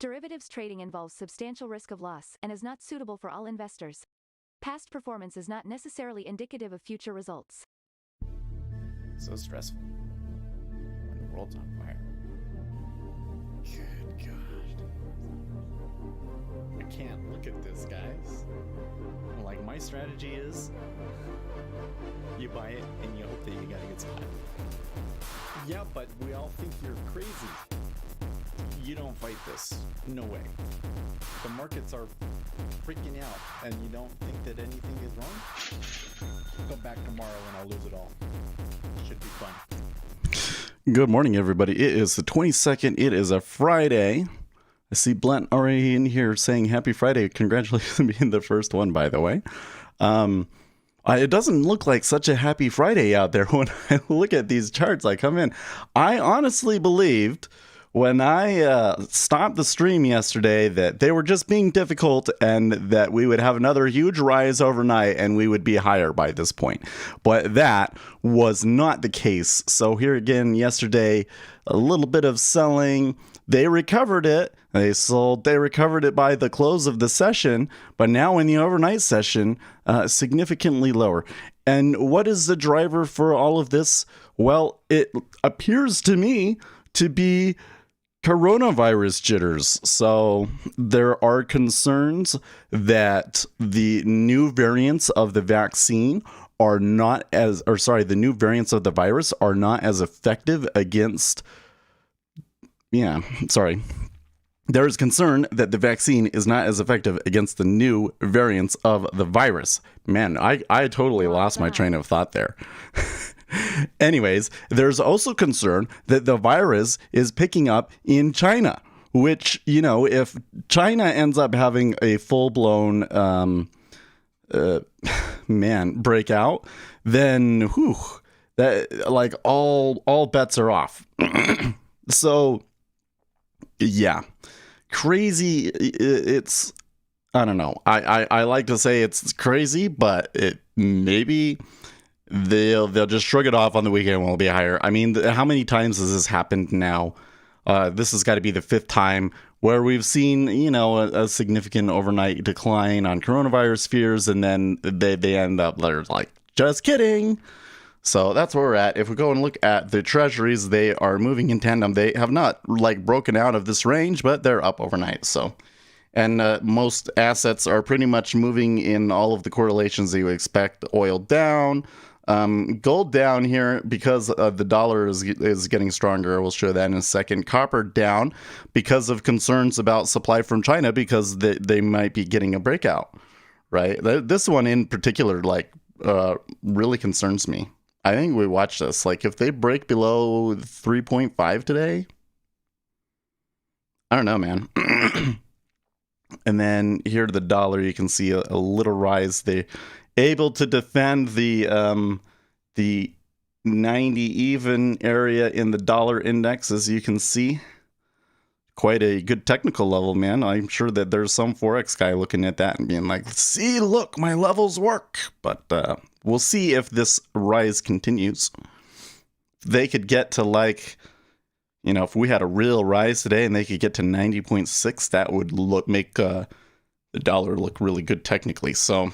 Derivatives trading involves substantial risk of loss and is not suitable for all investors. Past performance is not necessarily indicative of future results. So stressful when the world's on fire. Good God. I can't look at this, guys. Like, my strategy is you buy it and you hope that you got a good spot. Yeah, but we all think you're crazy. You don't fight this. No way. The markets are freaking out and you don't think that anything is wrong? Come back tomorrow and I'll lose it all. Should be fun. Good morning, everybody. It is the 22nd. It is a Friday. I see Blent already in here saying happy Friday. Congratulations on being the first one, by the way. It doesn't look like such a happy Friday out there when I look at these charts. I come in. I honestly believed when I stopped the stream yesterday that they were just being difficult and that we would have another huge rise overnight and we would be higher by this point. But that was not the case. So here again yesterday, a little bit of selling. They recovered it. They sold. They recovered it by the close of the session. But now in the overnight session, significantly lower. And what is the driver for all of this? Well, it appears to me to be coronavirus jitters. So there are concerns that the new variants of the vaccine are not as, or sorry, the new variants of the virus are not as effective against, there is concern that the vaccine is not as effective against the new variants of the virus. Man, I totally lost my train of thought there. Anyways, there's also concern that the virus is picking up in China, which, if China ends up having a full-blown breakout, then that like all bets are off. So yeah, crazy. It's, I don't know. I like to say it's crazy, but it maybe they'll just shrug it off on the weekend and we'll be higher. I mean, how many times has this happened now? This has got to be the fifth time where we've seen, a significant overnight decline on coronavirus fears, and then they end up like, just kidding. So that's where we're at. If we go and look at the treasuries, they are moving in tandem. They have not broken out of this range, but they're up overnight. So, and most assets are pretty much moving in all of the correlations that you would expect. Oil down, gold down here because the dollar is getting stronger. We'll show that in a second. Copper down because of concerns about supply from China because they might be getting a breakout, right? This one in particular, really concerns me. I think we watch this. If they break below 3.5 today, I don't know, man. And then here to the dollar, you can see a little rise. They're able to defend the 90 even area in the dollar index, as you can see. Quite a good technical level, man. I'm sure that there's some Forex guy looking at that and being like, see, look, my levels work. But we'll see if this rise continues. They could get to if we had a real rise today and they could get to 90.6, that would make the dollar look really good technically. So,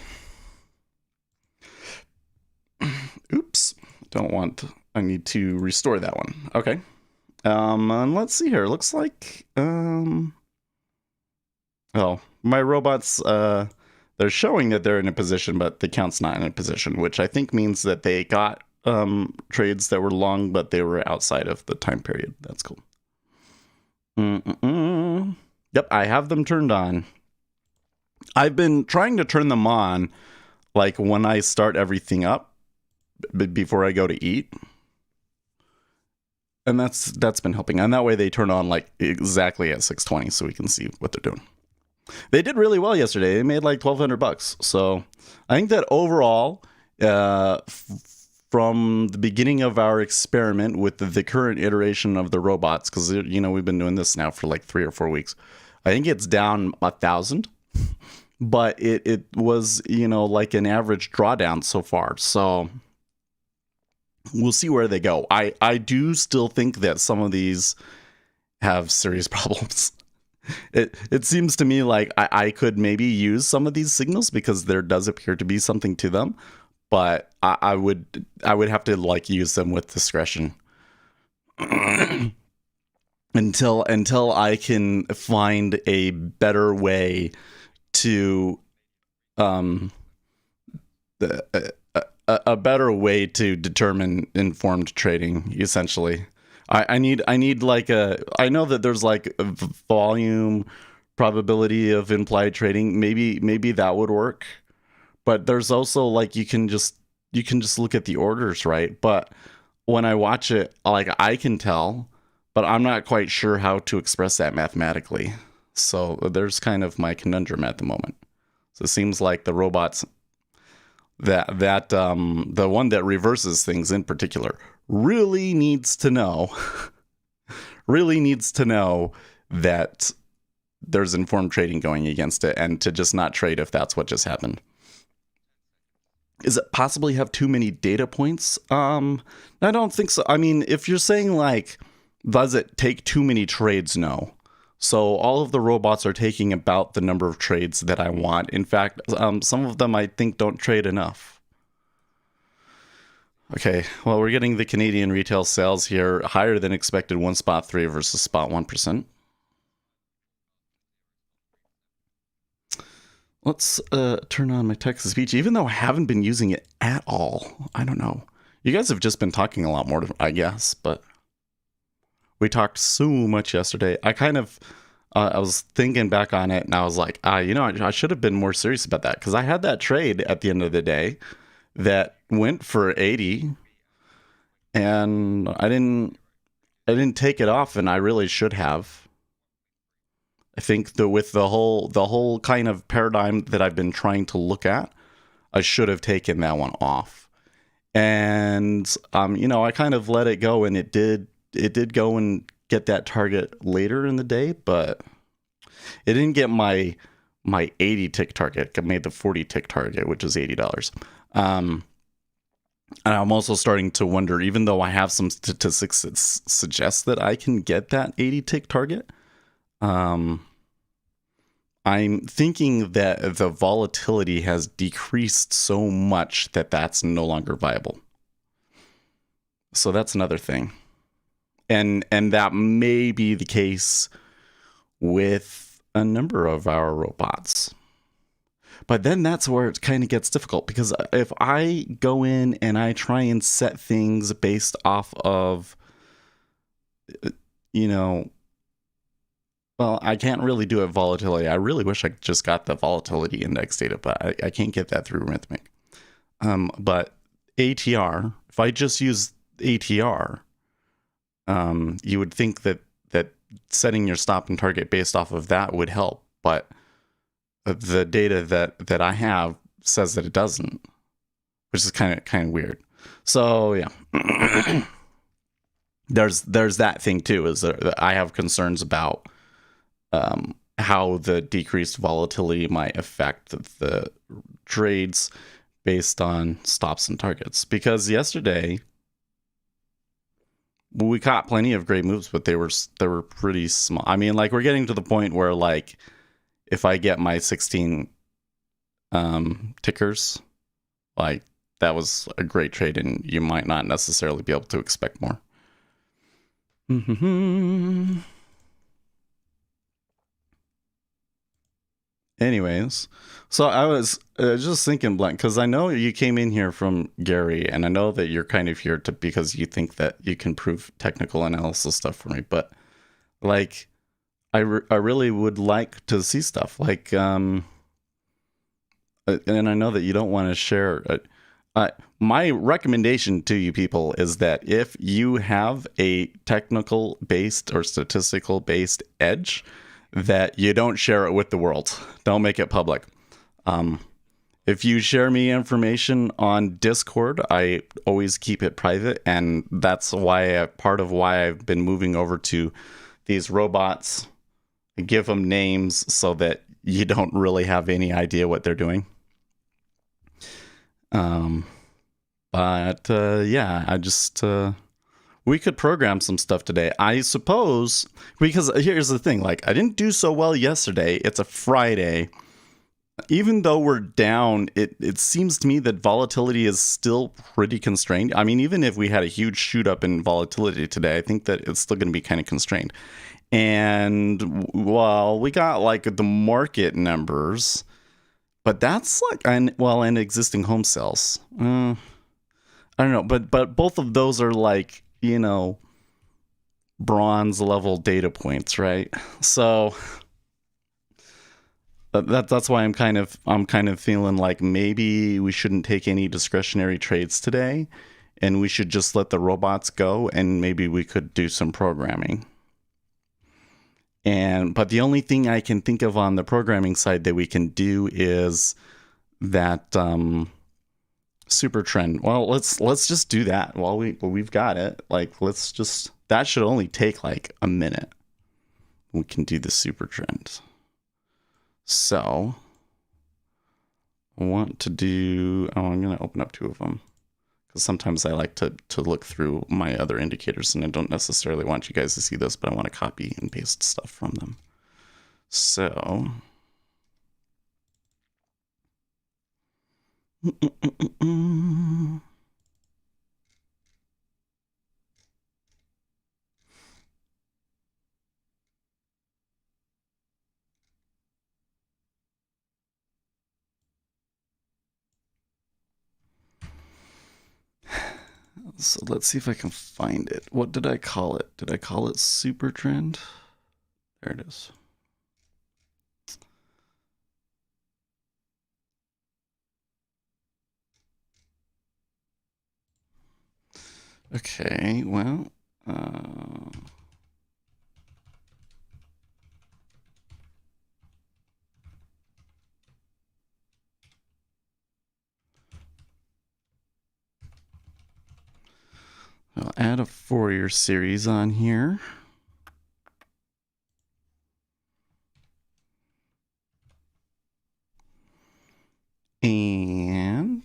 oops, I need to restore that one. Okay. And let's see here. Looks like, my robots, they're showing that they're in a position, but the count's not in a position, which I think means that they got trades that were long, but they were outside of the time period. That's cool. Yep, I have them turned on. I've been trying to turn them on, when I start everything up before I go to eat. And that's been helping. And that way they turn on exactly at 6:20 so we can see what they're doing. They did really well yesterday. They made $1,200. So I think that overall, from the beginning of our experiment with the current iteration of the robots, because we've been doing this now for 3 or 4 weeks, I think it's down 1,000. But it was an average drawdown so far. So we'll see where they go. I do still think that some of these have serious problems. it seems to me like I could maybe use some of these signals because there does appear to be something to them, but I would have to like use them with discretion until I can find a better way to a better way to determine informed trading. Essentially, I need like I know that there's like a volume probability of implied trading. Maybe that would work, but there's also like you can just look at the orders, right? But when I watch it, like I can tell, but I'm not quite sure how to express that mathematically. So there's kind of my conundrum at the moment. So it seems like the robots the one that reverses things in particular really needs to know that there's informed trading going against it, and to just not trade if that's what just happened. Is it possibly have too many data points? I don't think so. I mean, if you're saying like, does it take too many trades? No. So all of the robots are taking about the number of trades that I want. In fact, some of them I think don't trade enough. Okay, well, we're getting the Canadian retail sales here higher than expected, 1.3 versus 1%. Let's turn on my text-to-speech, even though I haven't been using it at all. I don't know. You guys have just been talking a lot more, I guess, but we talked so much yesterday. I kind of, I was thinking back on it, and I was like, I should have been more serious about that, because I had that trade at the end of the day that went for 80, and I didn't take it off, and I really should have. I think that with the whole kind of paradigm that I've been trying to look at, I should have taken that one off. And I kind of let it go, and it did go and get that target later in the day, but it didn't get my 80 tick target. It made the 40 tick target, which is $80. And I'm also starting to wonder, even though I have some statistics that suggest that I can get that 80 tick target, I'm thinking that the volatility has decreased so much that that's no longer viable. So that's another thing. And that may be the case with a number of our robots. But then that's where it kind of gets difficult, because if I go in and I try and set things based off of, well, I can't really do it volatility. I really wish I just got the volatility index data, but I can't get that through Rhythmic. But ATR, if I just use ATR, you would think that setting your stop and target based off of that would help, but the data that I have says that it doesn't, which is kind of weird. So yeah, there's that thing too. Is that I have concerns about how the decreased volatility might affect the trades based on stops and targets. Because yesterday we caught plenty of great moves, but they were pretty small. I mean, like, we're getting to the point where, like, if I get my 16 tickers, like, that was a great trade, and you might not necessarily be able to expect more. Anyways, so I was just thinking, Blunt, because I know you came in here from Gary, and I know that you're kind of here because you think that you can prove technical analysis stuff for me, but, like, I really would like to see stuff, like, and I know that you don't want to share. My recommendation to you people is that if you have a technical based or statistical based edge, that you don't share it with the world. Don't make it public. If you share me information on Discord, I always keep it private, and that's why part of why I've been moving over to these robots. Give them names so that you don't really have any idea what they're doing. But yeah, I just we could program some stuff today, I suppose, because here's the thing, like I didn't do so well yesterday. It's a Friday. Even though we're down, it seems to me that volatility is still pretty constrained. I mean, even if we had a huge shoot up in volatility today, I think that it's still going to be kind of constrained. And well, we got like the market numbers, but that's like and existing home sales. I don't know, but both of those are like, you know, bronze level data points, right? So that's why I'm kind of feeling like maybe we shouldn't take any discretionary trades today, and we should just let the robots go, and maybe we could do some programming. But the only thing I can think of on the programming side that we can do is that super trend. Well, let's just do that while we've got it. Like that should only take like a minute. We can do the super trend. So I want to do, I'm going to open up two of them because sometimes I like to look through my other indicators and I don't necessarily want you guys to see this, but I want to copy and paste stuff from them. So so let's see if I can find it. What did I call it? Did I call it super trend? There it is. Okay, well, I'll add a Fourier series on here. And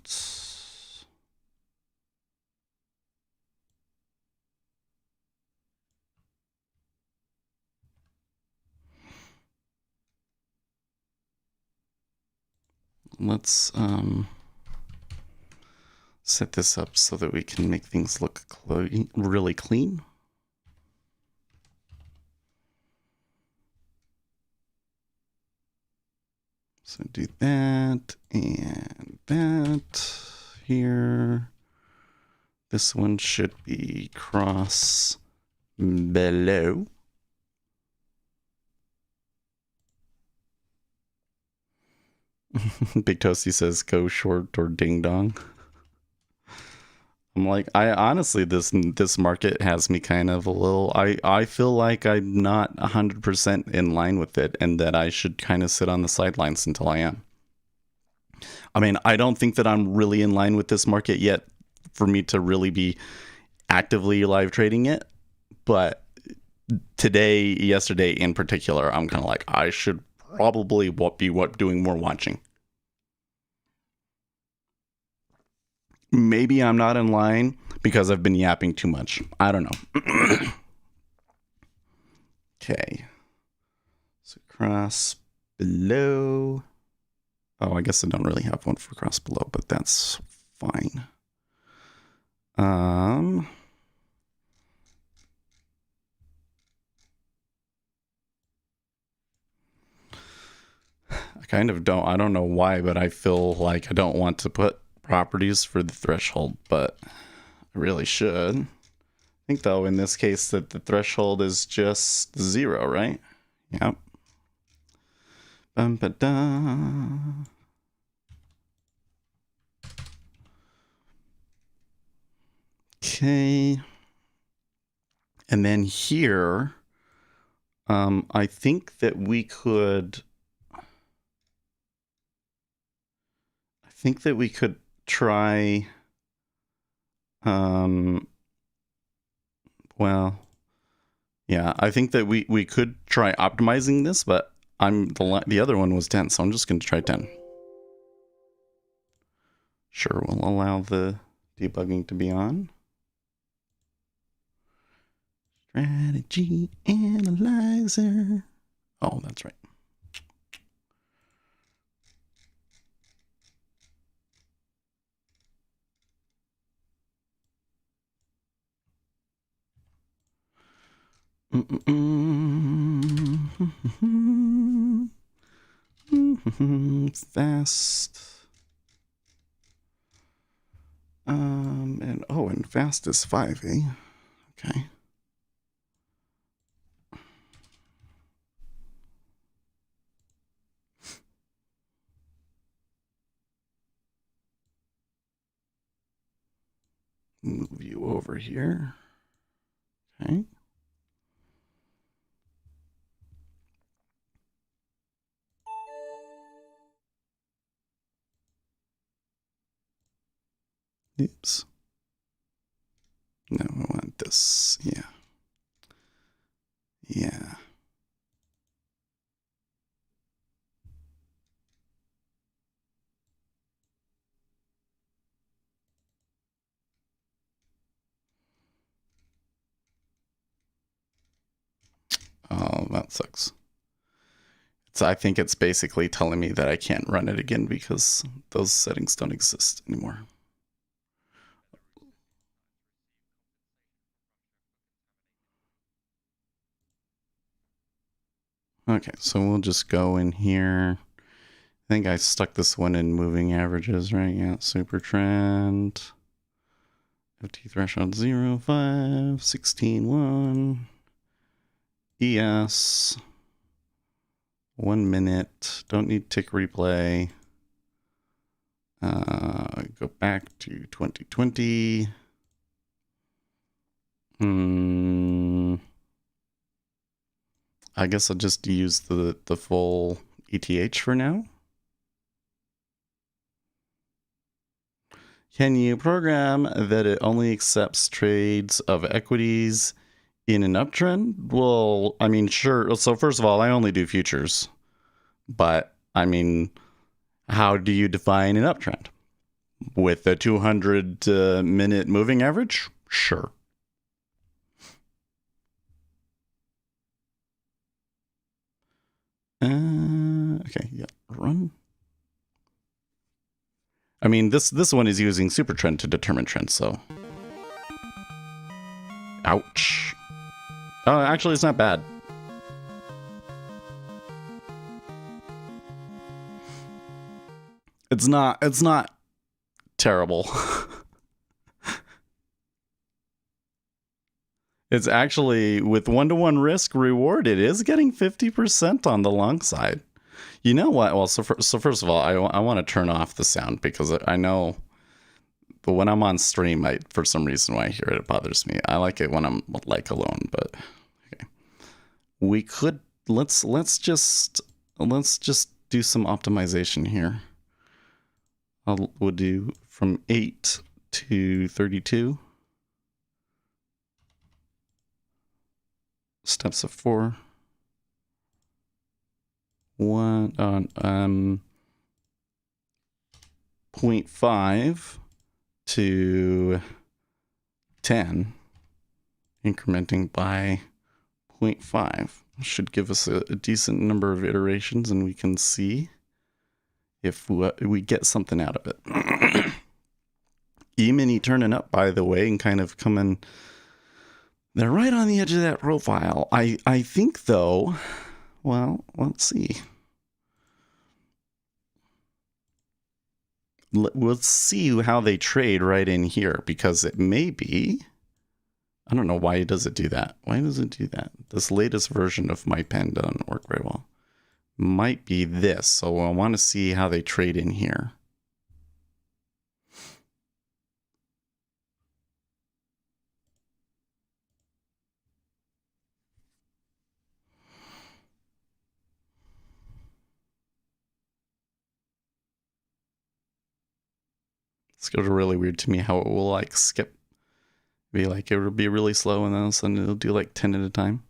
let's set this up so that we can make things look really clean. So do that and that here. This one should be cross below. Big Toasty says go short or ding dong. I'm like, I honestly, this market has me kind of a little, I feel like I'm not 100% in line with it and that I should kind of sit on the sidelines until I am. I mean, I don't think that I'm really in line with this market yet for me to really be actively live trading it. But yesterday in particular, I'm kind of like, I should probably be doing more watching. Maybe I'm not in line because I've been yapping too much. I don't know. Okay. So cross below. Oh, I guess I don't really have one for cross below, but that's fine. I kind of don't. I don't know why, but I feel like I don't want to put properties for the threshold, but I really should. I think though in this case that the threshold is just 0, right? Yep. Okay. And then here, I think that we could try, well, yeah, I think that we could try optimizing this, but the other one was 10, so I'm just going to try 10. Sure, we'll allow the debugging to be on. Strategy analyzer. Oh, that's right. Fast. And fast is 5, eh? Okay. Move you over here. Okay. Oops. No, I want this. Yeah. Yeah. Oh, that sucks. So I think it's basically telling me that I can't run it again because those settings don't exist anymore. Okay, so we'll just go in here. I think I stuck this one in moving averages, right? Yeah, super trend. FT threshold 0, 5, 16, 1. ES. 1 minute. Don't need tick replay. Go back to 2020. I guess I'll just use the full ETH for now. Can you program that it only accepts trades of equities in an uptrend? Well, I mean, sure. So first of all, I only do futures. But, I mean, how do you define an uptrend? With a 200-minute moving average? Sure. Okay, yeah, run. I mean, this one is using super trend to determine trends, so. Ouch. Oh, actually, it's not bad. It's not terrible. It's actually, with 1-to-1 risk reward, it is getting 50% on the long side. You know what? Well, so first of all, I want to turn off the sound because I know, but when I'm on stream, for some reason when I hear it, it bothers me. I like it when I'm like alone, but okay. We could let's just do some optimization here. We'll do from 8 to 32. Steps of 4. 0.5 to 10, incrementing by 0.5. Should give us a decent number of iterations, and we can see if we get something out of it. E-mini turning up, by the way, and kind of coming. They're right on the edge of that profile. I think, though, well, let's see. We'll see how they trade right in here, because it may be. I don't know why does it do that. Why does it do that? This latest version of my pen doesn't work very well. Might be this. So I want to see how they trade in here. It's really weird to me how it will like skip. Be like, it'll be really slow and then all of a sudden it'll do like 10 at a time.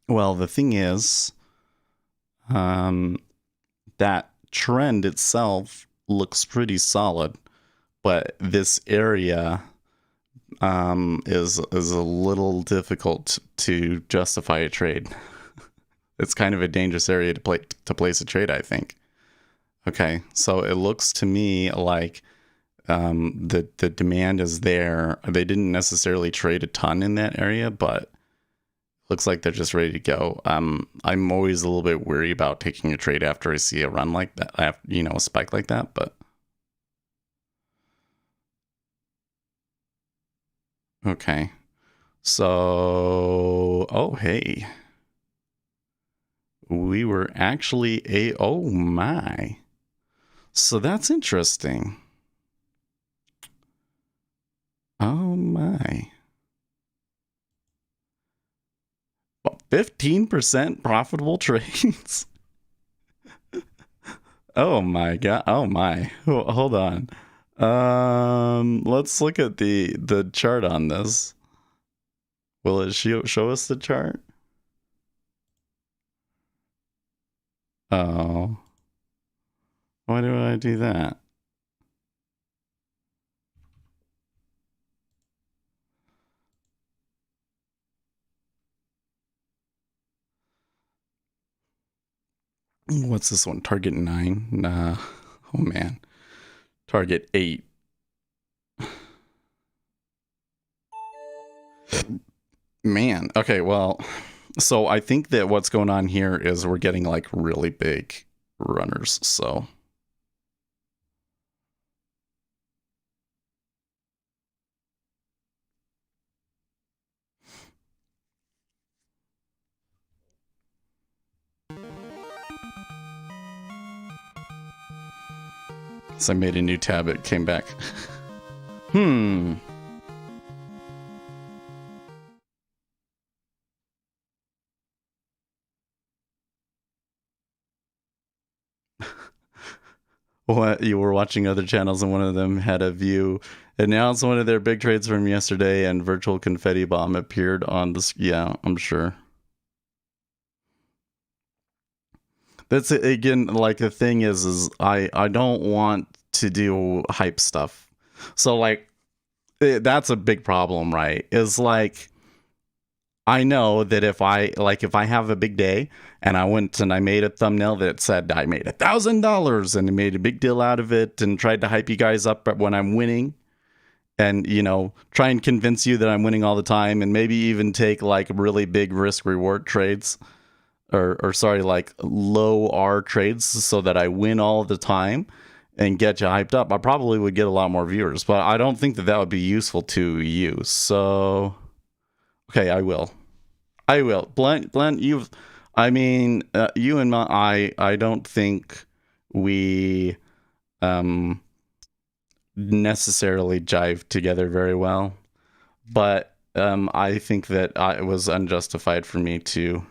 Well, the thing is, that trend itself looks pretty solid, but this area is a little difficult to justify a trade. It's kind of a dangerous area to place a trade, I think. Okay, so it looks to me like the demand is there. They didn't necessarily trade a ton in that area, but looks like they're just ready to go. I'm always a little bit weary about taking a trade after I see a run like that, a spike like that, but okay. So, oh, hey. We were actually oh my. So that's interesting. Oh my. 15% profitable trades. Oh my god. Oh my. Hold on. Let's look at the chart on this. Will it show us the chart? Oh. Why do I do that? What's this one? Target 9? Nah. Oh man. Target 8. Man. Okay, well, so I think that what's going on here is we're getting like really big runners, so. So I made a new tab, it came back. What, you were watching other channels and one of them had a view announced one of their big trades from yesterday and virtual confetti bomb appeared on the yeah, I'm sure. That's again, like the thing is I don't want to do hype stuff. So like that's a big problem, right? Is like I know that if I have a big day and I went and I made a thumbnail that said I made $1,000 and made a big deal out of it and tried to hype you guys up when I'm winning and, try and convince you that I'm winning all the time and maybe even take like really big risk reward trades or sorry, like low R trades so that I win all the time and get you hyped up. I probably would get a lot more viewers, but I don't think that would be useful to you. So... okay, I will. Blunt, you and I don't think we necessarily jive together very well, but I think that it was unjustified for me to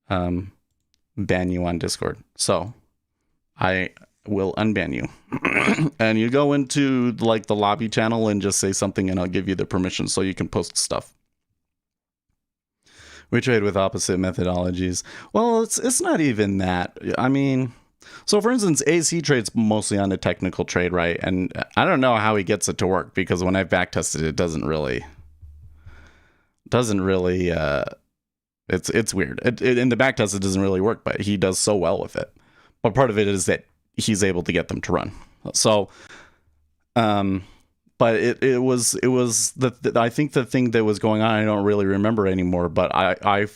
ban you on Discord. So I will unban you. And you go into like the lobby channel and just say something and I'll give you the permission so you can post stuff. We trade with opposite methodologies. Well, it's not even that. I mean, so for instance, AC trades mostly on a technical trade, right? And I don't know how he gets it to work because when I backtested it, doesn't really. It's weird. In the backtest, it doesn't really work, but he does so well with it. But part of it is that he's able to get them to run. So, but it was I think the thing that was going on, I don't really remember anymore, but I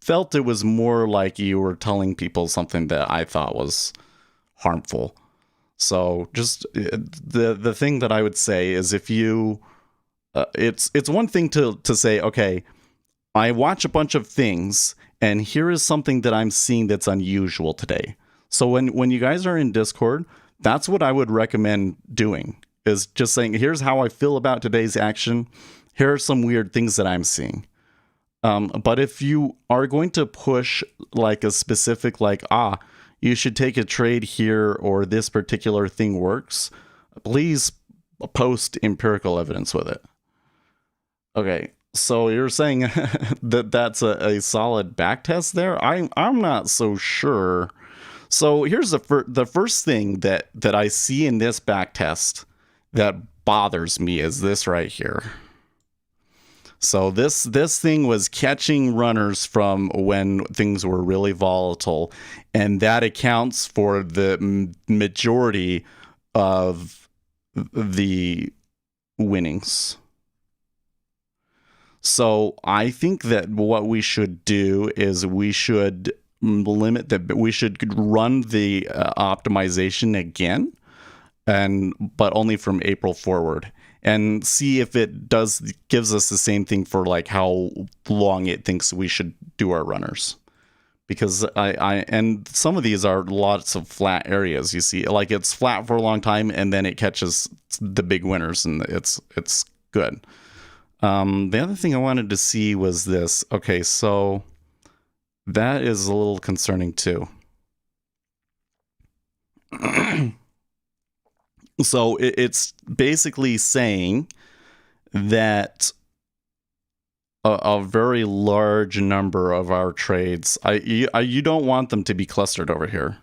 felt it was more like you were telling people something that I thought was harmful. So just the thing that I would say is if you, it's one thing to say, okay, I watch a bunch of things and here is something that I'm seeing that's unusual today. So when you guys are in Discord, that's what I would recommend doing. Is just saying, here's how I feel about today's action. Here are some weird things that I'm seeing. But if you are going to push like a specific, like, you should take a trade here or this particular thing works, please post empirical evidence with it. Okay, So you're saying that that's a solid back test there? I'm not so sure. So here's the first thing that I see in this back test that bothers me is this right here. So this thing was catching runners from when things were really volatile, and that accounts for the majority of the winnings. So I think that what we should do is we should we should run the optimization again, but only from April forward, and see if it gives us the same thing for like how long it thinks we should do our runners. Because and some of these are lots of flat areas. You see, like it's flat for a long time, and then it catches the big winners, and it's good. The other thing I wanted to see was this. Okay, so that is a little concerning too. So it's basically saying that a very large number of our trades, you don't want them to be clustered over here.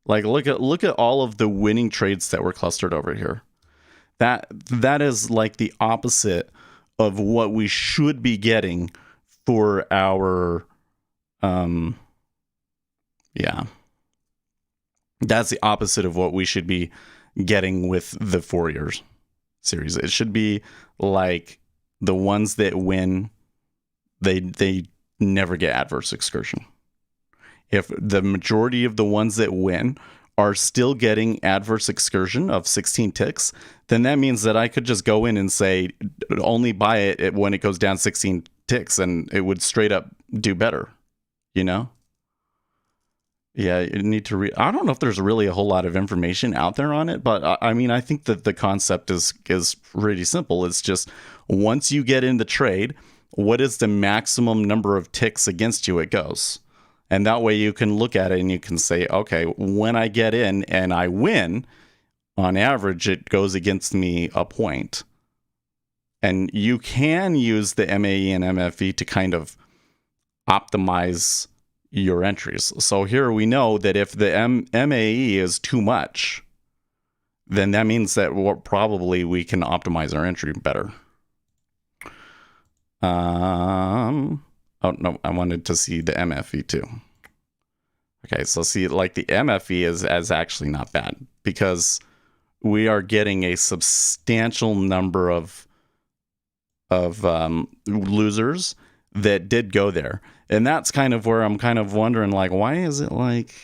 Like look at all of the winning trades that were clustered over here. That is like the opposite of what we should be getting for our that's the opposite of what we should be getting with the 4 years series. It should be like the ones that win, they never get adverse excursion. If the majority of the ones that win are still getting adverse excursion of 16 ticks, then that means that I could just go in and say only buy it when it goes down 16 ticks, and it would straight up do better, you know? Yeah, you need to read. I don't know if there's really a whole lot of information out there on it, but I mean, I think that the concept is pretty simple. It's just once you get in the trade, what is the maximum number of ticks against you it goes? And that way you can look at it and you can say, okay, when I get in and I win, on average, it goes against me a point. And you can use the MAE and MFE to kind of optimize your entries. So here we know that if the MAE is too much, then that means that probably we can optimize our entry better. Oh no, I wanted to see the MFE too. Okay, so see, like the MFE is actually not bad because we are getting a substantial number of losers that did go there. And that's kind of where I'm kind of wondering, like, why is it like...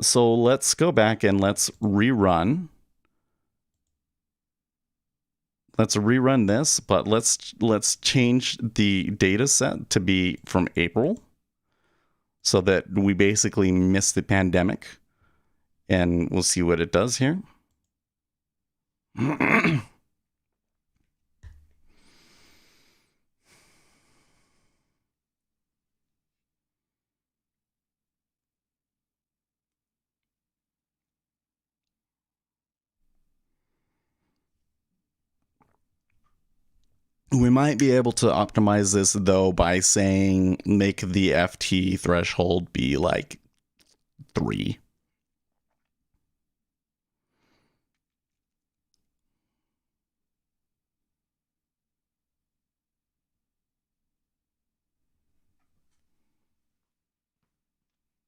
so let's go back and let's rerun. Let's rerun this, but let's change the data set to be from April so that we basically miss the pandemic. And we'll see what it does here. We might be able to optimize this, though, by saying make the FT threshold be like 3.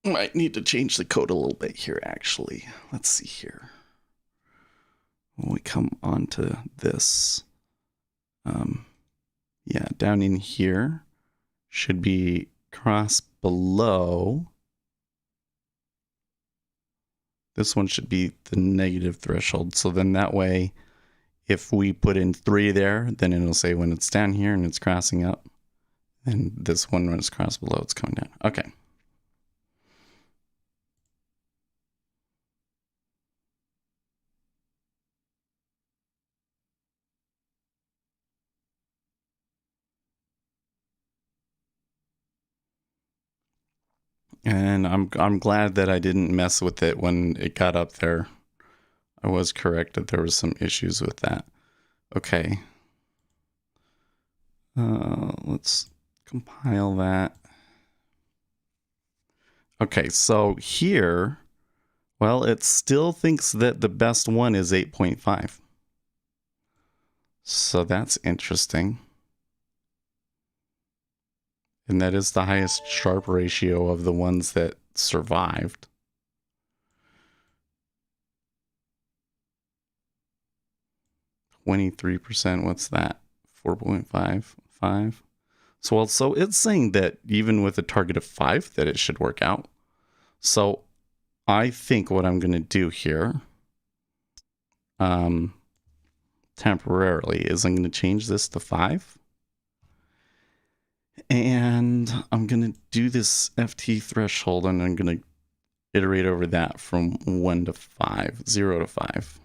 Might need to change the code a little bit here, actually. Let's see here. When we come onto this, yeah, down in here should be cross below. This one should be the negative threshold. So then that way, if we put in 3 there, then it'll say when it's down here and it's crossing up. And this one, when it's crossed below, it's coming down. Okay. And I'm glad that I didn't mess with it when it got up there. I was correct that there was some issues with that. Okay. Let's compile that. Okay, so here, well, it still thinks that the best one is 8.5. So that's interesting. And that is the highest Sharpe ratio of the ones that survived. %, what's that? 4.55. So it's saying that even with a target of 5 that it should work out. So I think what I'm going to do here temporarily is I'm going to change this to 5. And I'm going to do this FT threshold, and I'm going to iterate over that from 1 to 5, 0 to 5.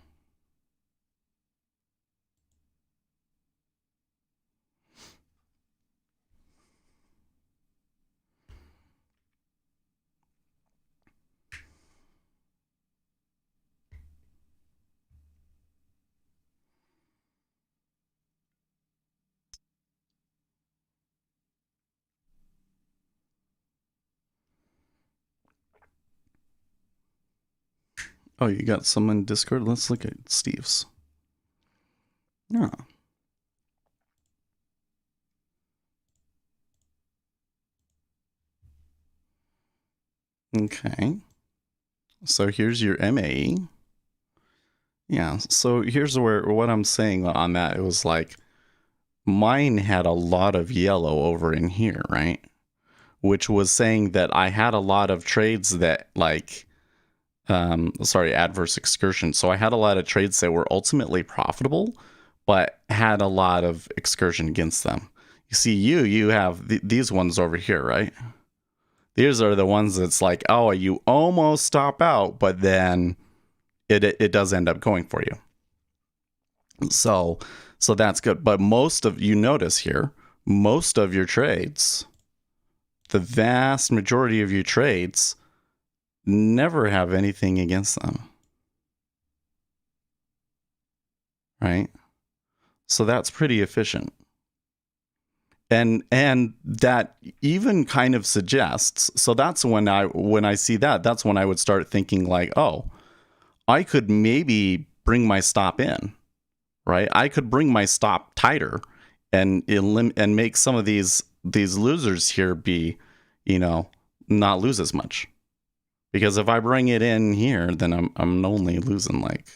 Oh, you got some in Discord? Let's look at Steve's. Yeah. Okay. So here's your MAE. Yeah, so here's what I'm saying on that. It was like, mine had a lot of yellow over in here, right? Which was saying that I had a lot of trades that like, adverse excursion. So I had a lot of trades that were ultimately profitable, but had a lot of excursion against them. You see, you have these ones over here, right? These are the ones that's like, oh, you almost stop out, but then it does end up going for you. So that's good. But you notice here, most of your trades, the vast majority of your trades never have anything against them. Right? So that's pretty efficient. And that even kind of suggests, so that's when I see that, that's when I would start thinking like, oh, I could maybe bring my stop in, right? I could bring my stop tighter and make some of these losers here be, not lose as much. Because if I bring it in here, then I'm only losing like,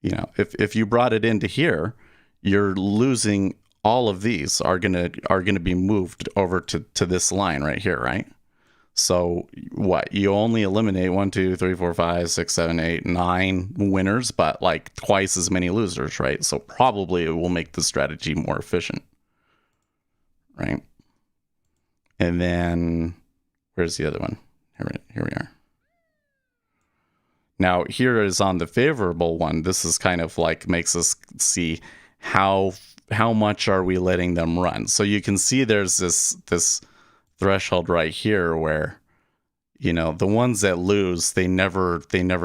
if you brought it into here, you're losing all of these are gonna be moved over to this line right here, right? So what, you only eliminate 1, 2, 3, 4, 5, 6, 7, 8, 9 winners, but like twice as many losers, right? So probably it will make the strategy more efficient, right? And then where's the other one? Here we are. Now here is on the favorable one. This is kind of like makes us see how much are we letting them run. So you can see there's this threshold right here where, the ones that lose, they never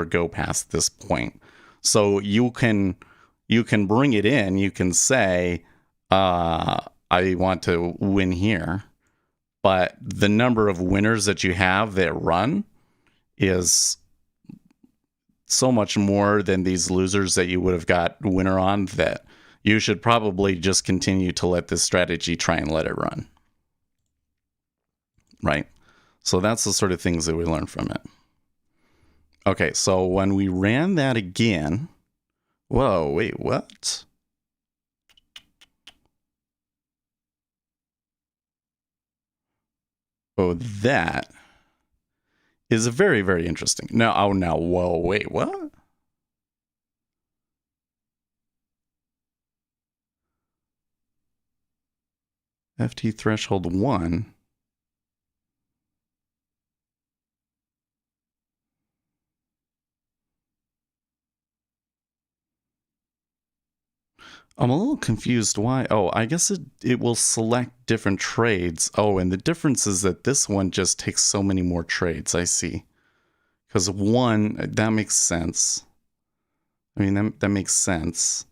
go past this point. So you can bring it in. You can say, I want to win here, but the number of winners that you have that run is so much more than these losers that you would have got winner on, that you should probably just continue to let this strategy try and let it run. Right? So that's the sort of things that we learn from it. Okay, so when we ran that again, whoa, wait, what? Oh, that is very, very interesting. Now, whoa, wait, what? FT threshold 1. I'm a little confused why. Oh, I guess it will select different trades. Oh, and the difference is that this one just takes so many more trades. I see. Because 1, that makes sense. I mean, that makes sense.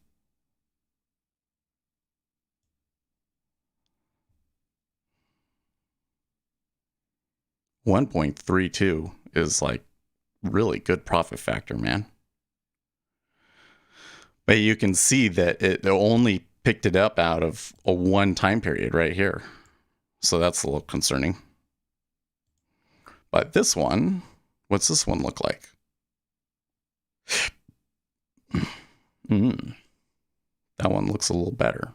1.32 is like really good profit factor, man. But you can see that it only picked it up out of a one time period right here. So that's a little concerning. But this one, what's this one look like? That one looks a little better.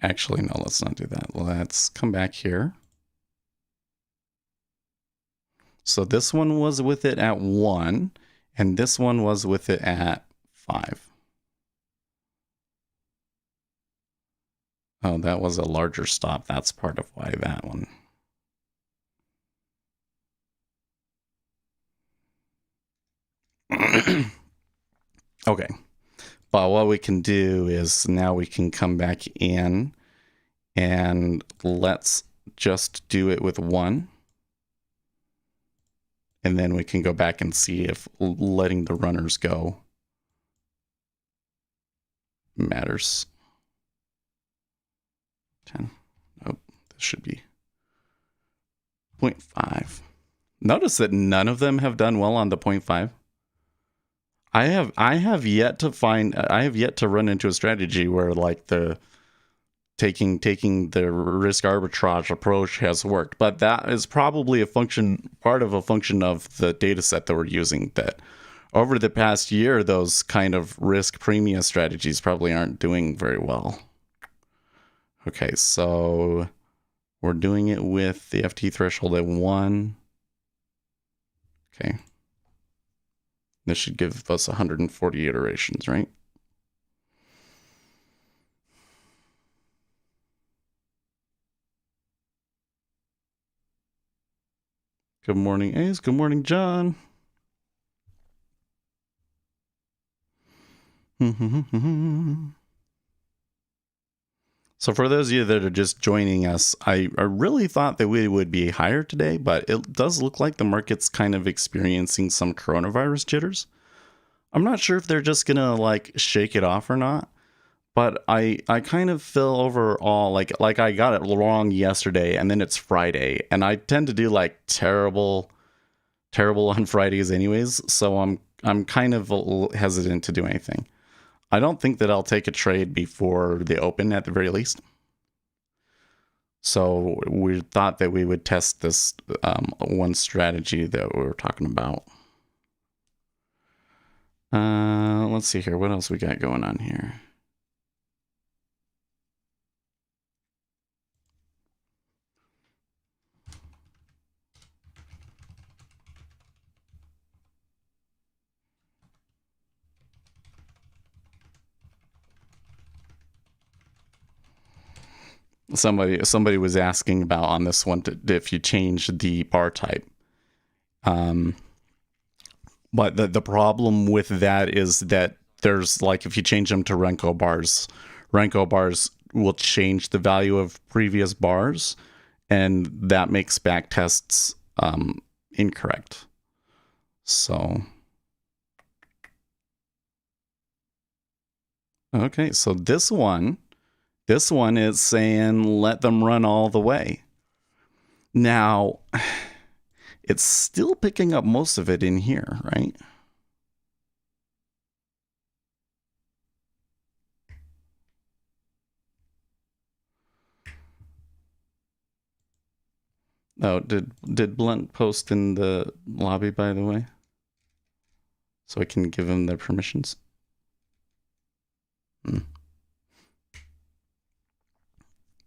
Actually, no, let's not do that. Let's come back here. So this one was with it at 1, and this one was with it at 5. Oh, that was a larger stop. That's part of why that one. Okay. But what we can do is now we can come back in and let's just do it with 1. And then we can go back and see if letting the runners go matters. 10. Oh, this should be 0.5. Notice that none of them have done well on the 0.5. I have yet to run into a strategy where like the taking the risk arbitrage approach has worked, but that is probably part of a function of the data set that we're using, that over the past year those kind of risk premium strategies probably aren't doing very well. Okay, so we're doing it with the FT threshold at 1. Okay. This should give us 140 iterations, right? Good morning, Ace. Good morning, John. So for those of you that are just joining us, I really thought that we would be higher today, but it does look like the market's kind of experiencing some coronavirus jitters. I'm not sure if they're just gonna like shake it off or not, but I kind of feel overall like I got it wrong yesterday, and then it's Friday, and I tend to do like terrible on Fridays anyways, so I'm kind of hesitant to do anything. I don't think that I'll take a trade before the open at the very least. So we thought that we would test this one strategy that we were talking about. Let's see here. What else we got going on here? Somebody was asking about on this one if you change the bar type. But the problem with that is that there's like, if you change them to Renko bars will change the value of previous bars, and that makes back tests incorrect. So okay, so this one is saying let them run all the way. Now, it's still picking up most of it in here, right? Oh, did Blunt post in the lobby, by the way? So I can give him the permissions.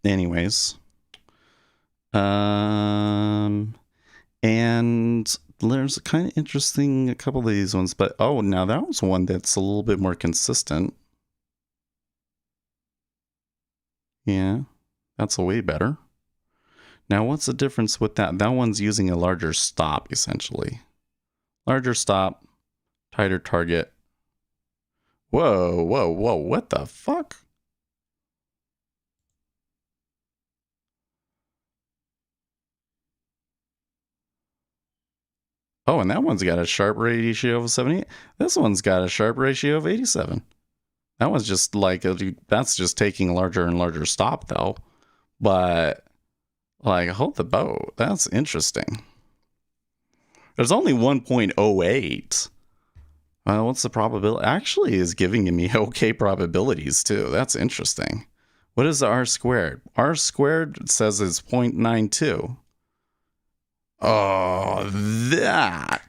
Anyways. And there's kind of interesting, a couple of these ones, but oh, now that was one that's a little bit more consistent. Yeah, that's way better. Now, what's the difference with that? That one's using a larger stop, essentially. Larger stop, tighter target. Whoa, what the fuck? Oh, and that one's got a sharp ratio of 78. This one's got a sharp ratio of 87. That was just like, that's just taking a larger and larger stop though. But like, hold the boat. That's interesting. There's only 1.08. What's the probability? Actually is giving me okay probabilities too. That's interesting. What is R squared? R squared says it's 0.92. Oh, that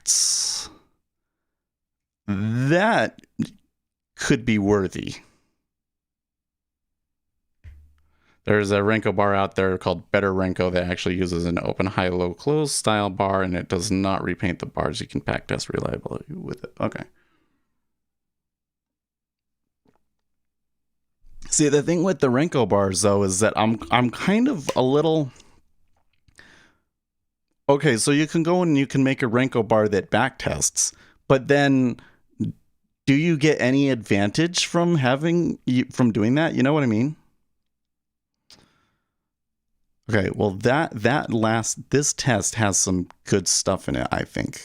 could be worthy. There's a Renko bar out there called Better Renko that actually uses an open, high, low, close style bar, and it does not repaint the bars. You can pack test reliability with it. Okay. See, the thing with the Renko bars though is that I'm kind of a little. Okay, so you can go and you can make a Renko bar that back tests, but then do you get any advantage from doing that? You know what I mean? Okay, well this test has some good stuff in it, I think.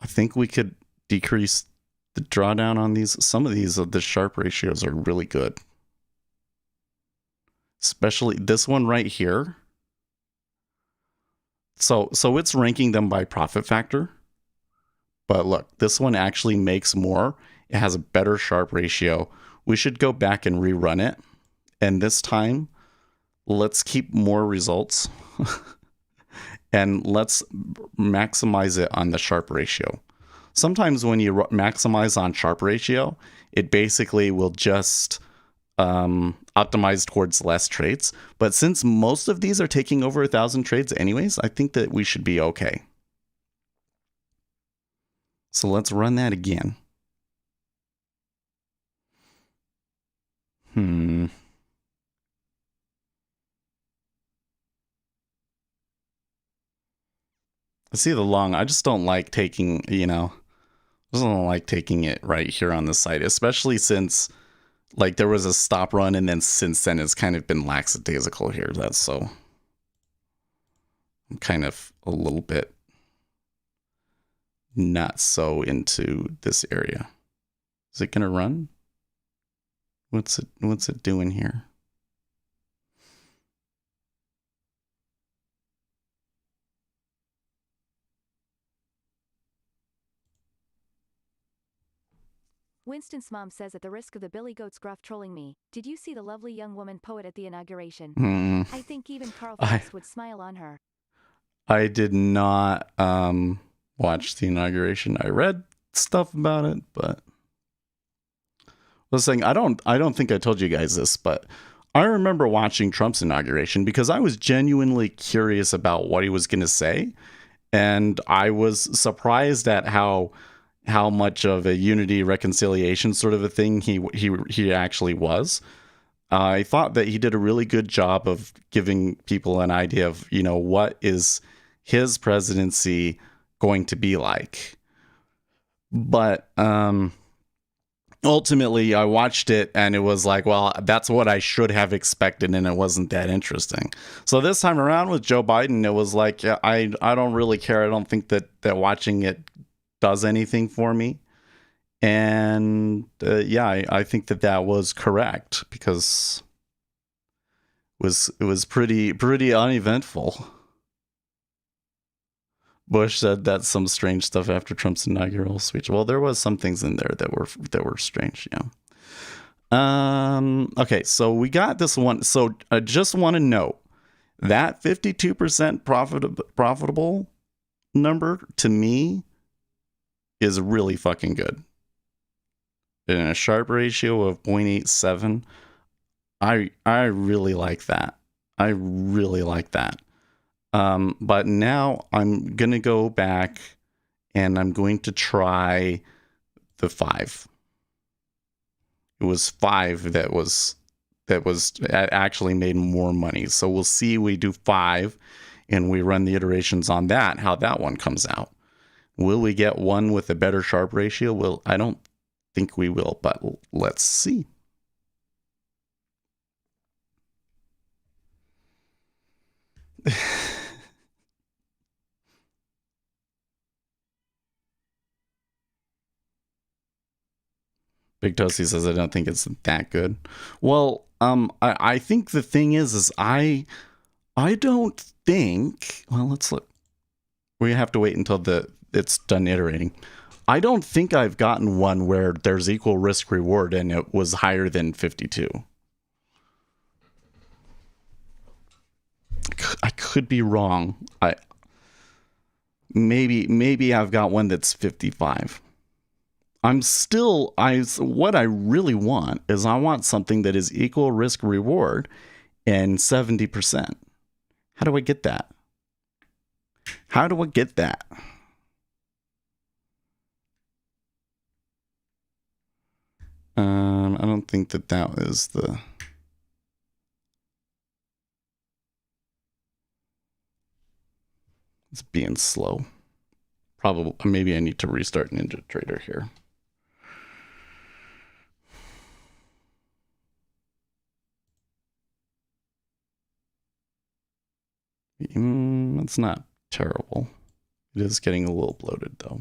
I think we could decrease the drawdown on these. Some of these the sharp ratios are really good. Especially this one right here. So it's ranking them by profit factor. But look, this one actually makes more. It has a better sharp ratio. We should go back and rerun it. And this time, let's keep more results. And let's maximize it on the sharp ratio. Sometimes when you maximize on sharp ratio, it basically will just optimize towards less trades. But since most of these are taking over 1,000 trades anyways, I think that we should be okay. So let's run that again. I see the long. I just don't like taking, I just don't like taking it right here on the site, especially since like there was a stop run and then since then it's kind of been lackadaisical here. That's so I'm kind of a little bit not so into this area. Is it gonna run? What's it doing here? Winston's mom says at the risk of the Billy Goat's gruff trolling me, did you see the lovely young woman poet at the inauguration? I think even Carl Frost would smile on her. I did not watch the inauguration. I read stuff about it, but I was saying I don't think I told you guys this, but I remember watching Trump's inauguration because I was genuinely curious about what he was going to say, and I was surprised at how much of a unity reconciliation sort of a thing he actually was. I thought that he did a really good job of giving people an idea of, what is his presidency going to be like. But ultimately, I watched it and it was like, well, that's what I should have expected, and it wasn't that interesting. So this time around with Joe Biden, it was like, yeah, I don't really care. I don't think that watching it does anything for me. And I think that was correct because it was pretty uneventful. Bush said that's some strange stuff after Trump's inaugural speech. Well, there was some things in there that were strange, yeah. Okay, so we got this one. So I just want to note that 52% profitable number to me is really fucking good. In a sharp ratio of 0.87, I really like that. I really like that. But now I'm going to go back and I'm going to try the 5. It was 5 that actually made more money. So we'll see, we do 5 and we run the iterations on that, how that one comes out. Will we get one with a better sharp ratio? Well, I don't think we will, but let's see. Big Toasty says I don't think it's that good. Well, I think the thing is I don't think. Well, let's look. We have to wait until it's done iterating. I don't think I've gotten one where there's equal risk reward and it was higher than 52. I could be wrong. Maybe I've got one that's 55. What I really want is I want something that is equal risk reward and 70%. How do I get that? How do I get that? I don't think that was the... It's being slow. Probably, maybe I need to restart NinjaTrader here. It's not terrible. It is getting a little bloated though.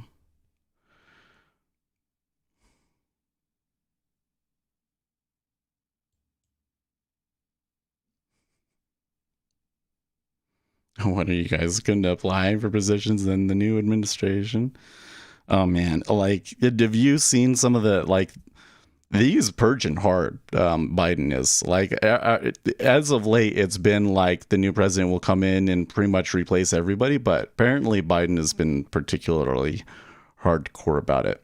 What are you guys going to apply for positions in the new administration? Oh man, like, have you seen some of the, like, these purging hard? Biden is like, as of late, it's been like the new president will come in and pretty much replace everybody, but apparently Biden has been particularly hardcore about it.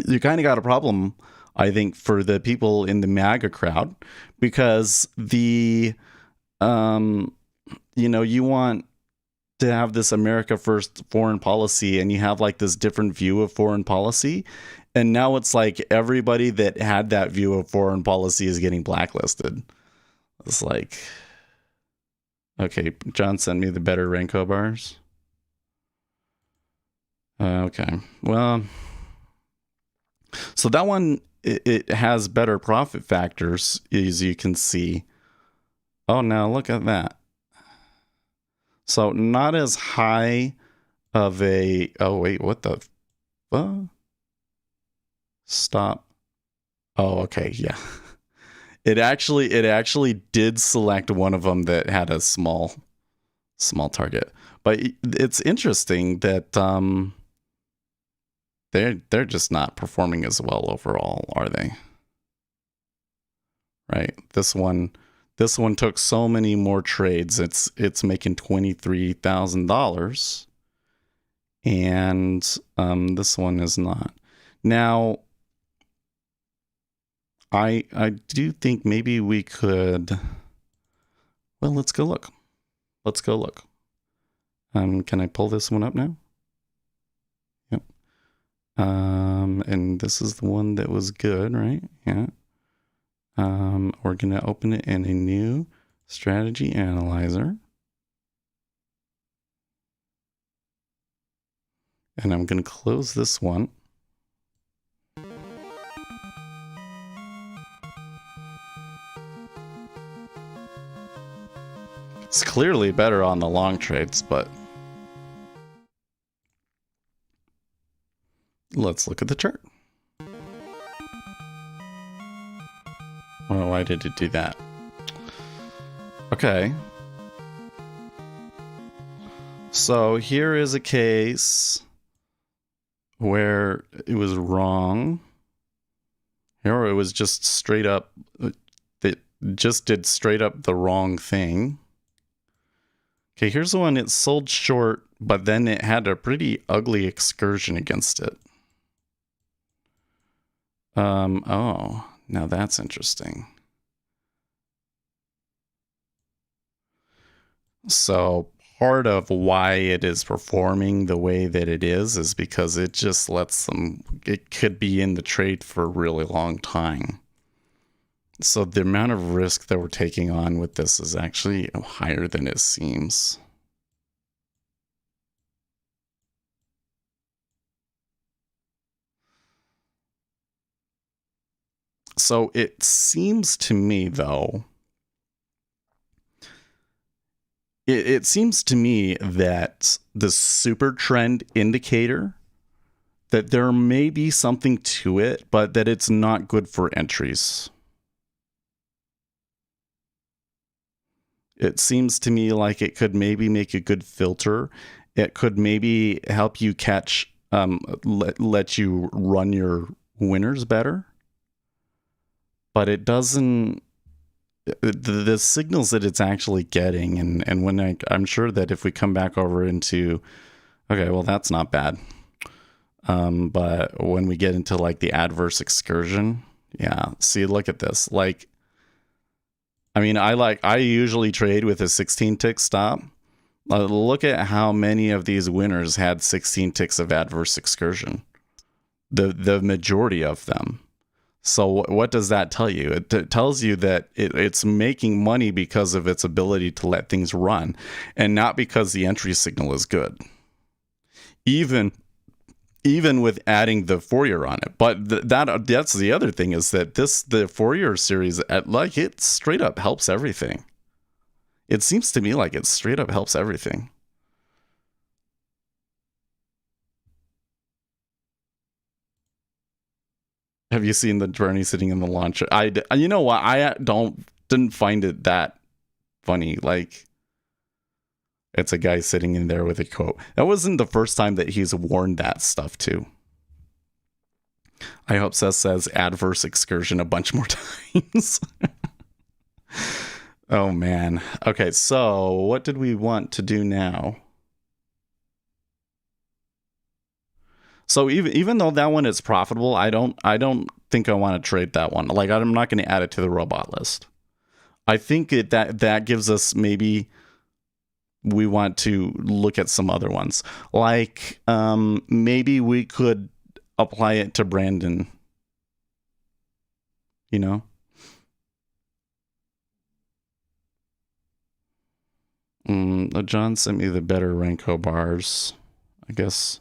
You kind of got a problem, I think, for the people in the MAGA crowd, because you want to have this America first foreign policy, and you have like this different view of foreign policy. And now it's like everybody that had that view of foreign policy is getting blacklisted. It's like, okay, John sent me the better Renko bars. Okay, well, so that one, it has better profit factors, as you can see. Oh, now look at that. So not as high of a... Oh, wait, what the... Stop. Oh, okay, yeah. It actually did select one of them that had a small target. But it's interesting that they're just not performing as well overall, are they? Right. This one took so many more trades. It's making $23,000, and this one is not. Now, I do think maybe we could. Well, let's go look. Can I pull this one up now? Yep. And this is the one that was good, right? Yeah. We're going to open it in a new strategy analyzer. And I'm going to close this one. It's clearly better on the long trades, but let's look at the chart. Oh, why did it do that? Okay. So here is a case where it was wrong. Here it was just straight up, it just did straight up the wrong thing. Okay, here's the one it sold short, but then it had a pretty ugly excursion against it. Oh, now that's interesting. So part of why it is performing the way that it is because it just lets them, it could be in the trade for a really long time. So the amount of risk that we're taking on with this is actually higher than it seems. So it seems to me, though, it seems to me that the super trend indicator that there may be something to it, but that it's not good for entries. It seems to me like it could maybe make a good filter. It could maybe help you catch, let you run your winners better. But it doesn't, the signals that it's actually getting, and when I'm sure that if we come back over into, okay, well, that's not bad. But when we get into like the adverse excursion, yeah, see, look at this. Like, I mean, I usually trade with a 16 tick stop. Look at how many of these winners had 16 ticks of adverse excursion. The majority of them. So what does that tell you? It tells you that it's making money because of its ability to let things run, and not because the entry signal is good. Even with adding the Fourier on it. But that's the other thing, is that the Fourier series, like, it straight up helps everything. It seems to me like it straight up helps everything. Have you seen the Bernie sitting in the launcher? You know what? I didn't find it that funny. Like, it's a guy sitting in there with a quote. That wasn't the first time that he's worn that stuff too. I hope Seth says adverse excursion a bunch more times. Oh man. Okay, so what did we want to do now? So even though that one is profitable, I don't think I want to trade that one. Like, I'm not going to add it to the robot list. I think that gives us, maybe we want to look at some other ones. Like, maybe we could apply it to Brandon. You know? John sent me the better Renko bars, I guess.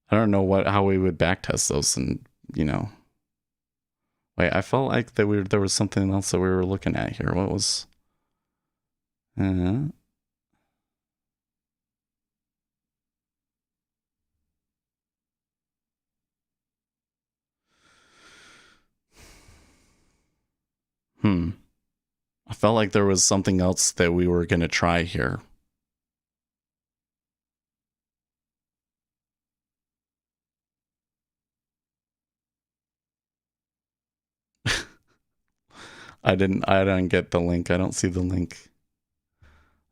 I don't know how we would backtest those, and wait, I felt like there was something else that we were looking at here. What was? I felt like there was something else that we were going to try here. I don't get the link. I don't see the link.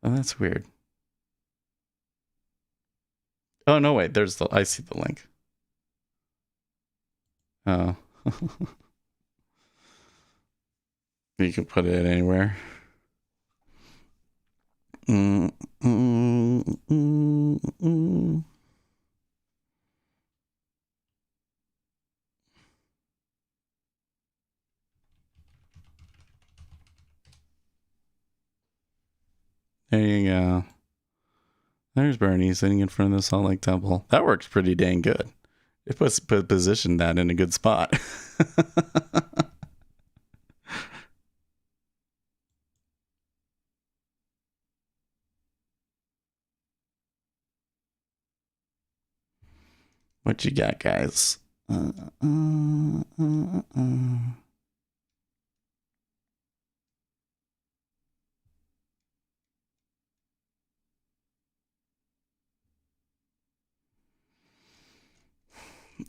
Oh, that's weird. Oh, no, wait. I see the link. Oh. You can put it anywhere. There you go. There's Bernie sitting in front of the Salt Lake Temple. That works pretty dang good. It positioned that in a good spot. What you got, guys?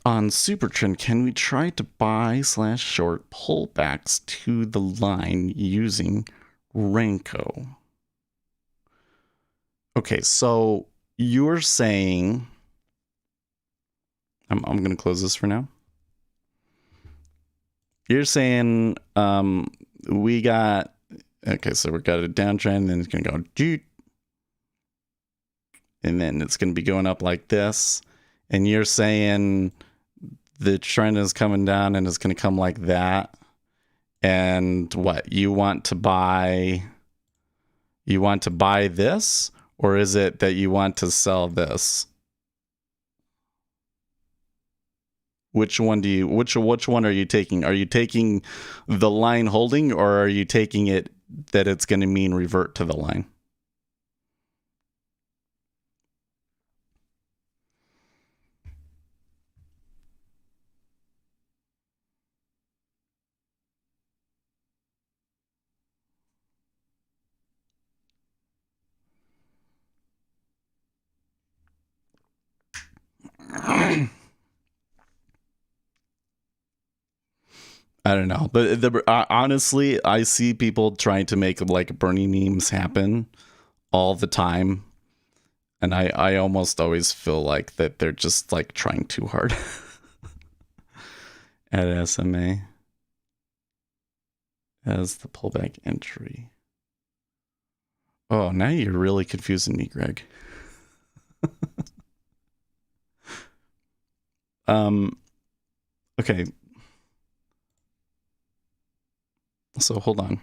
On Supertrend, can we try to buy/short pullbacks to the line using Renko? Okay, so you're saying, I'm going to close this for now. You're saying we got, okay, so we got a downtrend, and then it's going to go doot, and then it's going to be going up like this. And you're saying the trend is coming down and it's going to come like that. And what, you want to buy this, or is it that you want to sell this? Which one are you taking? Are you taking the line holding, or are you taking it that it's going to mean revert to the line? I don't know, but honestly, I see people trying to make like Bernie memes happen all the time, and I almost always feel like that they're just like trying too hard at SMA as the pullback entry. Oh, now you're really confusing me, Greg. Okay. So hold on.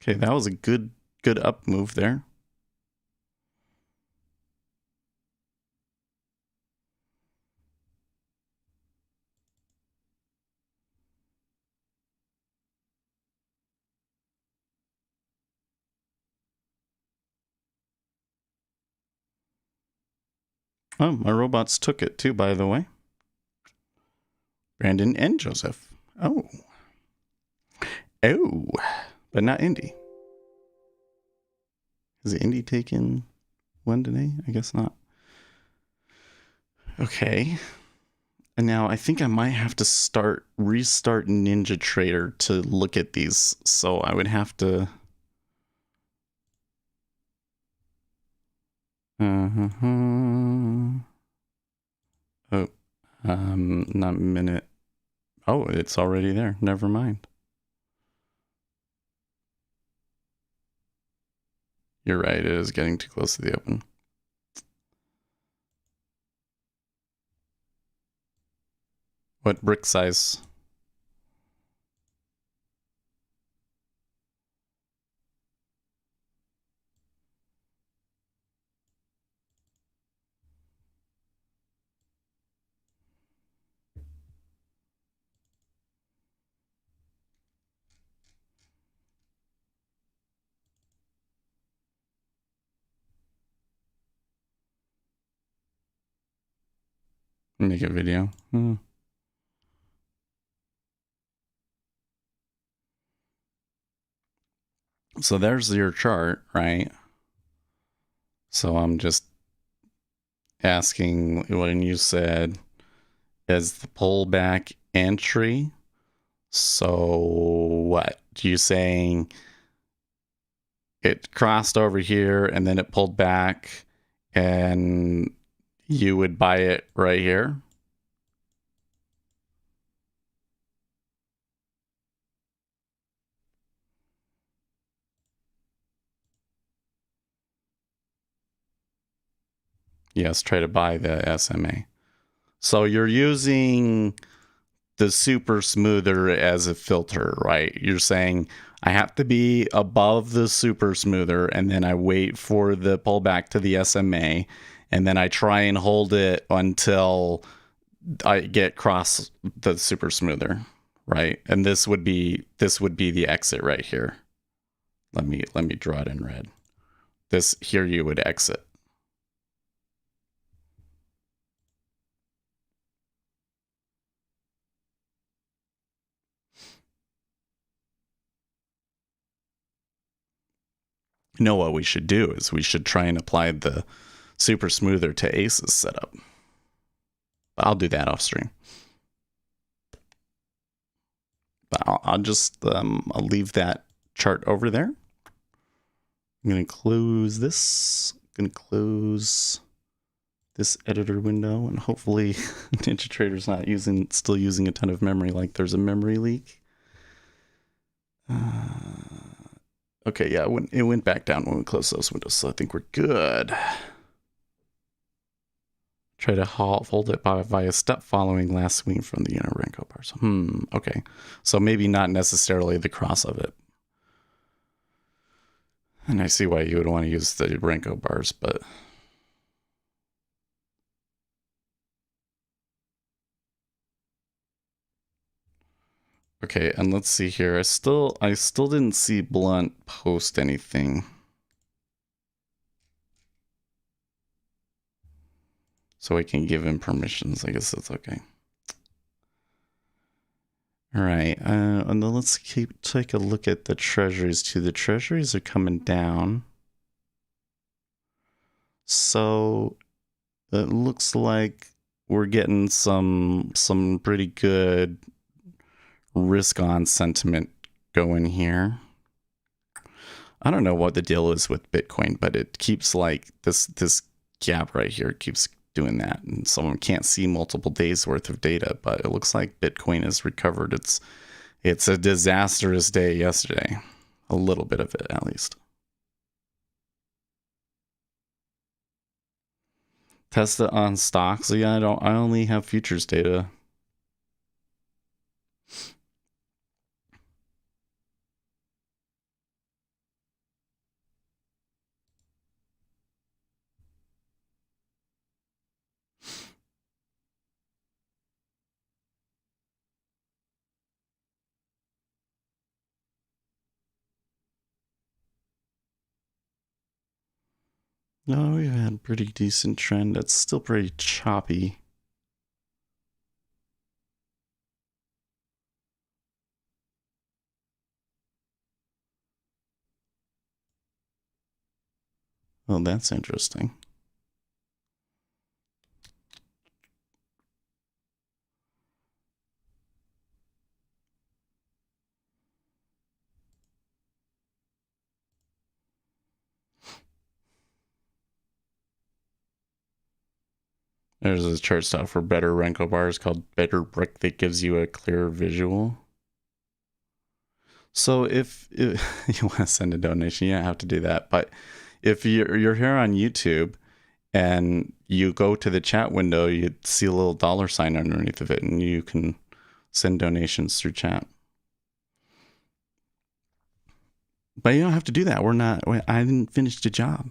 Okay, that was a good up move there. Oh, my robots took it too, by the way. Brandon and Joseph. Oh. Oh. But not Indy. Is Indy taking one today? I guess not. Okay. And now I think I might have to restart Ninja Trader to look at these. So I would have to... Oh, not minute. Oh, it's already there. Never mind. You're right. It is getting too close to the open. What brick size? Make a video. So there's your chart, right? So I'm just asking when you said is the pullback entry. So what? You saying it crossed over here and then it pulled back and you would buy it right here? Yes, try to buy the SMA. So you're using the super smoother as a filter, right? You're saying I have to be above the super smoother and then I wait for the pullback to the SMA and then I try and hold it until I get across the super smoother, right? And this would be the exit right here. Let me draw it in red. This here you would exit. Know what we should do is we should try and apply the super smoother to Ace's setup. I'll do that off stream. But I'll just I'll leave that chart over there. I'm gonna close this. I'm gonna close this editor window, and hopefully Ninja Trader's not still using a ton of memory, like there's a memory leak. Okay, yeah, it went back down when we closed those windows, so I think we're good. Try to hold it via step following last swing from the inner Renko bars. Okay. So maybe not necessarily the cross of it. And I see why you would want to use the Renko bars, but... Okay, and let's see here. I still didn't see Blunt post anything. So I can give him permissions. I guess that's okay. All right. And then let's take a look at the treasuries too. The treasuries are coming down. So it looks like we're getting some pretty good risk on sentiment going here. I don't know what the deal is with Bitcoin, but it keeps like this gap right here keeps doing that, and someone can't see multiple days worth of data, but it looks like Bitcoin has recovered. It's a disastrous day yesterday, a little bit of it at least. Test it on stocks. Yeah, I only have futures data. No, we've had a pretty decent trend. It's still pretty choppy. Oh, that's interesting. There's a chart style for better Renko bars called Better Brick that gives you a clear visual. So if you want to send a donation, you don't have to do that. But if you're here on YouTube and you go to the chat window, you see a little dollar sign underneath of it, and you can send donations through chat. But you don't have to do that. I didn't finish the job.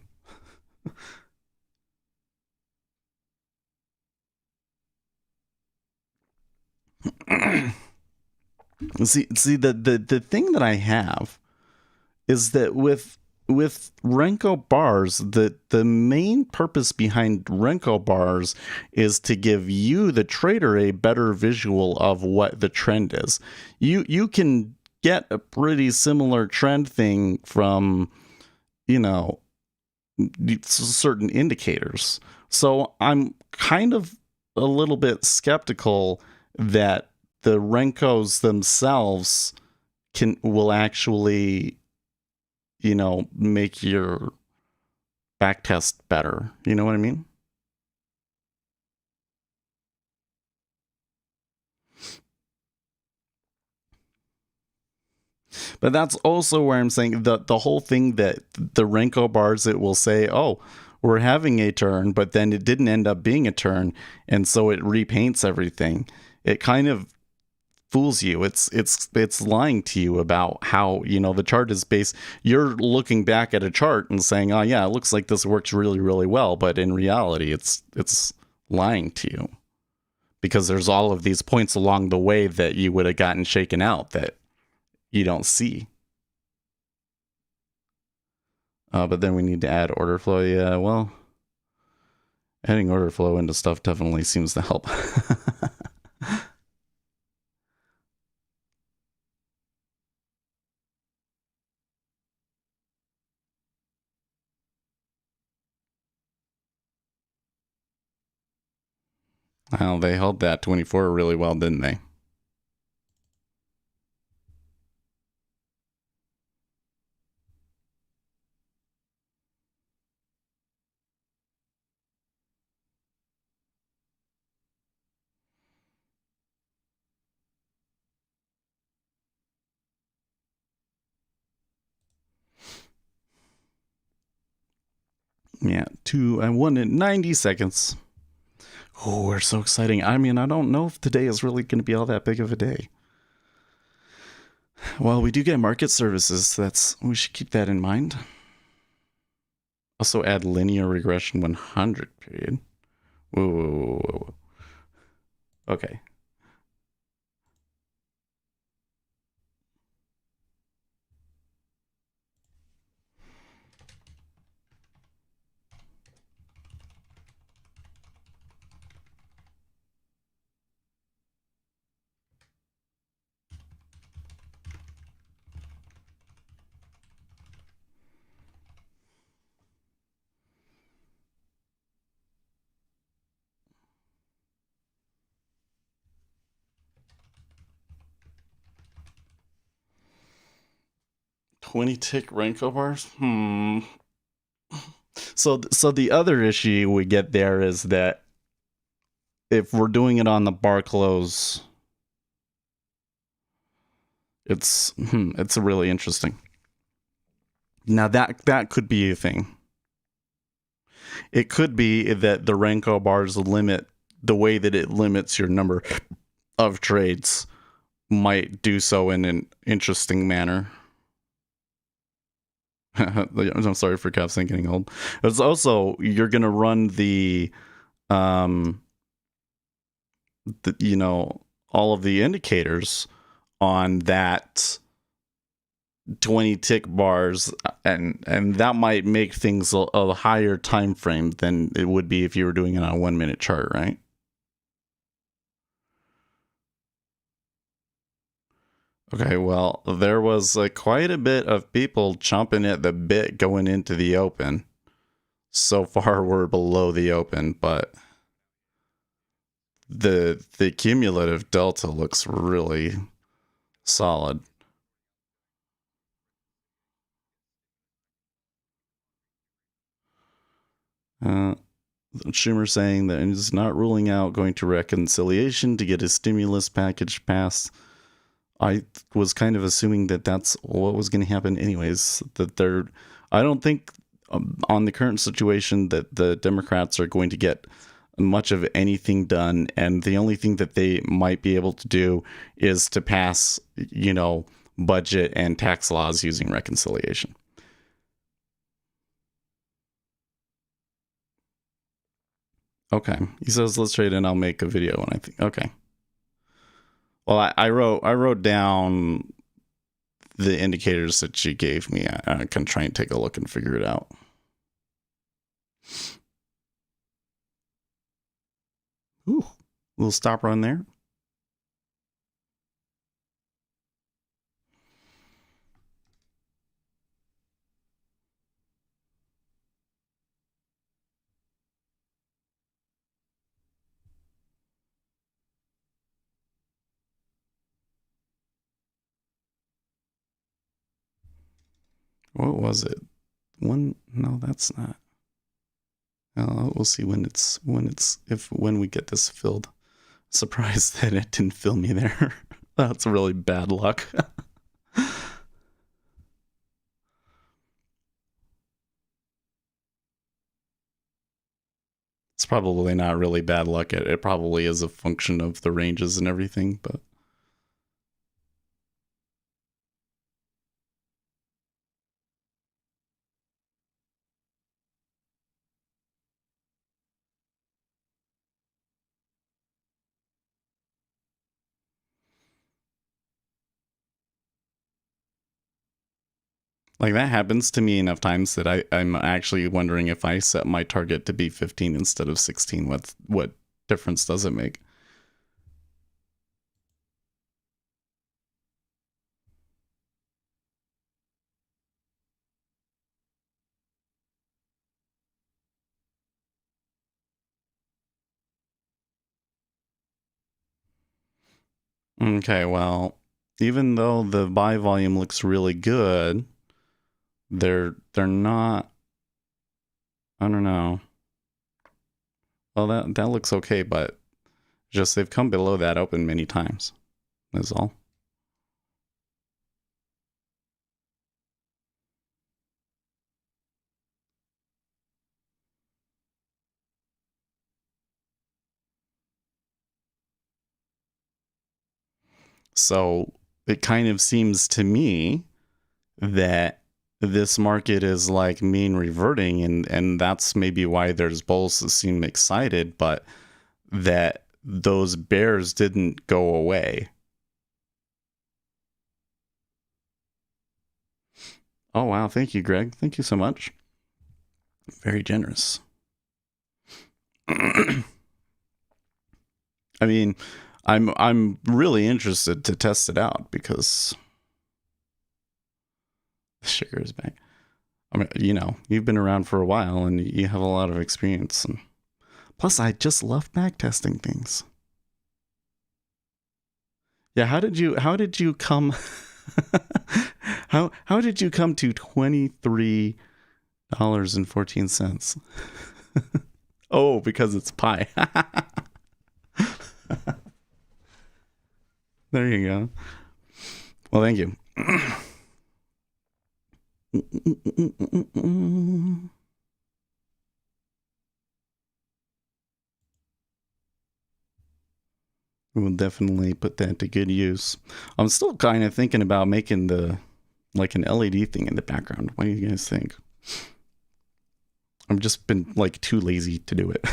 see the thing that I have is that with Renko bars, the main purpose behind Renko bars is to give you, the trader, a better visual of what the trend is. You can get a pretty similar trend thing from, certain indicators. So I'm kind of a little bit skeptical that the Renkos themselves will actually, make your back test better. You know what I mean? But that's also where I'm saying the whole thing that the Renko bars, it will say, oh, we're having a turn, but then it didn't end up being a turn, and so it repaints everything. It kind of fools you. It's lying to you about how, the chart is based. You're looking back at a chart and saying, oh yeah, it looks like this works really, really well, but in reality it's lying to you, because there's all of these points along the way that you would have gotten shaken out that you don't see. But then we need to add order flow. Yeah, well, adding order flow into stuff definitely seems to help. Well, they held that 24 really well, didn't they? Yeah, 1 in 90 seconds. Oh, we're so exciting. I mean, I don't know if today is really going to be all that big of a day. Well, we do get market services, so we should keep that in mind. Also add linear regression 100 period. Whoa. Okay. 20 tick Renko bars? So the other issue we get there is that if we're doing it on the bar close, it's really interesting. Now that could be a thing. It could be that the Renko bars limit, the way that it limits your number of trades might do so in an interesting manner. I'm sorry for Capstan getting old. It's also, you're going to run the all of the indicators on that 20 tick bars, and that might make things a higher time frame than it would be if you were doing it on a 1 minute chart, right? Okay, well, there was quite a bit of people chomping at the bit going into the open. So far, we're below the open, but the cumulative delta looks really solid. Schumer saying that he's not ruling out going to reconciliation to get his stimulus package passed. I was kind of assuming that that's what was going to happen anyways. I don't think on the current situation that the Democrats are going to get much of anything done, and the only thing that they might be able to do is to pass, budget and tax laws using reconciliation. Okay, he says let's trade and I'll make a video when I think. Okay. Well, I wrote down the indicators that she gave me. I can try and take a look and figure it out. Ooh, little stop run there. What was it? One? No, that's not. We'll see when we get this filled. Surprised that it didn't fill me there. That's really bad luck. It's probably not really bad luck. It probably is a function of the ranges and everything, but. Like, that happens to me enough times that I'm actually wondering if I set my target to be 15 instead of 16, what difference does it make? Okay, well, even though the buy volume looks really good, they're not. I don't know. Well, that looks okay, but just they've come below that open many times. That's all. So it kind of seems to me that this market is like mean reverting, and that's maybe why there's bulls that seem excited, but that those bears didn't go away. Oh wow, thank you, Greg. Thank you so much. Very generous. I mean, I'm really interested to test it out because the sugar is back. I mean, you've been around for a while and you have a lot of experience. And plus, I just love back testing things. Yeah, how did you come? How did you come to $23.14? Oh, because it's pi. There you go. Well, thank you. We'll definitely put that to good use. I'm still kind of thinking about making an LED thing in the background. What do you guys think? I've just been like too lazy to do it.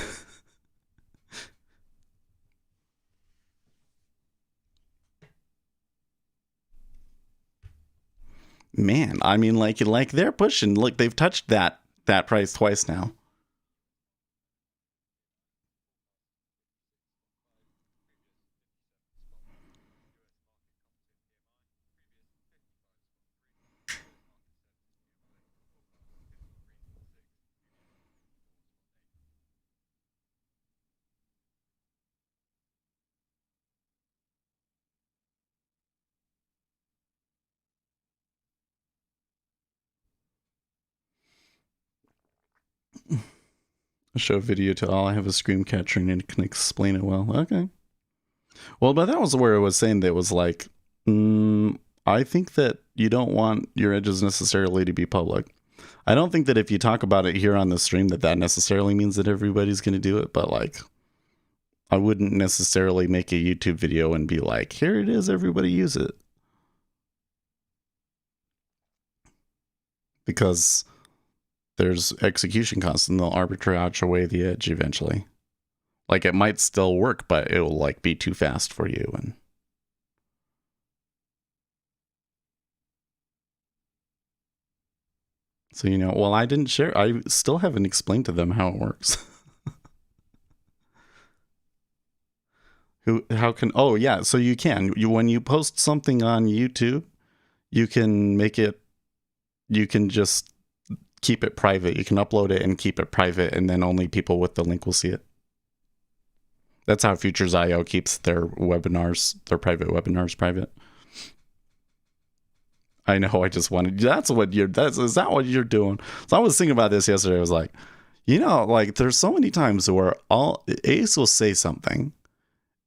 Man, I mean, like they're pushing. Look, they've touched that price twice now. Show a video to all. I have a screen capture and it can explain it well. Okay. Well, but that was where it was saying that it was like, I think that you don't want your edges necessarily to be public. I don't think that if you talk about it here on the stream that necessarily means that everybody's going to do it, but like, I wouldn't necessarily make a YouTube video and be like, here it is, everybody use it. Because there's execution costs and they'll arbitrage away the edge eventually. Like, it might still work, but it'll like be too fast for you. And so, you know, well, I didn't share. I still haven't explained to them how it works. How can, oh yeah, so you can, when you post something on YouTube, you can just keep it private. You can upload it and keep it private, and then only people with the link will see it. That's how Futures.io keeps their webinars, their private webinars, private. I know, I just wanted, is that what you're doing? So I was thinking about this yesterday. I was like, you know, like there's so many times where Ace will say something,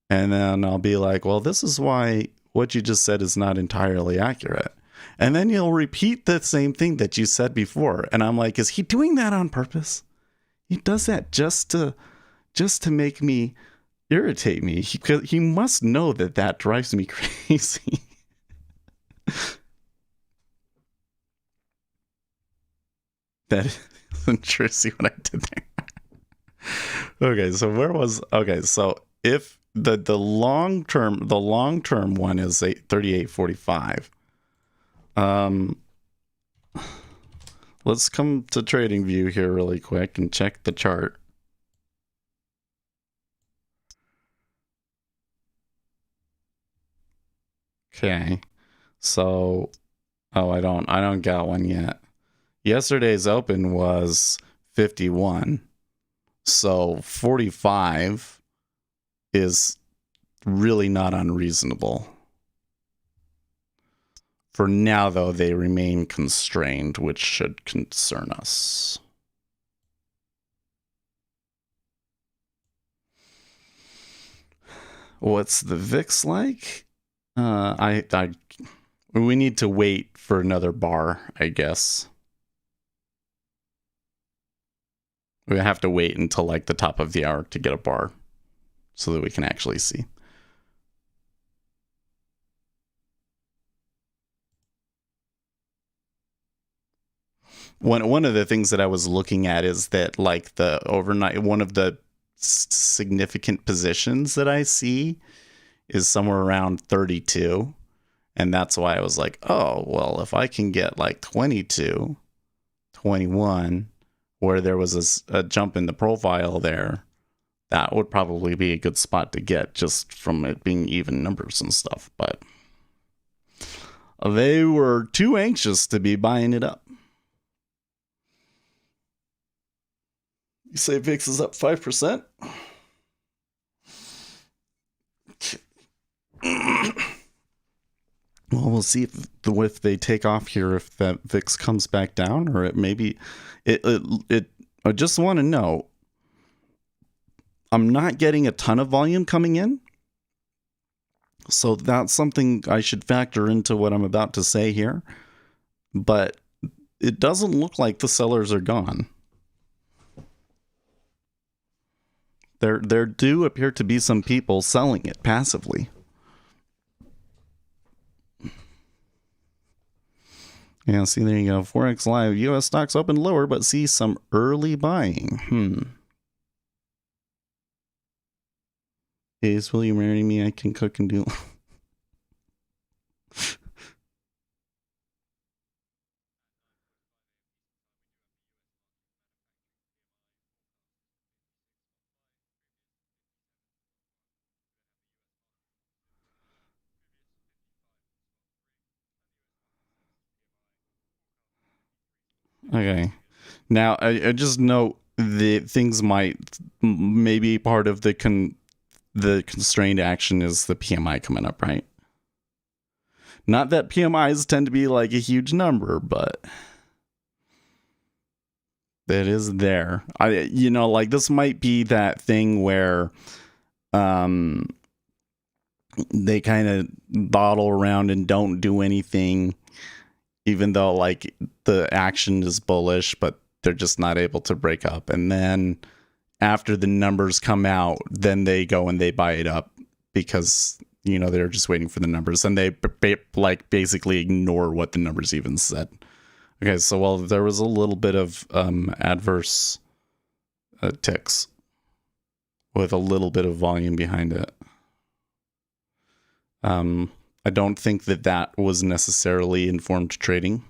and then I'll be like, well, this is why what you just said is not entirely accurate. And then you'll repeat the same thing that you said before. And I'm like, is he doing that on purpose? He does that just to make me irritate me. He must know that drives me crazy. That isn't true. See what I did there? Okay, so if the long term one is 38.45. Let's come to Trading View here really quick and check the chart. Okay, so I don't got one yet. Yesterday's open was 51, so 45 is really not unreasonable. For now, though, they remain constrained, which should concern us. What's the VIX like? We need to wait for another bar, I guess. We have to wait until like the top of the hour to get a bar so that we can actually see. One of the things that I was looking at is that like the overnight, one of the significant positions that I see is somewhere around 32. And that's why I was like, oh, well, if I can get like 22, 21, where there was a jump in the profile there, that would probably be a good spot to get just from it being even numbers and stuff. But they were too anxious to be buying it up. You say VIX is up 5%? Well, Well, we'll see if they take off here, if that VIX comes back down, or it maybe I just want to know. I'm not getting a ton of volume coming in, so that's something I should factor into what I'm about to say here. But it doesn't look like the sellers are gone. There do appear to be some people selling it passively. Yeah, see, there you go. Forex Live. U.S. stocks open lower, but see some early buying. Is will you marry me? I can cook and do. Okay. Now, I just know the things might maybe part of the constrained action is the PMI coming up, right? Not that PMIs tend to be like a huge number, but it is there. Like this might be that thing where they kind of dawdle around and don't do anything, even though like the action is bullish, but they're just not able to break up. And then after the numbers come out, then they go and they buy it up because, they're just waiting for the numbers, and they basically ignore what the numbers even said. Okay, so there was a little bit of adverse ticks with a little bit of volume behind it. I don't think that was necessarily informed trading.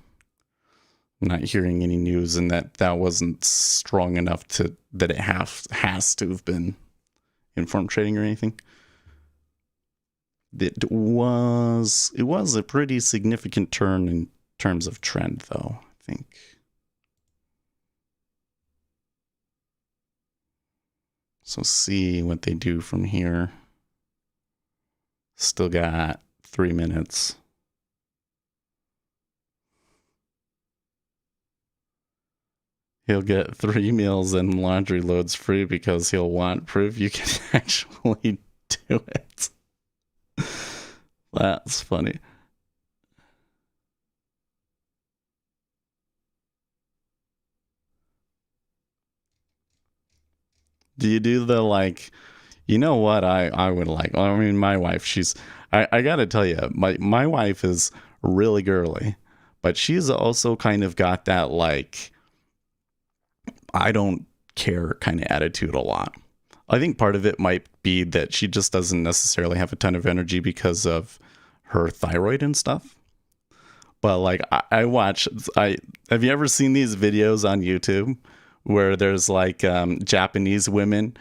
I'm not hearing any news, and that wasn't strong enough that it has to have been informed trading or anything. It was a pretty significant turn in terms of trend, though, I think. So see what they do from here. Still got 3 minutes. He'll get 3 meals and laundry loads free because he'll want proof you can actually do it. That's funny. Do you do the what I would like? I mean, my wife, I gotta tell you, my wife is really girly, but she's also kind of got that I don't care kind of attitude a lot. I think part of it might be that she just doesn't necessarily have a ton of energy because of her thyroid and stuff. But have you ever seen these videos on YouTube where there's Japanese women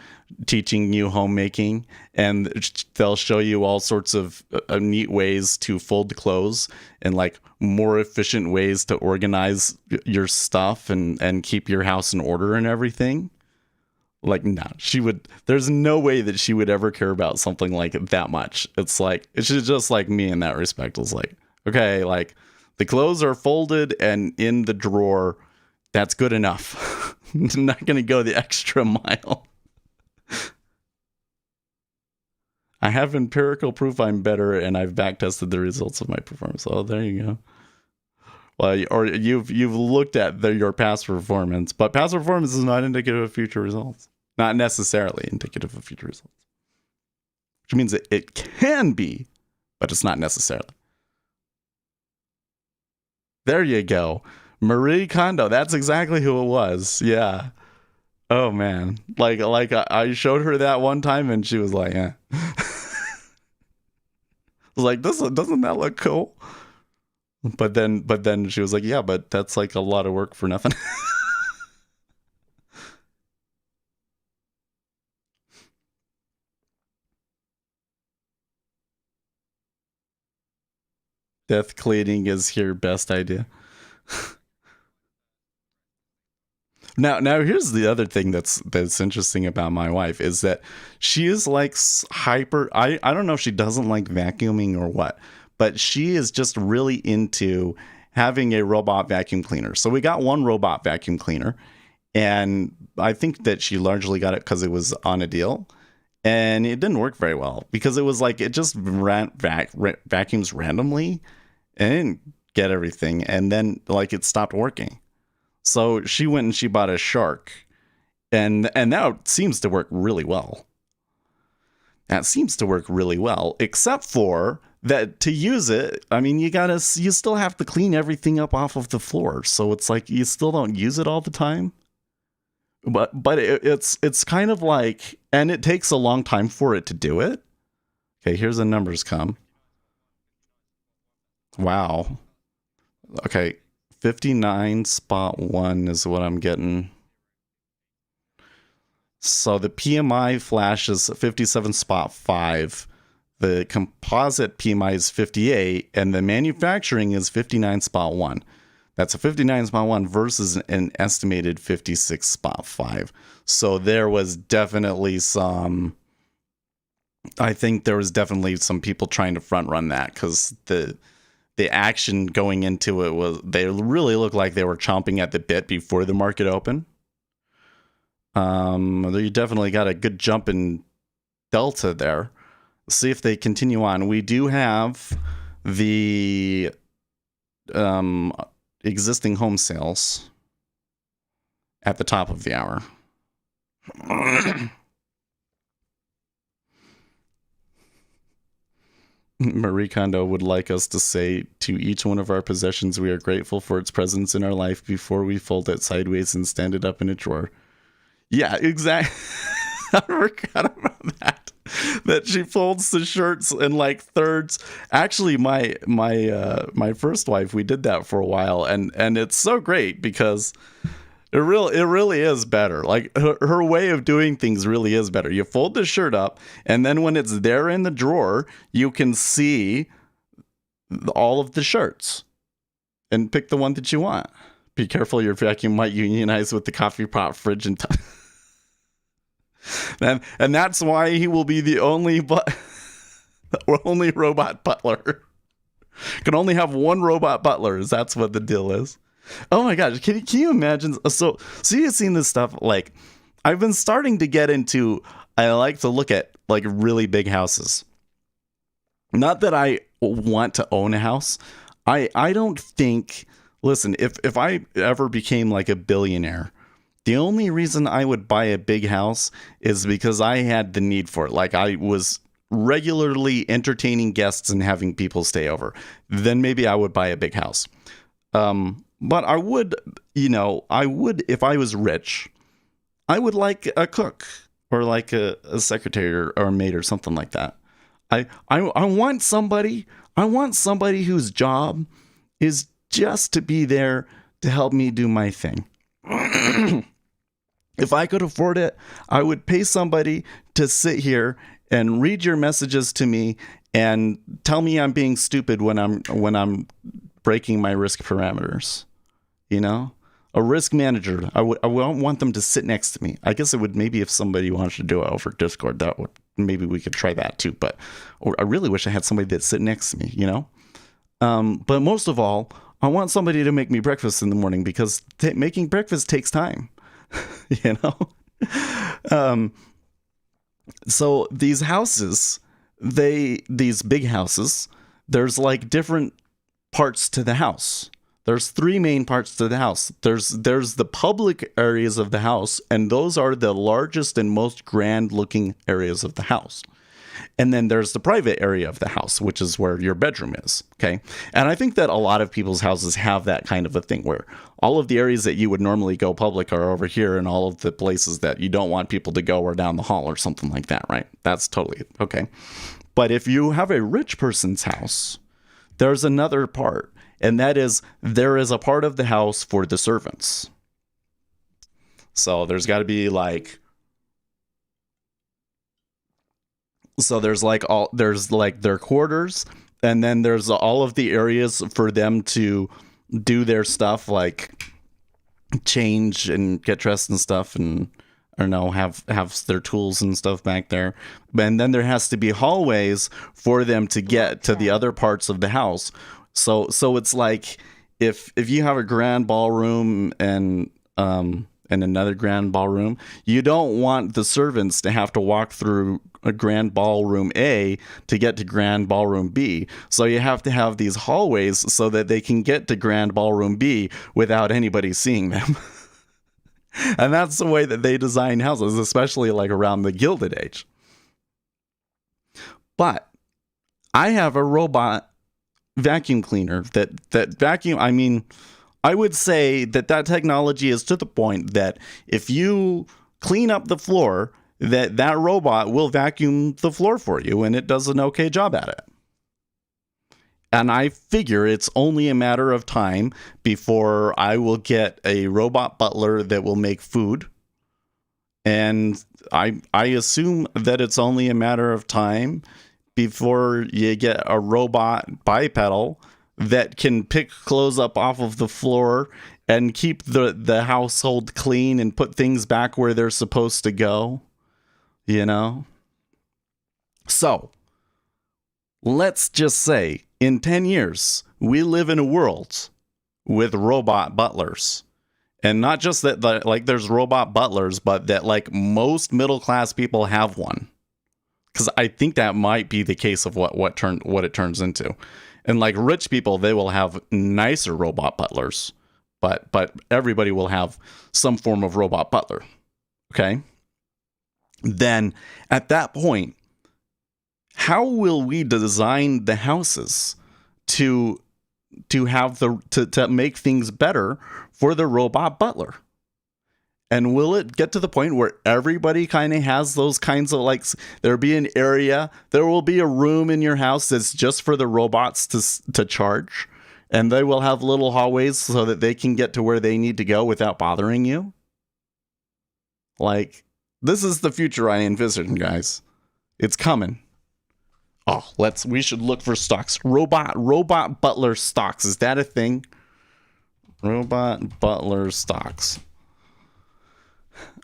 teaching you homemaking, and they'll show you all sorts of neat ways to fold clothes and more efficient ways to organize your stuff and keep your house in order and everything? There's no way that she would ever care about something like that much. It's she's just like me in that respect. It's okay, the clothes are folded and in the drawer. That's good enough. I'm not going to go the extra mile. I have empirical proof I'm better, and I've backtested the results of my performance. Oh, there you go. Well, or you've looked at your past performance, but past performance is not indicative of future results. Not necessarily indicative of future results. Which means it can be, but it's not necessarily. There you go. Marie Kondo. That's exactly who it was. Yeah. Oh man. I showed her that one time and she was like, eh. I was doesn't that look cool? But then she was like, yeah, but that's a lot of work for nothing. Death cleaning is your best idea. Now here's the other thing that's interesting about my wife is that she is hyper. I don't know if she doesn't like vacuuming or what, but she is just really into having a robot vacuum cleaner. So we got one robot vacuum cleaner, and I think that she largely got it because it was on a deal. And it didn't work very well because it was like it just vacuums randomly and it didn't get everything. And then like it stopped working. So she went and she bought a Shark. And that seems to work really well. That seems to work really well, except for that to use it, I mean, you still have to clean everything up off of the floor. So it's like you still don't use it all the time. But it's kind of like, and it takes a long time for it to do it. Okay, here's the numbers come. Wow. Okay, 59.1 is what I'm getting. So the PMI flash is 57.5. The composite PMI is 58, and the manufacturing is 59.1. That's a 59.1 versus an estimated 56.5. So there was definitely I think there was definitely some people trying to front run that because the action going into it they really looked like they were chomping at the bit before the market opened. You definitely got a good jump in delta there. Let's see if they continue on. We do have the existing home sales at the top of the hour. Marie Kondo would like us to say, to each one of our possessions, we are grateful for its presence in our life before we fold it sideways and stand it up in a drawer. Yeah, exactly. I forgot about that. That she folds the shirts in like thirds. Actually, my first wife, we did that for a while, and it's so great because it really is better. Like her way of doing things really is better. You fold the shirt up, and then when it's there in the drawer, you can see all of the shirts and pick the one that you want. Be careful, your vacuum might unionize with the coffee pot, fridge, and and that's why he will be the only only robot butler. Can only have one robot butler. That's what the deal is. Oh my gosh, can you imagine? So you've seen this stuff. Like, I've been starting to get into, I like to look at like really big houses. Not that I want to own a house. I don't think, listen, if I ever became like a billionaire, the only reason I would buy a big house is because I had the need for it. Like I was regularly entertaining guests and having people stay over. Then maybe I would buy a big house. But I would, if I was rich, I would like a cook or like a secretary or a maid or something like that. I want somebody whose job is just to be there to help me do my thing. If I could afford it, I would pay somebody to sit here and read your messages to me and tell me I'm being stupid when I'm breaking my risk parameters. A risk manager. I won't want them to sit next to me. I guess it would, maybe if somebody wanted to do it over Discord, maybe we could try that too. But I really wish I had somebody that sit next to me, But most of all, I want somebody to make me breakfast in the morning because making breakfast takes time, So these houses, these big houses, there's like different parts to the house. There's three main parts to the house. There's the public areas of the house, and those are the largest and most grand looking areas of the house. And then there's the private area of the house, which is where your bedroom is. Okay. And I think that a lot of people's houses have that kind of a thing where all of the areas that you would normally go public are over here, and all of the places that you don't want people to go are down the hall or something like that, right? That's totally okay. But if you have a rich person's house, there's another part, and that is there is a part of the house for the servants. So there's got to be like, there's like their quarters, and then there's all of the areas for them to do their stuff, like change and get dressed and stuff, and or no, have their tools and stuff back there. And then there has to be hallways for them to get to the other parts of the house. So it's like if you have a grand ballroom and another grand ballroom, you don't want the servants to have to walk through a grand ballroom A to get to grand ballroom B. So you have to have these hallways so that they can get to grand ballroom B without anybody seeing them. And that's the way that they design houses, especially like around the Gilded Age. But I have a robot vacuum cleaner that vacuum, I mean, I would say that technology is to the point that if you clean up the floor, that robot will vacuum the floor for you, and it does an okay job at it. And I figure it's only a matter of time before I will get a robot butler that will make food. And I assume that it's only a matter of time before you get a robot bipedal that can pick clothes up off of the floor and keep the household clean and put things back where they're supposed to go. You know? So, let's just say, in 10 years, we live in a world with robot butlers. And not just that, like, there's robot butlers, but that, like, most middle-class people have one. Because I think that might be the case of what it turns into. And, like, rich people, they will have nicer robot butlers. But everybody will have some form of robot butler. Okay? Then, at that point, how will we design the houses to have to make things better for the robot butler? And will it get to the point where everybody kind of has those kinds of, like, there'll be an area, there will be a room in your house that's just for the robots to charge, and they will have little hallways so that they can get to where they need to go without bothering you? Like, this is the future I envision, guys. It's coming. Oh, we should look for stocks. Robot butler stocks. Is that a thing? Robot butler stocks.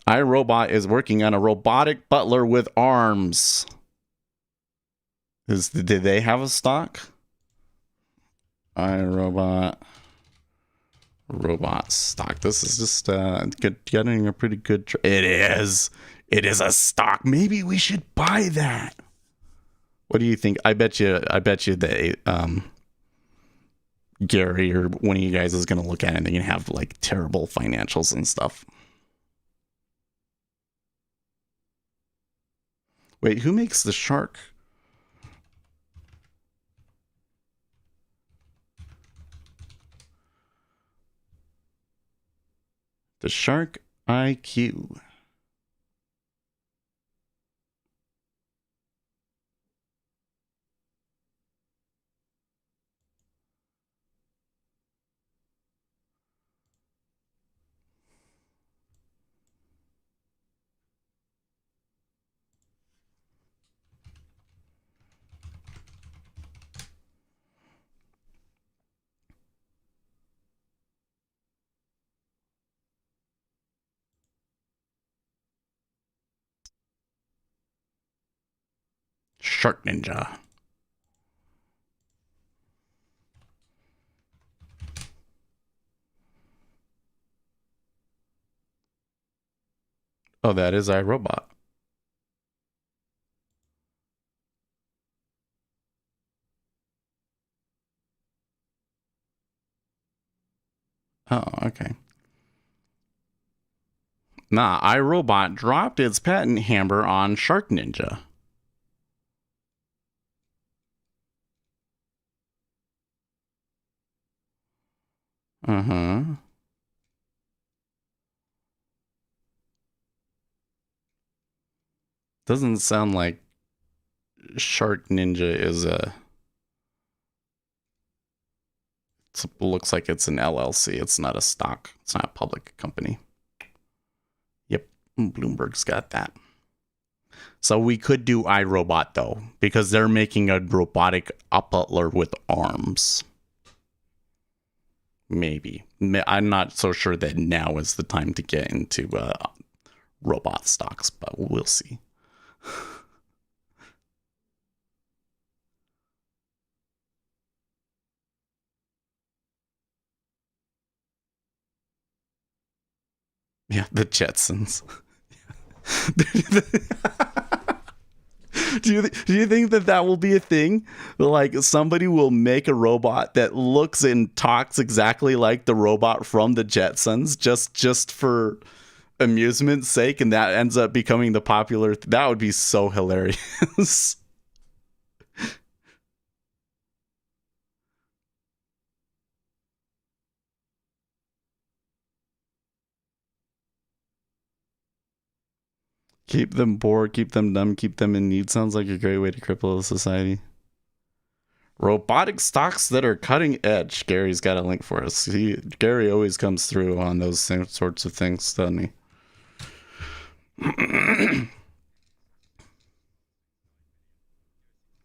iRobot is working on a robotic butler with arms. Did they have a stock? iRobot robot stock. This is just getting a pretty good. It is a stock. Maybe we should buy that. What do you think? I bet you they Gary or one of you guys is going to look at it and they're going to have like terrible financials and stuff. Wait, who makes the shark? The Shark IQ. Shark Ninja. Oh, that is iRobot. Oh, okay. Nah, iRobot dropped its patent hammer on Shark Ninja. Uh-huh. Doesn't sound like Shark Ninja is looks like it's an LLC. It's not a stock. It's not a public company. Yep, Bloomberg's got that. So we could do iRobot though, because they're making a robotic butler with arms. Maybe. I'm not so sure that now is the time to get into robot stocks, but we'll see. Yeah, the Jetsons. Do you think that will be a thing? Like somebody will make a robot that looks and talks exactly like the robot from the Jetsons, just for amusement's sake, and that ends up becoming the popular. That would be so hilarious. Keep them bored, keep them dumb, keep them in need. Sounds like a great way to cripple a society. Robotic stocks that are cutting edge. Gary's got a link for us. Gary always comes through on those same sorts of things, doesn't he?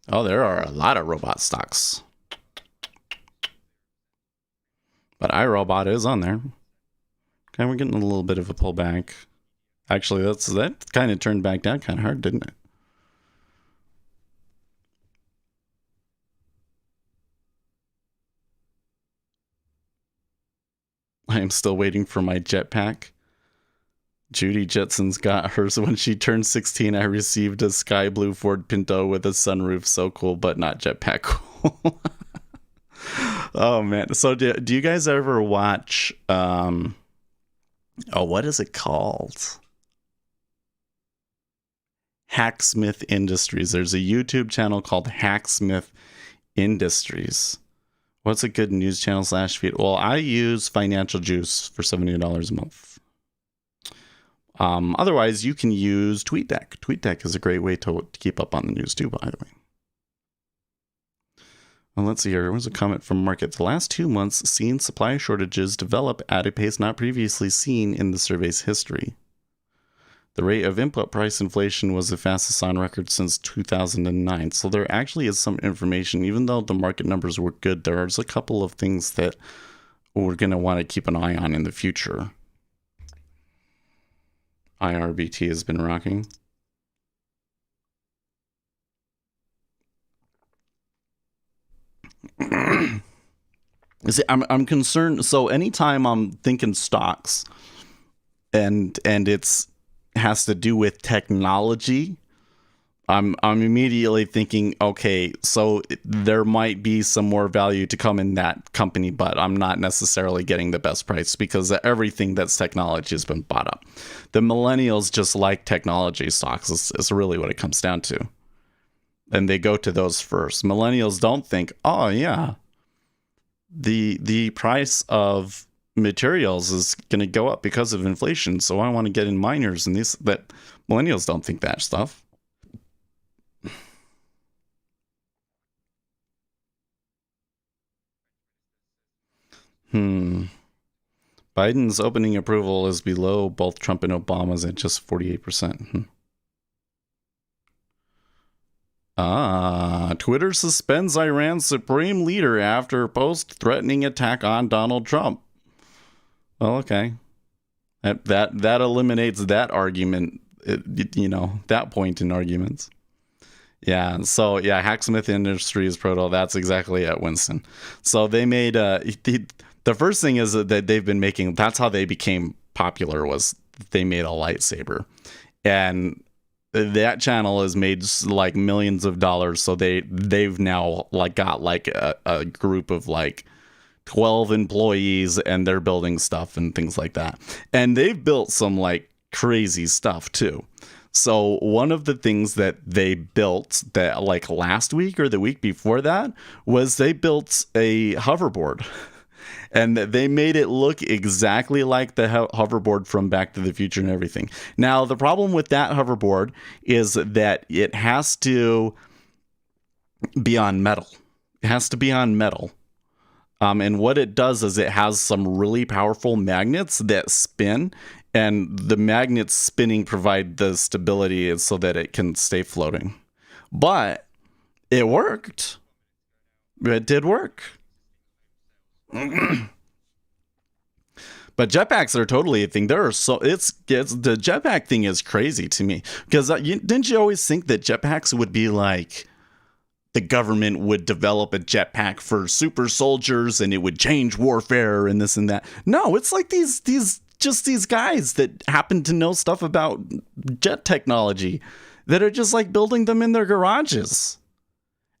Oh, there are a lot of robot stocks. But iRobot is on there. Okay, we're getting a little bit of a pullback. Actually, that kind of turned back down kind of hard, didn't it? I am still waiting for my jetpack. Judy Jetson's got hers when she turned 16. I received a sky blue Ford Pinto with a sunroof. So cool, but not jetpack cool. Oh, man. So do you guys ever watch... what is it called? Hacksmith Industries. There's a YouTube channel called Hacksmith Industries. What's a good news channel / feed? Well, I use Financial Juice for $70 a month. Otherwise, you can use TweetDeck. TweetDeck is a great way to keep up on the news too, by the way. Well, let's see here. Here's a comment from Market. The last 2 months seen supply shortages develop at a pace not previously seen in the survey's history. The rate of input price inflation was the fastest on record since 2009. So there actually is some information. Even though the market numbers were good, there's a couple of things that we're going to want to keep an eye on in the future. IRBT has been rocking. See, I'm concerned. So anytime I'm thinking stocks and it's has to do with technology, I'm immediately thinking, okay, so there might be some more value to come in that company, but I'm not necessarily getting the best price because everything that's technology has been bought up. The millennials just like technology stocks. Is really what it comes down to. And they go to those first. Millennials don't think, oh yeah, the price of materials is going to go up because of inflation, so I want to get in miners and these. That millennials don't think that stuff. Biden's opening approval is below both Trump and Obama's at just 48%. Twitter suspends Iran's supreme leader after post threatening attack on Donald Trump. Well, okay. That eliminates that argument, that point in arguments. Yeah, so yeah, Hacksmith Industries Proto, that's exactly it, Winston. So they made the first thing is that they've been making, that's how they became popular, was they made a lightsaber. And that channel has made like millions of dollars, so they've now like got like a group of like 12 employees and they're building stuff and things like that. And they've built some like crazy stuff too. So one of the things that they built that like last week or the week before that was they built a hoverboard. And they made it look exactly like the hoverboard from Back to the Future and everything. Now, the problem with that hoverboard is that it has to be on metal. It has to be on metal. And what it does is it has some really powerful magnets that spin, and the magnets spinning provide the stability so that it can stay floating. But it worked. It did work. But But jetpacks are totally a thing. There are it's the jetpack thing is crazy to me because didn't you always think that jetpacks would be like the government would develop a jetpack for super soldiers and it would change warfare and this and that? No, it's like these guys that happen to know stuff about jet technology that are just like building them in their garages.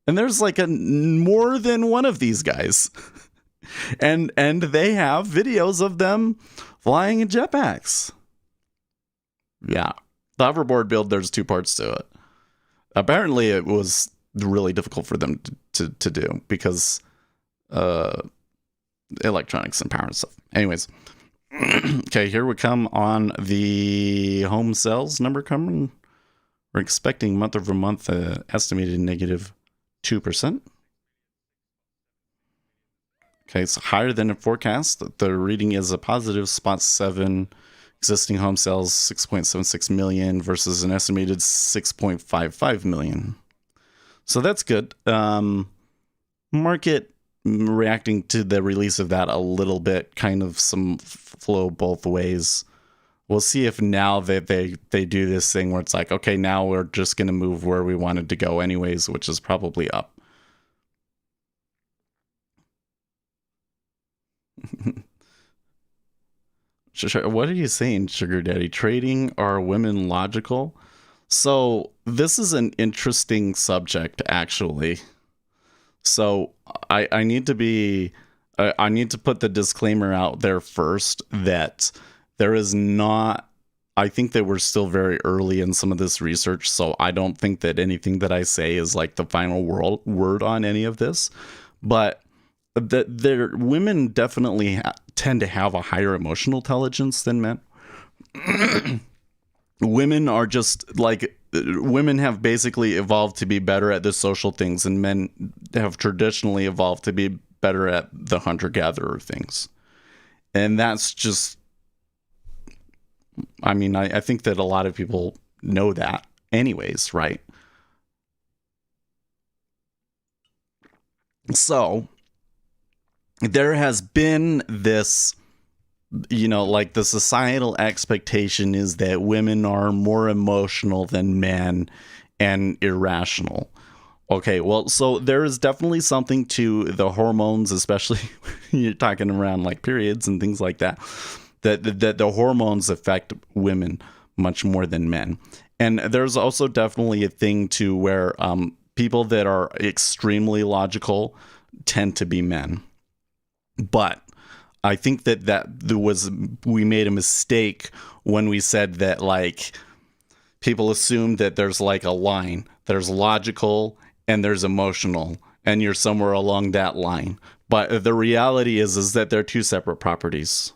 And there's like more than one of these guys. and they have videos of them flying in jetpacks. Yeah. The hoverboard build, there's 2 parts to it. Apparently it was really difficult for them to do because electronics and power and stuff. Anyways. Okay, here we come on the home sales number coming. We're expecting month-over-month estimated negative 2%. Okay, it's higher than a forecast. The reading is a positive 0.7. Existing home sales 6.76 million versus an estimated 6.55 million. So that's good. Market reacting to the release of that a little bit, kind of some flow both ways. We'll see if now that they do this thing where it's like, okay, now we're just going to move where we wanted to go anyways, which is probably up. What are you saying, Sugar Daddy? Trading, are women logical? So this is an interesting subject, actually. So I need to put the disclaimer out there first that there is not, I think that we're still very early in some of this research, so I don't think that anything that I say is like the final word on any of this. But women definitely tend to have a higher emotional intelligence than men. Women are just like, women have basically evolved to be better at the social things, and men have traditionally evolved to be better at the hunter-gatherer things. And that's just, I mean, I think that a lot of people know that anyways, right? So there has been this, you know, like the societal expectation is that women are more emotional than men and irrational. Okay, well, so there is definitely something to the hormones, especially when you're talking around like periods and things like that, that the hormones affect women much more than men. And there's also definitely a thing to where people that are extremely logical tend to be men. But I think that we made a mistake when we said that, like, people assume that there's like a line. There's logical and there's emotional, and you're somewhere along that line. But the reality is that they're 2 separate properties.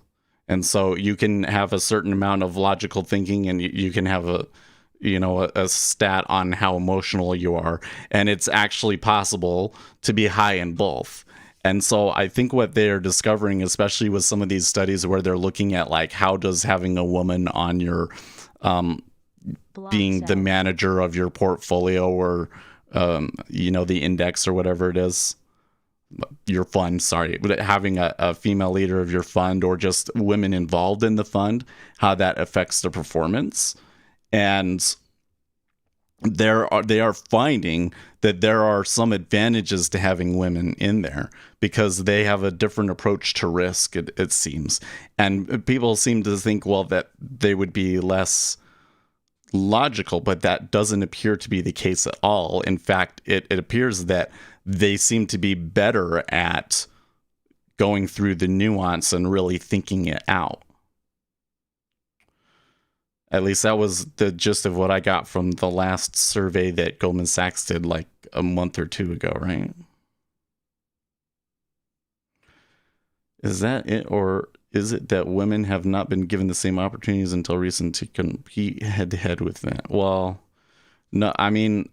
And so you can have a certain amount of logical thinking, and you can have a stat on how emotional you are. And it's actually possible to be high in both. And so I think what they're discovering, especially with some of these studies where they're looking at like, how does having a woman on your being the manager of your portfolio or the index or whatever it is, your fund, sorry, but having a female leader of your fund or just women involved in the fund, how that affects the performance. And they are finding that there are some advantages to having women in there because they have a different approach to risk, it seems. And people seem to think, well, that they would be less logical, but that doesn't appear to be the case at all. In fact, it appears that they seem to be better at going through the nuance and really thinking it out. At least that was the gist of what I got from the last survey that Goldman Sachs did like a month or 2 ago, right? Is that it? Or is it that women have not been given the same opportunities until recent to compete head-to-head with men? Well, no, I mean,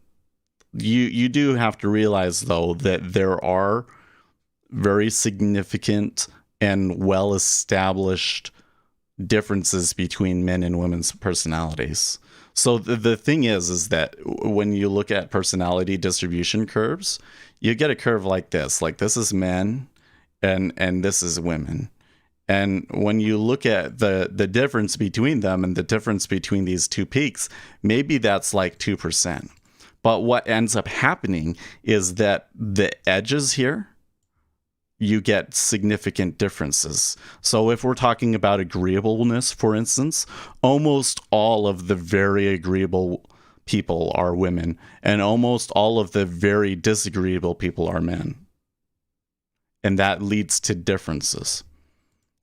you do have to realize, though, that there are very significant and well-established differences between men and women's personalities. So the thing is that when you look at personality distribution curves, you get a curve like this is men and this is women. And when you look at the difference between them and the difference between these two peaks, maybe that's like 2%. But what ends up happening is that the edges here, you get significant differences. So if we're talking about agreeableness, for instance, almost all of the very agreeable people are women, and almost all of the very disagreeable people are men. And that leads to differences.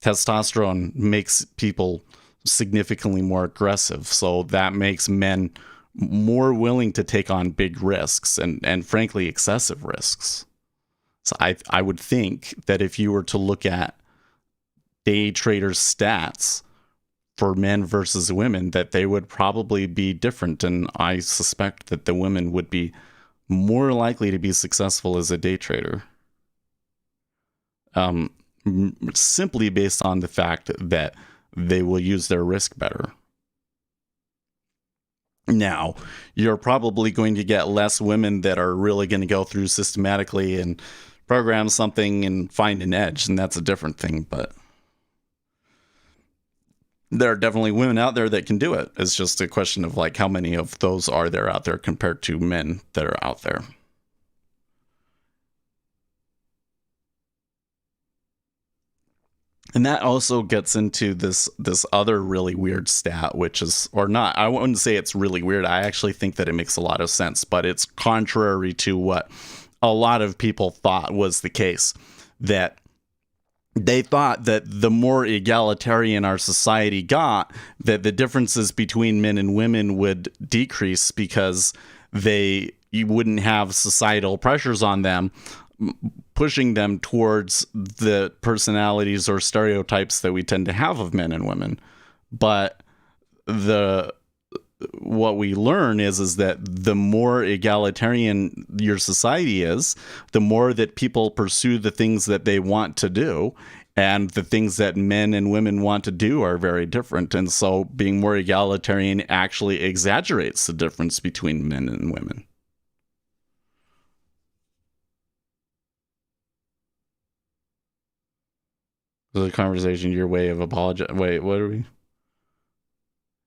Testosterone makes people significantly more aggressive, so that makes men more willing to take on big risks and frankly excessive risks. So I would think that if you were to look at day traders' stats for men versus women, that they would probably be different, and I suspect that the women would be more likely to be successful as a day trader. Simply based on the fact that they will use their risk better. Now, you're probably going to get less women that are really going to go through systematically and program something and find an edge, and that's a different thing, but there are definitely women out there that can do it. It's just a question of like how many of those are there out there compared to men that are out there. And that also gets into this other really weird stat, which is, or not, I wouldn't say it's really weird. I actually think that it makes a lot of sense, but it's contrary to what a lot of people thought was the case. That they thought that the more egalitarian our society got, that the differences between men and women would decrease because you wouldn't have societal pressures on them pushing them towards the personalities or stereotypes that we tend to have of men and women. But what we learn is that the more egalitarian your society is, the more that people pursue the things that they want to do, and the things that men and women want to do are very different. And so being more egalitarian actually exaggerates the difference between men and women. The conversation, your way of apologizing. Wait, what are we?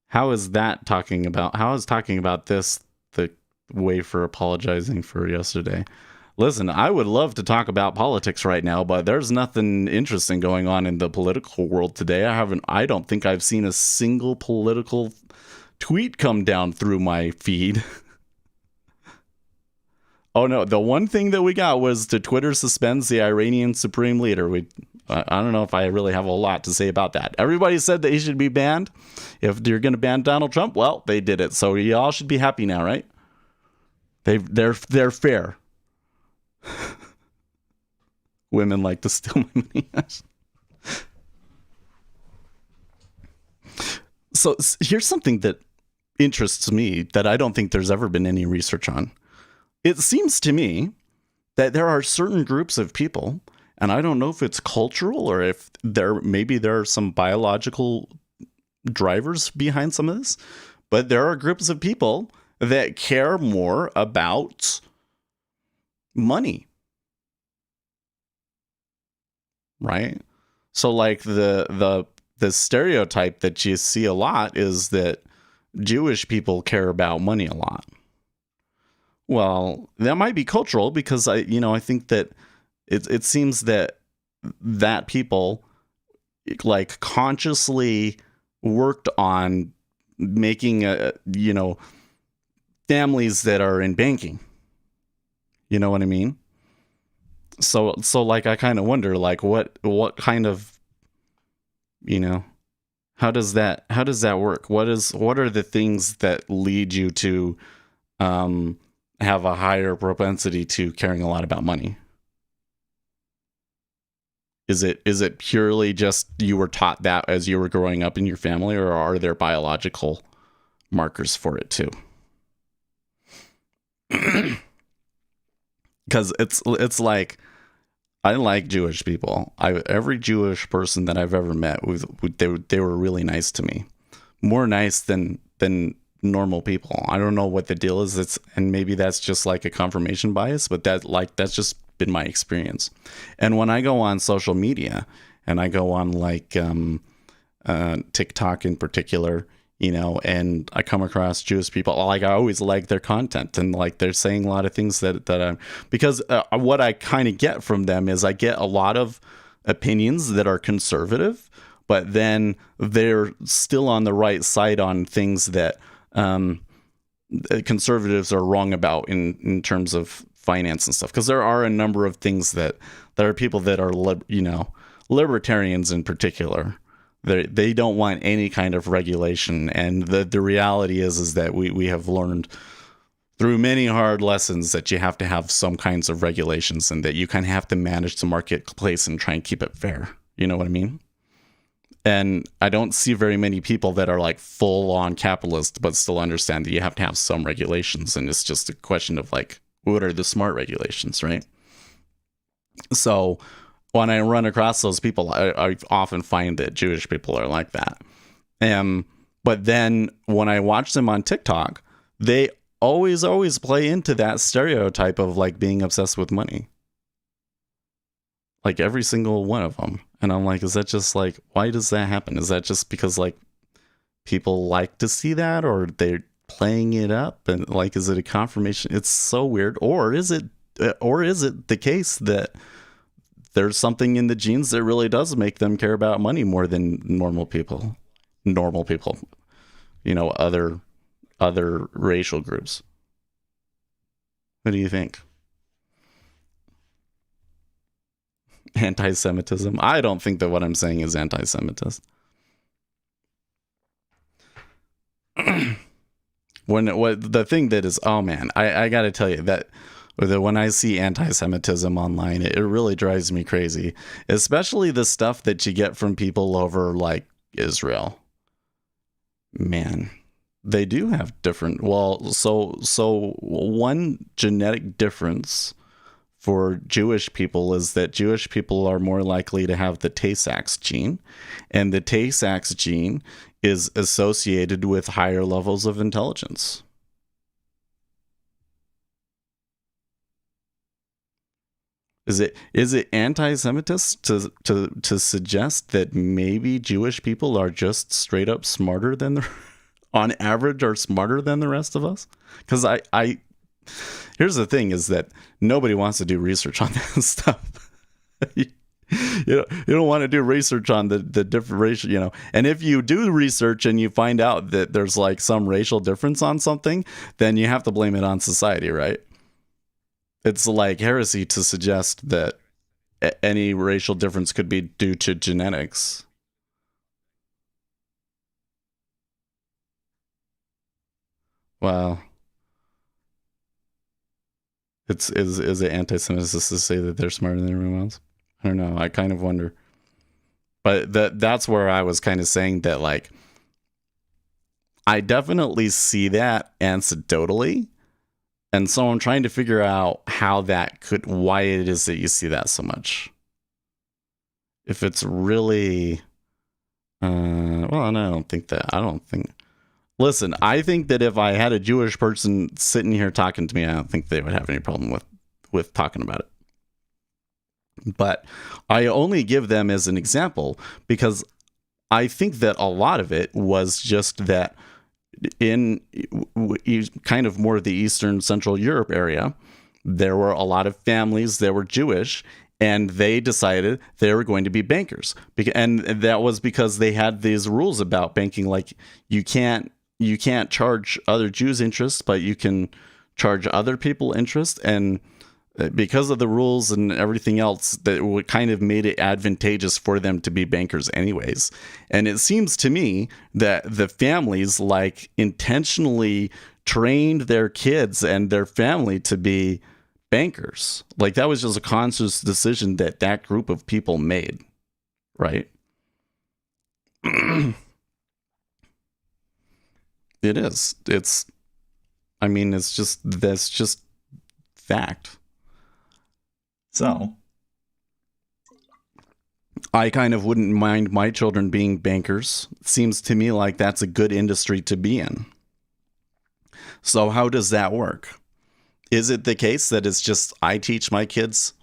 How is talking about this the way for apologizing for yesterday? Listen, I would love to talk about politics right now, but there's nothing interesting going on in the political world today. I don't think I've seen a single political tweet come down through my feed. Oh no, the one thing that we got was the Twitter suspends the Iranian supreme leader. I don't know if I really have a lot to say about that. Everybody said that he should be banned. If you're going to ban Donald Trump, well, they did it. So y'all should be happy now, right? They're fair. Women like to steal my money. So here's something that interests me that I don't think there's ever been any research on. It seems to me that there are certain groups of people, and I don't know if it's cultural or if maybe there are some biological drivers behind some of this, but there are groups of people that care more about money. Right? So like the stereotype that you see a lot is that Jewish people care about money a lot. Well, that might be cultural because I think that it seems that people like consciously worked on making families that are in banking. You know what I mean? So like I kind of wonder like what kind of how does that work? What are the things that lead you to have a higher propensity to caring a lot about money? Is it purely just you were taught that as you were growing up in your family, or are there biological markers for it too? Because it's like, I like Jewish people. Every Jewish person that I've ever met, they were really nice to me, more nice than normal people. I don't know what the deal is. And maybe that's just like a confirmation bias, but that's just been my experience. And when I go on social media and I go on like TikTok in particular, you know, and I come across Jewish people, like I always like their content, and like they're saying a lot of things that I'm, because what I kind of get from them is I get a lot of opinions that are conservative, but then they're still on the right side on things that conservatives are wrong about in terms of finance and stuff. Because there are a number of things that there are people that are, you know, libertarians in particular. They don't want any kind of regulation, and the reality is that we have learned through many hard lessons that you have to have some kinds of regulations, and that you kind of have to manage the marketplace and try and keep it fair. You know what I mean? And I don't see very many people that are like full on capitalist, but still understand that you have to have some regulations, and it's just a question of like, what are the smart regulations, right? So when I run across those people, I often find that Jewish people are like that. But then when I watch them on TikTok, they always play into that stereotype of like being obsessed with money. Like every single one of them. And I'm like, is that just like, why does that happen? Is that just because like people like to see that, or they're playing it up? And like, is it a confirmation? It's so weird. Or is it the case that there's something in the genes that really does make them care about money more than normal people, you know, other racial groups? What do you think? Anti-Semitism? I don't think that what I'm saying is anti-Semitist. The thing that is, oh man, I gotta tell you that when I see anti-Semitism online, it really drives me crazy, especially the stuff that you get from people over like Israel. Man, they do have different, so one genetic difference for Jewish people is that Jewish people are more likely to have the Tay-Sachs gene, and the Tay-Sachs gene is associated with higher levels of intelligence. Is it anti-Semitist to suggest that maybe Jewish people are just straight up smarter than on average, are smarter than the rest of us? Because I here's the thing, is that nobody wants to do research on this stuff. you don't want to do research on the different racial, you know. And if you do research and you find out that there's like some racial difference on something, then you have to blame it on society, right? It's like heresy to suggest that any racial difference could be due to genetics. Well, is it anti-Semitic to say that they're smarter than everyone else? I don't know. I kind of wonder. But that's where I was kind of saying that, like, I definitely see that anecdotally. And so I'm trying to figure out why it is that you see that so much. If it's really, well, and I don't think. Listen, I think that if I had a Jewish person sitting here talking to me, I don't think they would have any problem with talking about it. But I only give them as an example because I think that a lot of it was just that in kind of more of the Eastern Central Europe area, there were a lot of families that were Jewish, and they decided they were going to be bankers. And that was because they had these rules about banking, like you can't charge other Jews interest, but you can charge other people interest. And because of the rules and everything else, that would kind of made it advantageous for them to be bankers anyways. And it seems to me that the families like intentionally trained their kids and their family to be bankers. Like that was just a conscious decision that group of people made, right? It is. That's just fact. So I kind of wouldn't mind my children being bankers. It seems to me like that's a good industry to be in. So how does that work? Is it the case that it's just I teach my kids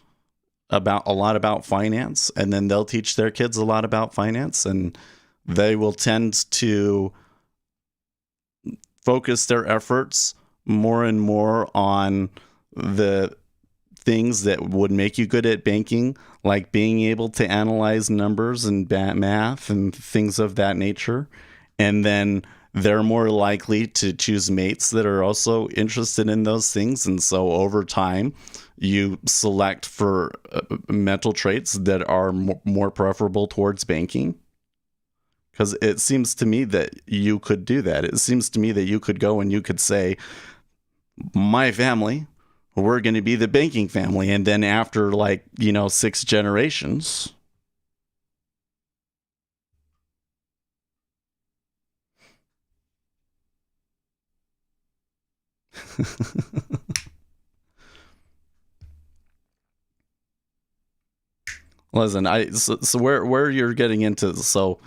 about a lot about finance, and then they'll teach their kids a lot about finance, and they will tend to focus their efforts more and more on the things that would make you good at banking, like being able to analyze numbers and math and things of that nature. And then they're more likely to choose mates that are also interested in those things. And so over time, you select for mental traits that are more preferable towards banking. Because it seems to me that you could do that. It seems to me that you could go and you could say, my family, we're going to be the banking family. And then after 6 generations, listen, so where you're getting into, so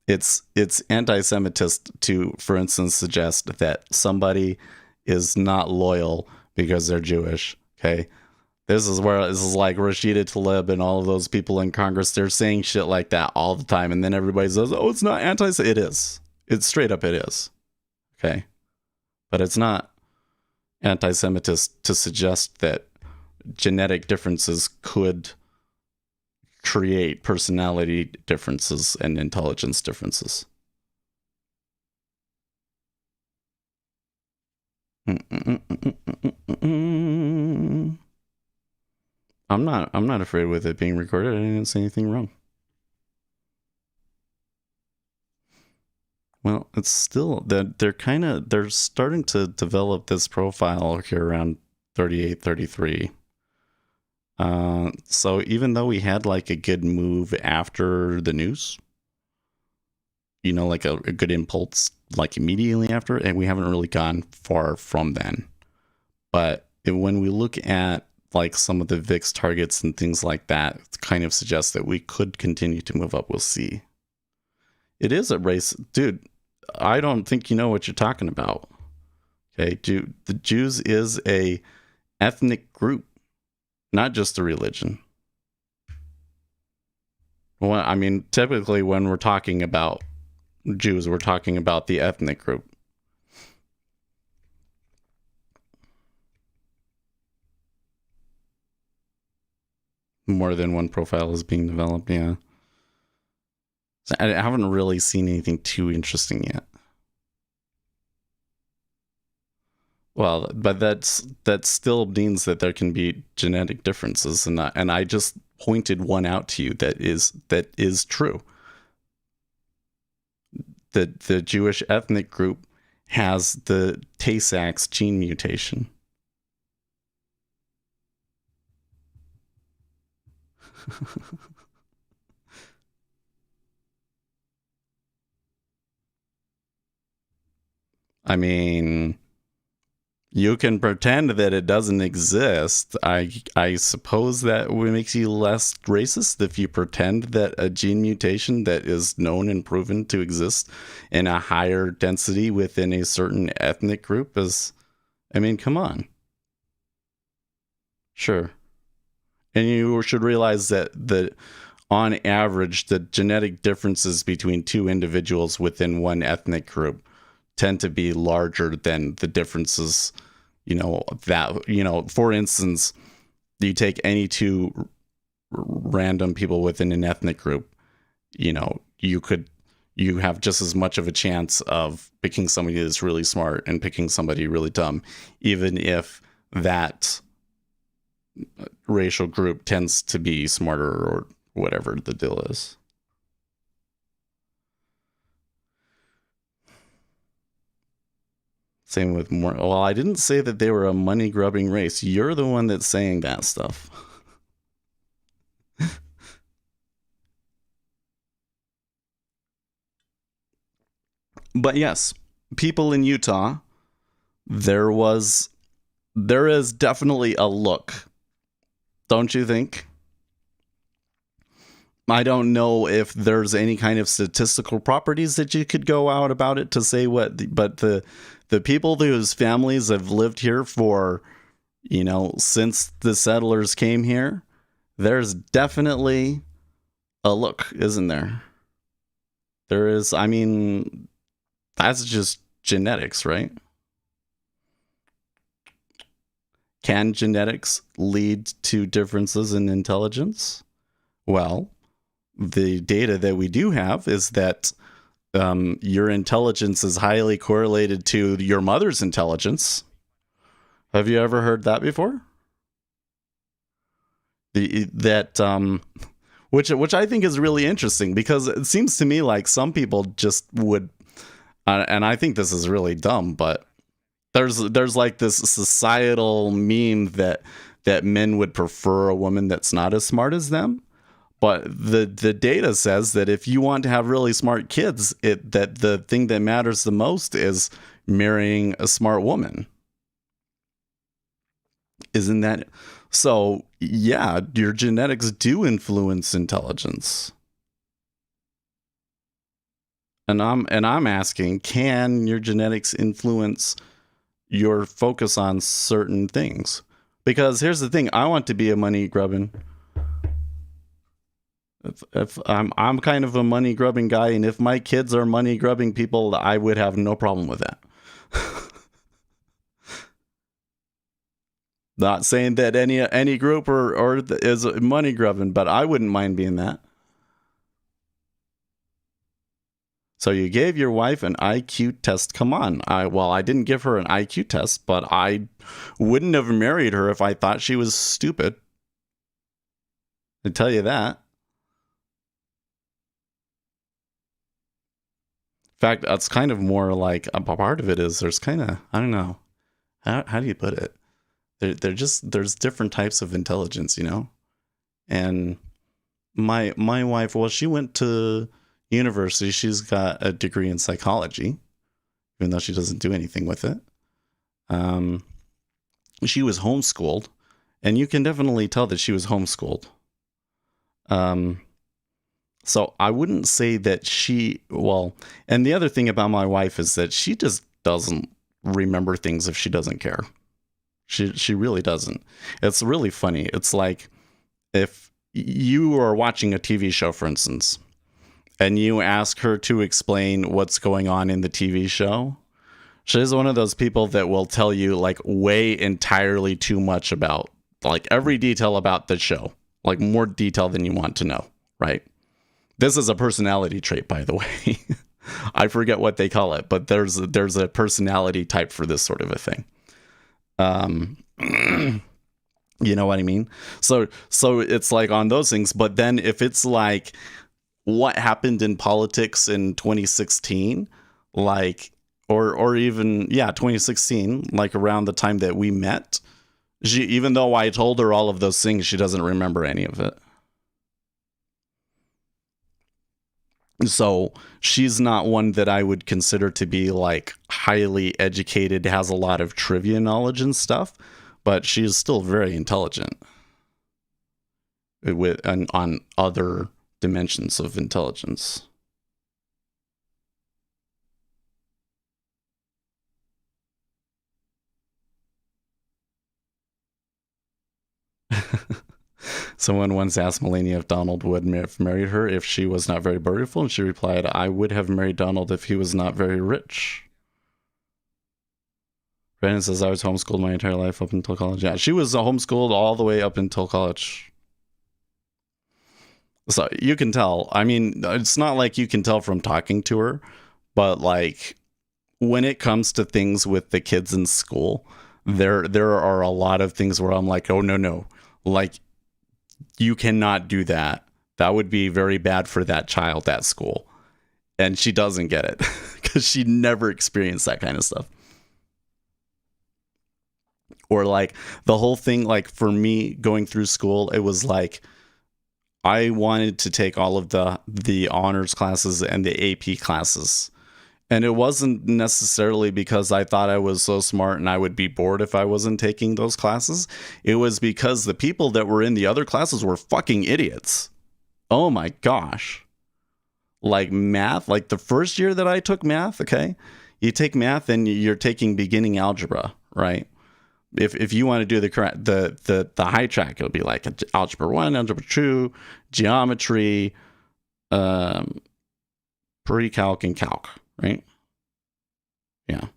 it's anti-Semitist to, for instance, suggest that somebody is not loyal because they're Jewish. Okay, this is like Rashida Tlaib and all of those people in Congress. They're saying shit like that all the time, and then everybody says, "Oh, it's not anti." It is. It's straight up. It is. Okay, but it's not anti-Semitist to suggest that genetic differences could create personality differences and intelligence differences. I'm not afraid with it being recorded. I didn't say anything wrong. Well, it's still that they're starting to develop this profile here around 38, 33. So even though we had like a good move after the news, like a good impulse, like immediately after, and we haven't really gone far from then. But when we look at like some of the VIX targets and things like that, it kind of suggests that we could continue to move up. We'll see. It is a race, dude. I don't think you know what you're talking about. Okay, dude, the Jews is a ethnic group, not just a religion. Well, I mean, typically when we're talking about Jews, we're talking about the ethnic group. More than one profile is being developed, yeah. So I haven't really seen anything too interesting yet. Well, but that still means that there can be genetic differences, and I just pointed one out to you that is true. The Jewish ethnic group has the Tay-Sachs gene mutation. I mean, you can pretend that it doesn't exist. I suppose that makes you less racist if you pretend that a gene mutation that is known and proven to exist in a higher density within a certain ethnic group is, I mean, come on. Sure. And you should realize that on average, the genetic differences between two individuals within one ethnic group tend to be larger than the differences, for instance, you take any two random people within an ethnic group, you have just as much of a chance of picking somebody that's really smart and picking somebody really dumb, even if that racial group tends to be smarter or whatever the deal is. Same with more. Well, I didn't say that they were a money grubbing race. You're the one that's saying that stuff. But yes, people in Utah, there is definitely a look. Don't you think? I don't know if there's any kind of statistical properties that you could go out about it to say but the people whose families have lived here for, since the settlers came here, there's definitely a look, isn't there? There is, I mean, that's just genetics, right? Can genetics lead to differences in intelligence? Well, the data that we do have is that your intelligence is highly correlated to your mother's intelligence. Have you ever heard that before? Which I think is really interesting, because it seems to me like some people just would, and I think this is really dumb, but there's like this societal meme that men would prefer a woman that's not as smart as them. But the data says that if you want to have really smart kids, that the thing that matters the most is marrying a smart woman. Isn't that so? Yeah, your genetics do influence intelligence. And I'm asking, can your genetics influence your focus on certain things? Because here's the thing, I want to be a money grubbing. If I'm kind of a money grubbing guy, and if my kids are money grubbing people, I would have no problem with that. Not saying that any group or is money grubbing, but I wouldn't mind being that. So you gave your wife an IQ test. Come on. I didn't give her an IQ test, but I wouldn't have married her if I thought she was stupid. I tell you that. In fact, that's kind of more like a part of it is there's kind of, I don't know. How do you put it? There's different types of intelligence, you know? And my wife, well, she went to university. She's got a degree in psychology, even though she doesn't do anything with it. She was homeschooled, and you can definitely tell that she was homeschooled. So I wouldn't say that and the other thing about my wife is that she just doesn't remember things if she doesn't care. She really doesn't. It's really funny. It's like if you are watching a TV show, for instance, and you ask her to explain what's going on in the TV show, she's one of those people that will tell you like way entirely too much about like every detail about the show, like more detail than you want to know, right? This is a personality trait, by the way. I forget what they call it, but there's a personality type for this sort of a thing. You know what I mean? So it's like on those things, but then if it's like what happened in politics in 2016, like, or even, 2016, like around the time that we met, even though I told her all of those things, she doesn't remember any of it. So she's not one that I would consider to be like highly educated, has a lot of trivia knowledge and stuff, but she's still very intelligent on other dimensions of intelligence. Someone once asked Melania if Donald would have married her if she was not very beautiful, and she replied, "I would have married Donald if he was not very rich." Brandon says, "I was homeschooled my entire life up until college." Yeah, she was homeschooled all the way up until college. So you can tell. I mean, it's not like you can tell from talking to her, but like when it comes to things with the kids in school, there are a lot of things where I'm like, oh no, like you cannot do that. That would be very bad for that child at school. And she doesn't get it because she never experienced that kind of stuff. Or like the whole thing, like for me going through school, it was like I wanted to take all of the honors classes and the AP classes. And it wasn't necessarily because I thought I was so smart and I would be bored if I wasn't taking those classes. It was because the people that were in the other classes were fucking idiots. Oh my gosh. Like math, like the first year that I took math, okay? You take math and you're taking beginning algebra, right? if you want to do the high track, it'll be like algebra 1, algebra 2, geometry, pre-calc and calc, right? Yeah.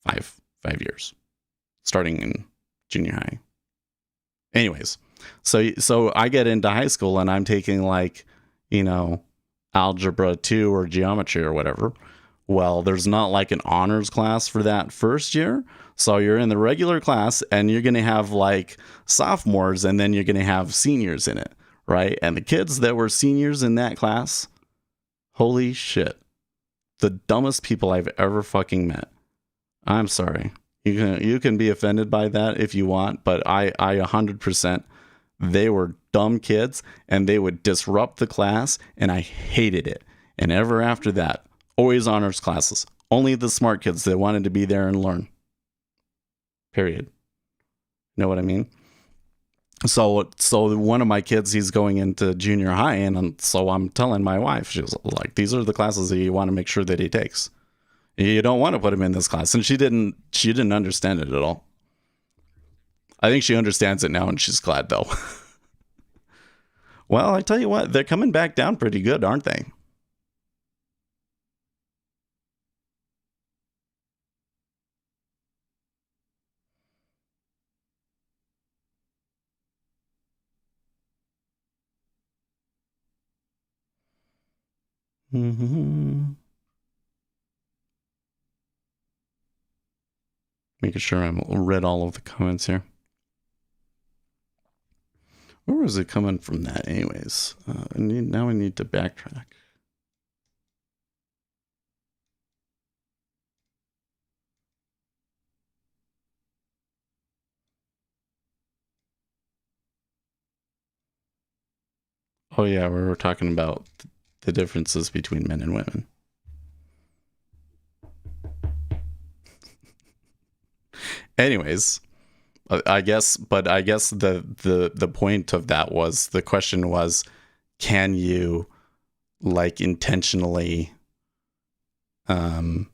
5 years starting in junior high. Anyways, so I get into high school and I'm taking like, algebra 2 or geometry or whatever. Well, there's not like an honors class for that first year. So you're in the regular class and you're going to have like sophomores and then you're going to have seniors in it, right? And the kids that were seniors in that class, holy shit, the dumbest people I've ever fucking met. I'm sorry. You can be offended by that if you want, but I 100%, they were dumb kids and they would disrupt the class and I hated it. And ever after that, always honors classes. Only the smart kids that wanted to be there and learn. Period. Know what I mean? So one of my kids, he's going into junior high, and so I'm telling my wife, she's like, these are the classes that you want to make sure that he takes. You don't want to put him in this class. And she didn't understand it at all. I think she understands it now and she's glad though. Well, I tell you what, they're coming back down pretty good, aren't they? Mm-hmm. Making sure I read all of the comments here. Where was it coming from that anyways? Now I need to backtrack. Oh yeah, we were talking about the differences between men and women. Anyways, I guess the point of that was, the question was, can you like intentionally can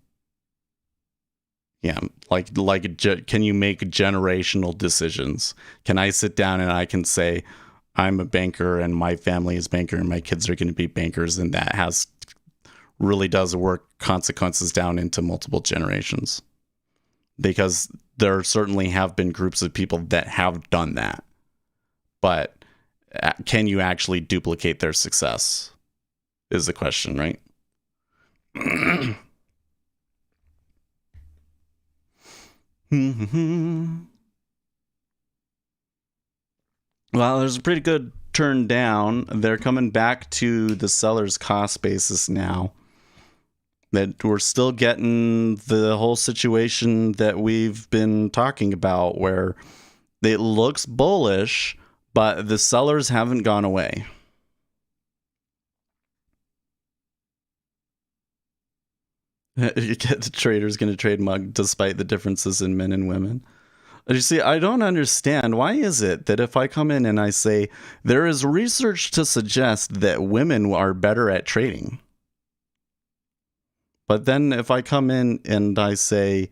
you make generational decisions? Can I sit down and I can say, I'm a banker and my family is banker and my kids are going to be bankers, and that really does work consequences down into multiple generations? Because there certainly have been groups of people that have done that. But can you actually duplicate their success is the question, right? Well, there's a pretty good turn down. They're coming back to the seller's cost basis now. That we're still getting the whole situation that we've been talking about, where it looks bullish, but the sellers haven't gone away. You get the trader's going to trade mug despite the differences in men and women. You see, I don't understand. Why is it that if I come in and I say, there is research to suggest that women are better at trading, but then if I come in and I say,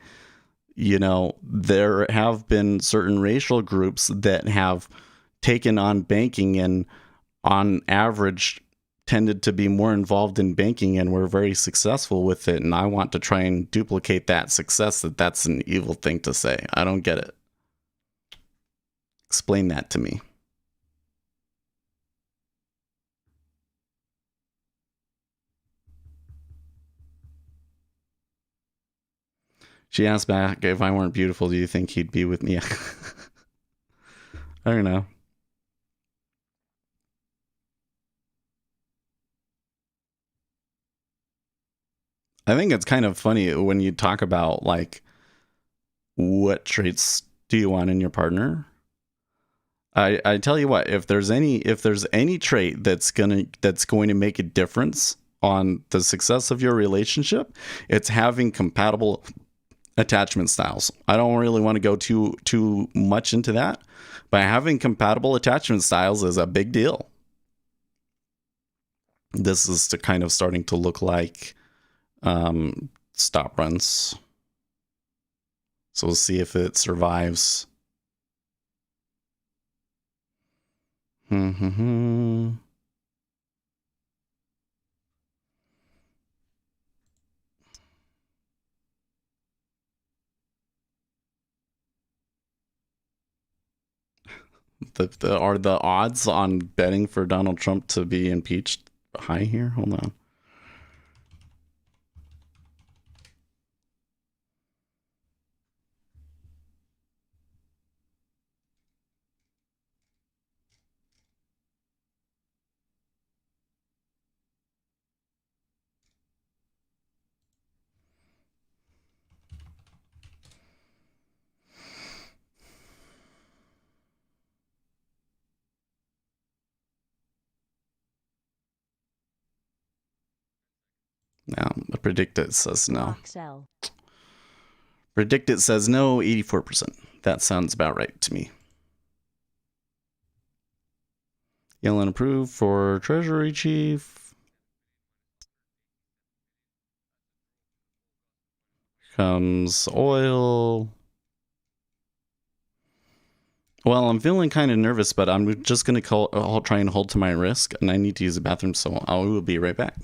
there have been certain racial groups that have taken on banking and on average tended to be more involved in banking and were very successful with it, and I want to try and duplicate that success, that's an evil thing to say. I don't get it. Explain that to me. She asked back, if I weren't beautiful, do you think he'd be with me? I don't know. I think it's kind of funny when you talk about like, what traits do you want in your partner? I tell you what, if there's any trait that's going to make a difference on the success of your relationship, it's having compatible attachment styles. I don't really want to go too much into that, but having compatible attachment styles is a big deal. This is kind of starting to look like stop runs. So we'll see if it survives. The are the odds on betting for Donald Trump to be impeached high here? Hold on. Now, predict it says no. Predict it says no, 84%. That sounds about right to me. Yellen approved for Treasury Chief. Comes oil. Well, I'm feeling kind of nervous, but I'm just going to try and hold to my risk, and I need to use the bathroom, so I will be right back.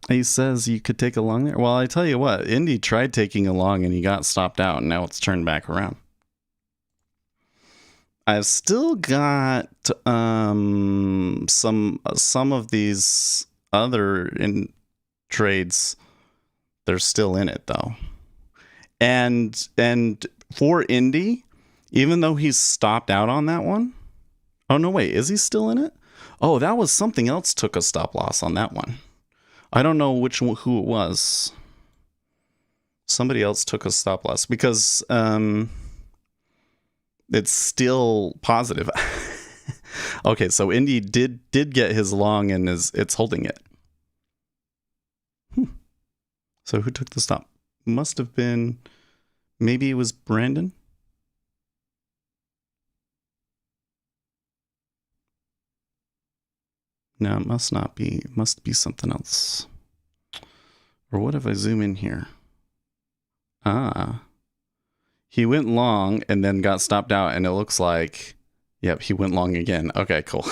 He says you could take a long there. Well, I tell you what, Indy tried taking a long and he got stopped out, and now it's turned back around. I've still got some of these other trades. They're still in it though, and for Indy, even though he's stopped out on that one. Oh no, wait, is he still in it? Oh, that was something else took a stop loss on that one. I don't know who it was. Somebody else took a stop loss because it's still positive. Okay, so Indy did get his long and it's holding it. So who took the stop? Must have been, maybe it was Brandon. No, it must not be. It must be something else. Or what if I zoom in here? Ah. He went long and then got stopped out, and it looks like, yep, he went long again. Okay, cool.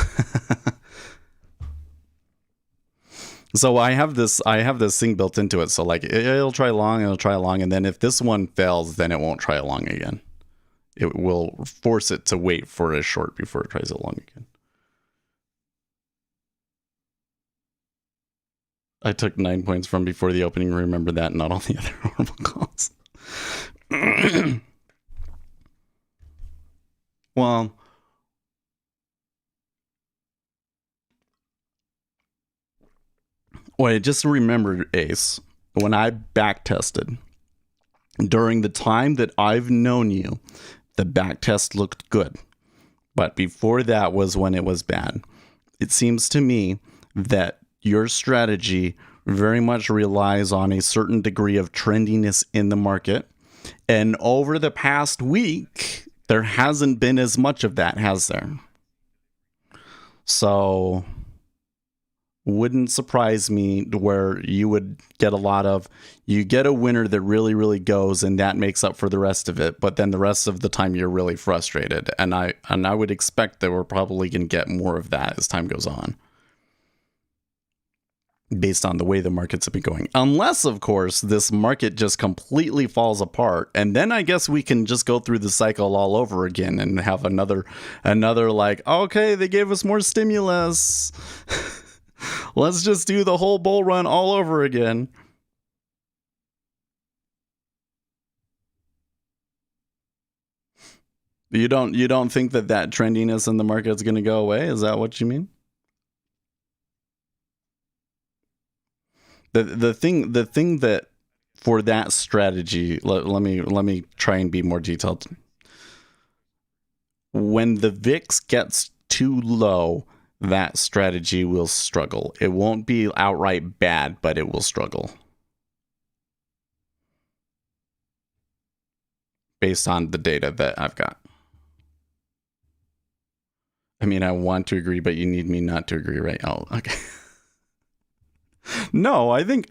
So I have this thing built into it. So like it'll try long, and then if this one fails, then it won't try long again. it will force it to wait for a short before it tries it long again. I took 9 points from before the opening. Remember that, not all the other horrible calls. Well, I just remembered, Ace, when I back tested, during the time that I've known you, the back test looked good. But before that was when it was bad. It seems to me that your strategy very much relies on a certain degree of trendiness in the market. And over the past week, there hasn't been as much of that, has there? So wouldn't surprise me where you would get a lot of, you get a winner that really, really goes, and that makes up for the rest of it. But then the rest of the time you're really frustrated. And I would expect that we're probably going to get more of that as time goes on, based on the way the markets have been going. Unless, of course, this market just completely falls apart. And then I guess we can just go through the cycle all over again and have another like, okay, they gave us more stimulus. Let's just do the whole bull run all over again. You don't think that trendiness in the market is going to go away? Is that what you mean? The thing that for that strategy, let me try and be more detailed. When the VIX gets too low, that strategy will struggle. It won't be outright bad, but it will struggle. Based on the data that I've got. I mean, I want to agree, but you need me not to agree, right? Oh, okay. No, I think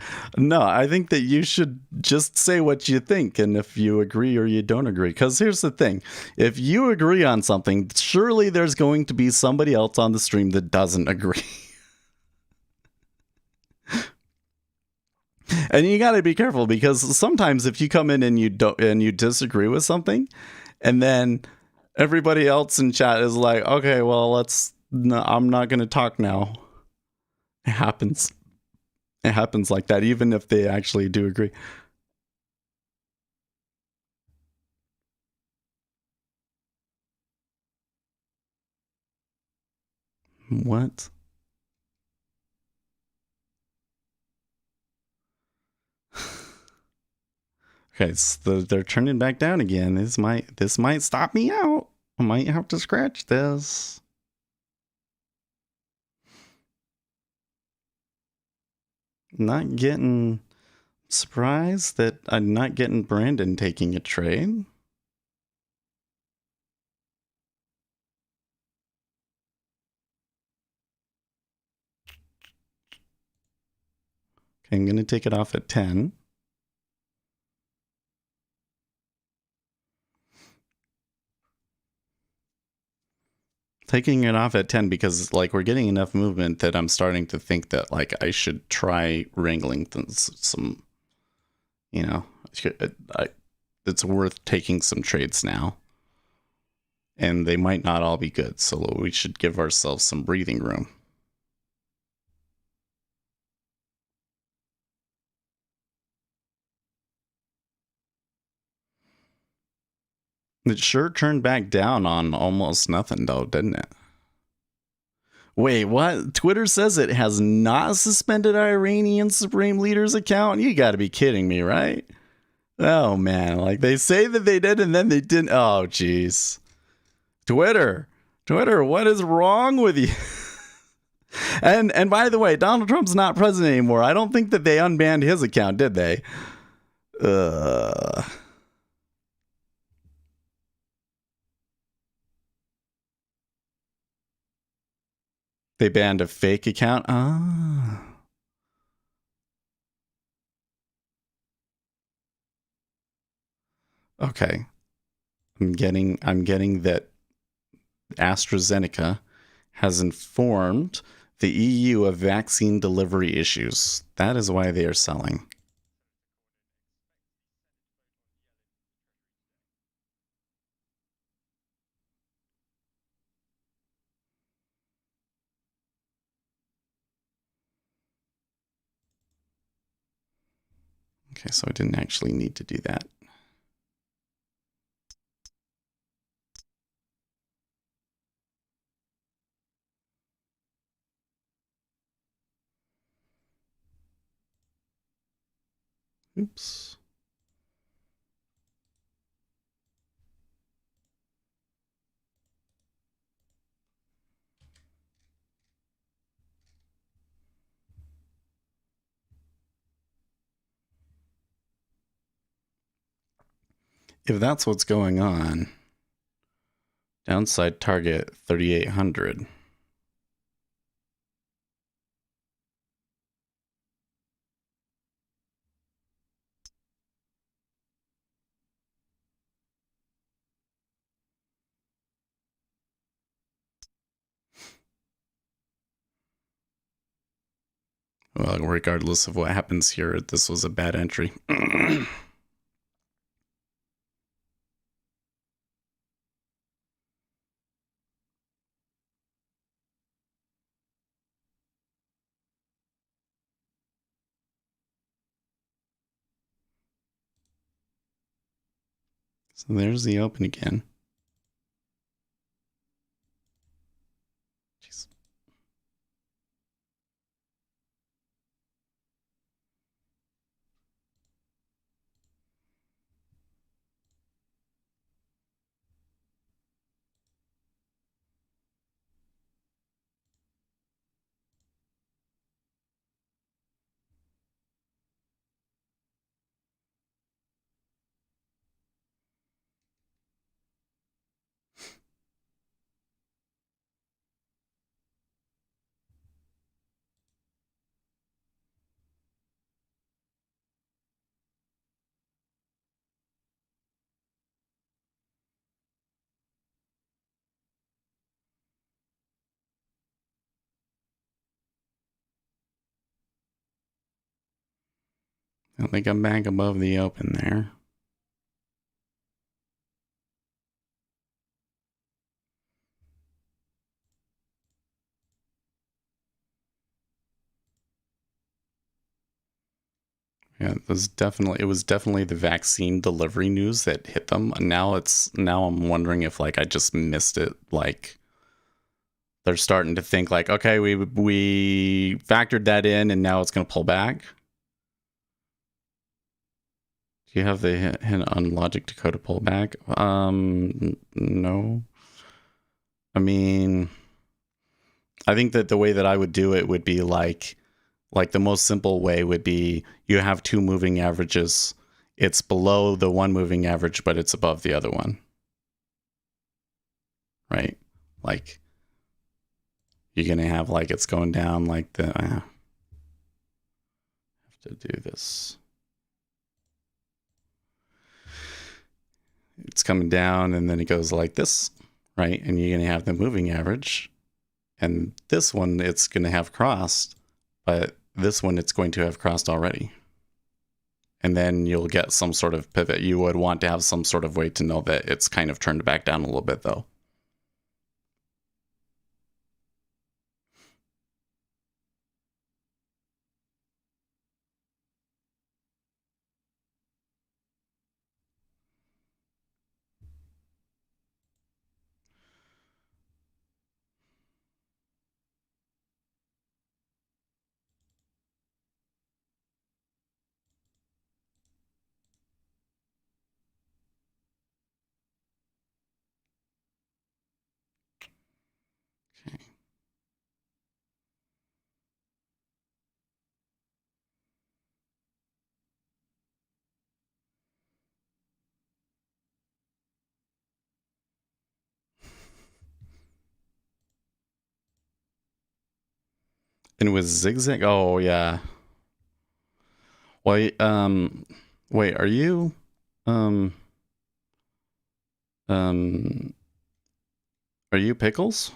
that you should just say what you think, and if you agree or you don't agree. Because here's the thing. If you agree on something, surely there's going to be somebody else on the stream that doesn't agree. And you got to be careful, because sometimes if you come in and you disagree with something, and then everybody else in chat is like, okay, well, I'm not going to talk now. It happens. It happens like that, even if they actually do agree. What? Okay, so they're turning back down again. This might stop me out. I might have to scratch this. Not getting surprised that I'm not getting Brandon taking a trade. Okay, I'm going to take it off at 10. Taking it off at 10 because like we're getting enough movement that I'm starting to think that like I should try wrangling some, you know, it's worth taking some trades now. And they might not all be good, so we should give ourselves some breathing room. It sure turned back down on almost nothing, though, didn't it? Wait, what? Twitter says it has not suspended Iranian Supreme Leader's account? You gotta be kidding me, right? Oh, man. Like, they say that they did, and then they didn't. Oh, jeez. Twitter, what is wrong with you? And by the way, Donald Trump's not president anymore. I don't think that they unbanned his account, did they? They banned a fake account? Ah. Okay. I'm getting that AstraZeneca has informed the EU of vaccine delivery issues. That is why they are selling. Okay, so I didn't actually need to do that. Oops. If that's what's going on, downside target 3,800. Well, regardless of what happens here, this was a bad entry. So there's the open again. Jeez. I think I'm back above the open there. Yeah, it was definitely the vaccine delivery news that hit them. Now I'm wondering if like I just missed it. Like they're starting to think like, okay, we factored that in and now it's going to pull back. Do you have the hint on Logic Dakota pullback? No. I mean, I think that the way that I would do it would be like the most simple way would be you have two moving averages. It's below the one moving average, but it's above the other one. Right? Like you're going to have like it's going down like the... I have to do this. It's coming down and then it goes like this, right? And you're going to have the moving average. And this one, it's going to have crossed, but this one, it's going to have crossed already. And then you'll get some sort of pivot. You would want to have some sort of way to know that it's kind of turned back down a little bit, though. Okay. And with zigzag, oh yeah. Wait, wait, are you, are you Pickles?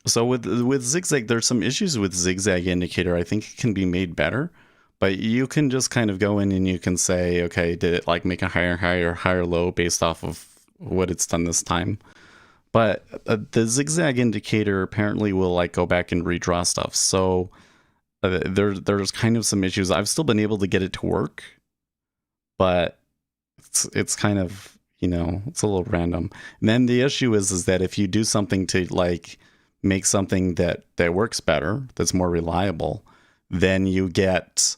So with zigzag, there's some issues with zigzag indicator. I think it can be made better, but you can just kind of go in and you can say, okay, did it like make a higher high or higher low based off of what it's done this time? But the zigzag indicator apparently will like go back and redraw stuff. So there's kind of some issues. I've still been able to get it to work, but it's kind of, it's a little random. And then the issue is that if you do something to like make something that works better, that's more reliable, then you get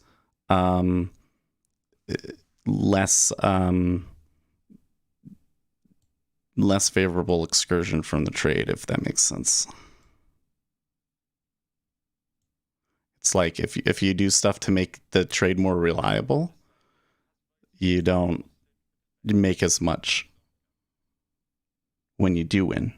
less favorable excursion from the trade, if that makes sense. It's like if you do stuff to make the trade more reliable, you don't make as much when you do win.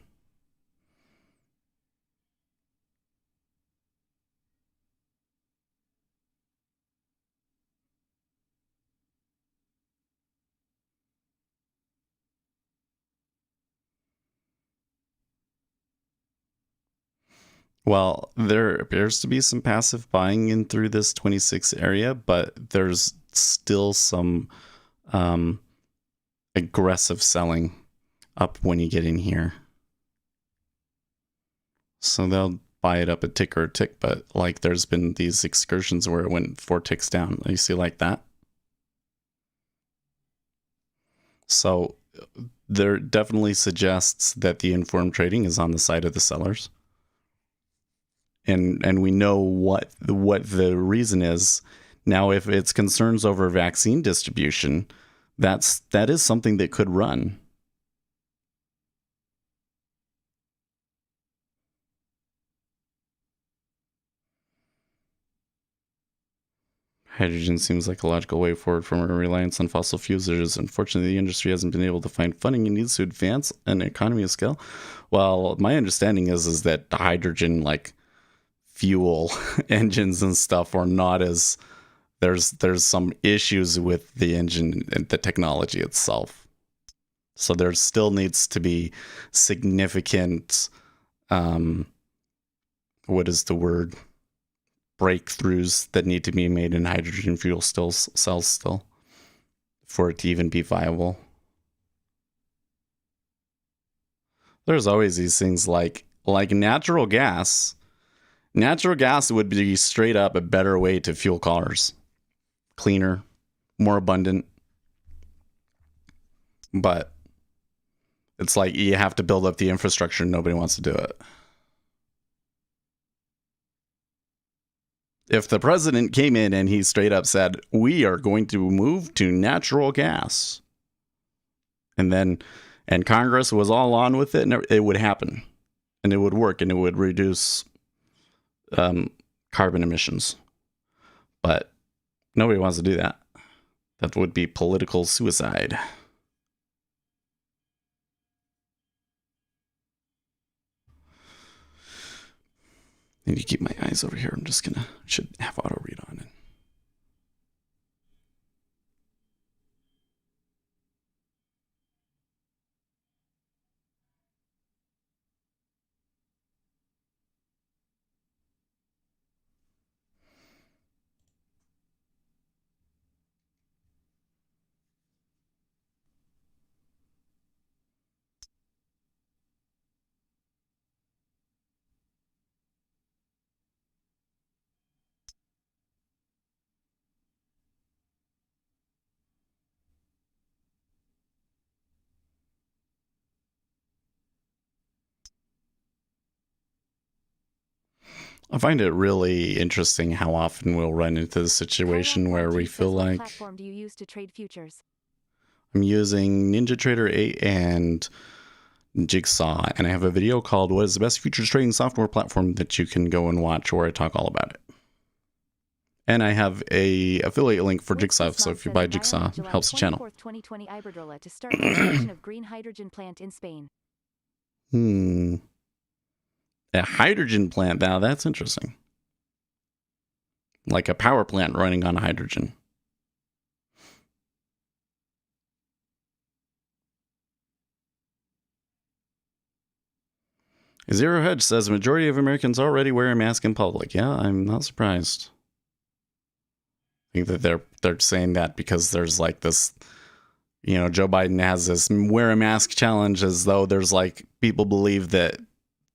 Well, there appears to be some passive buying in through this 26 area, but there's still some aggressive selling up when you get in here. So they'll buy it up a tick or a tick, but like there's been these excursions where it went 4 ticks down. You see like that? So there definitely suggests that the informed trading is on the side of the sellers. And we know what the reason is. Now, if it's concerns over vaccine distribution, that is something that could run. Hydrogen seems like a logical way forward from a reliance on fossil fuels. Unfortunately, the industry hasn't been able to find funding it needs to advance an economy of scale. Well, my understanding is that the hydrogen, like fuel engines and stuff, are not as there's some issues with the engine and the technology itself. So there still needs to be significant what is the word, breakthroughs that need to be made in hydrogen fuel cells still for it to even be viable. There's always these things like natural gas. Natural gas would be straight up a better way to fuel cars. Cleaner, more abundant. But it's like you have to build up the infrastructure and nobody wants to do it. If the president came in and he straight up said, we are going to move to natural gas, and Congress was all on with it, and it would happen, and it would work, and it would reduce carbon emissions. But nobody wants to do that. That would be political suicide. I need to keep my eyes over here. Should have auto read on it. I find it really interesting how often we'll run into the situation where we feel like... What platform do you use to trade futures? I'm using NinjaTrader 8 and Jigsaw, and I have a video called What is the Best Futures Trading Software Platform that you can go and watch where I talk all about it. And I have a affiliate link for Jigsaw, so if you buy Jigsaw, it helps the channel. 2020 Iberdrola to start construction of green hydrogen plant in Spain. A hydrogen plant, now that's interesting. Like a power plant running on hydrogen. Zero Hedge says majority of Americans already wear a mask in public. Yeah, I'm not surprised. I think that they're saying that because there's like this Joe Biden has this wear a mask challenge as though there's like people believe that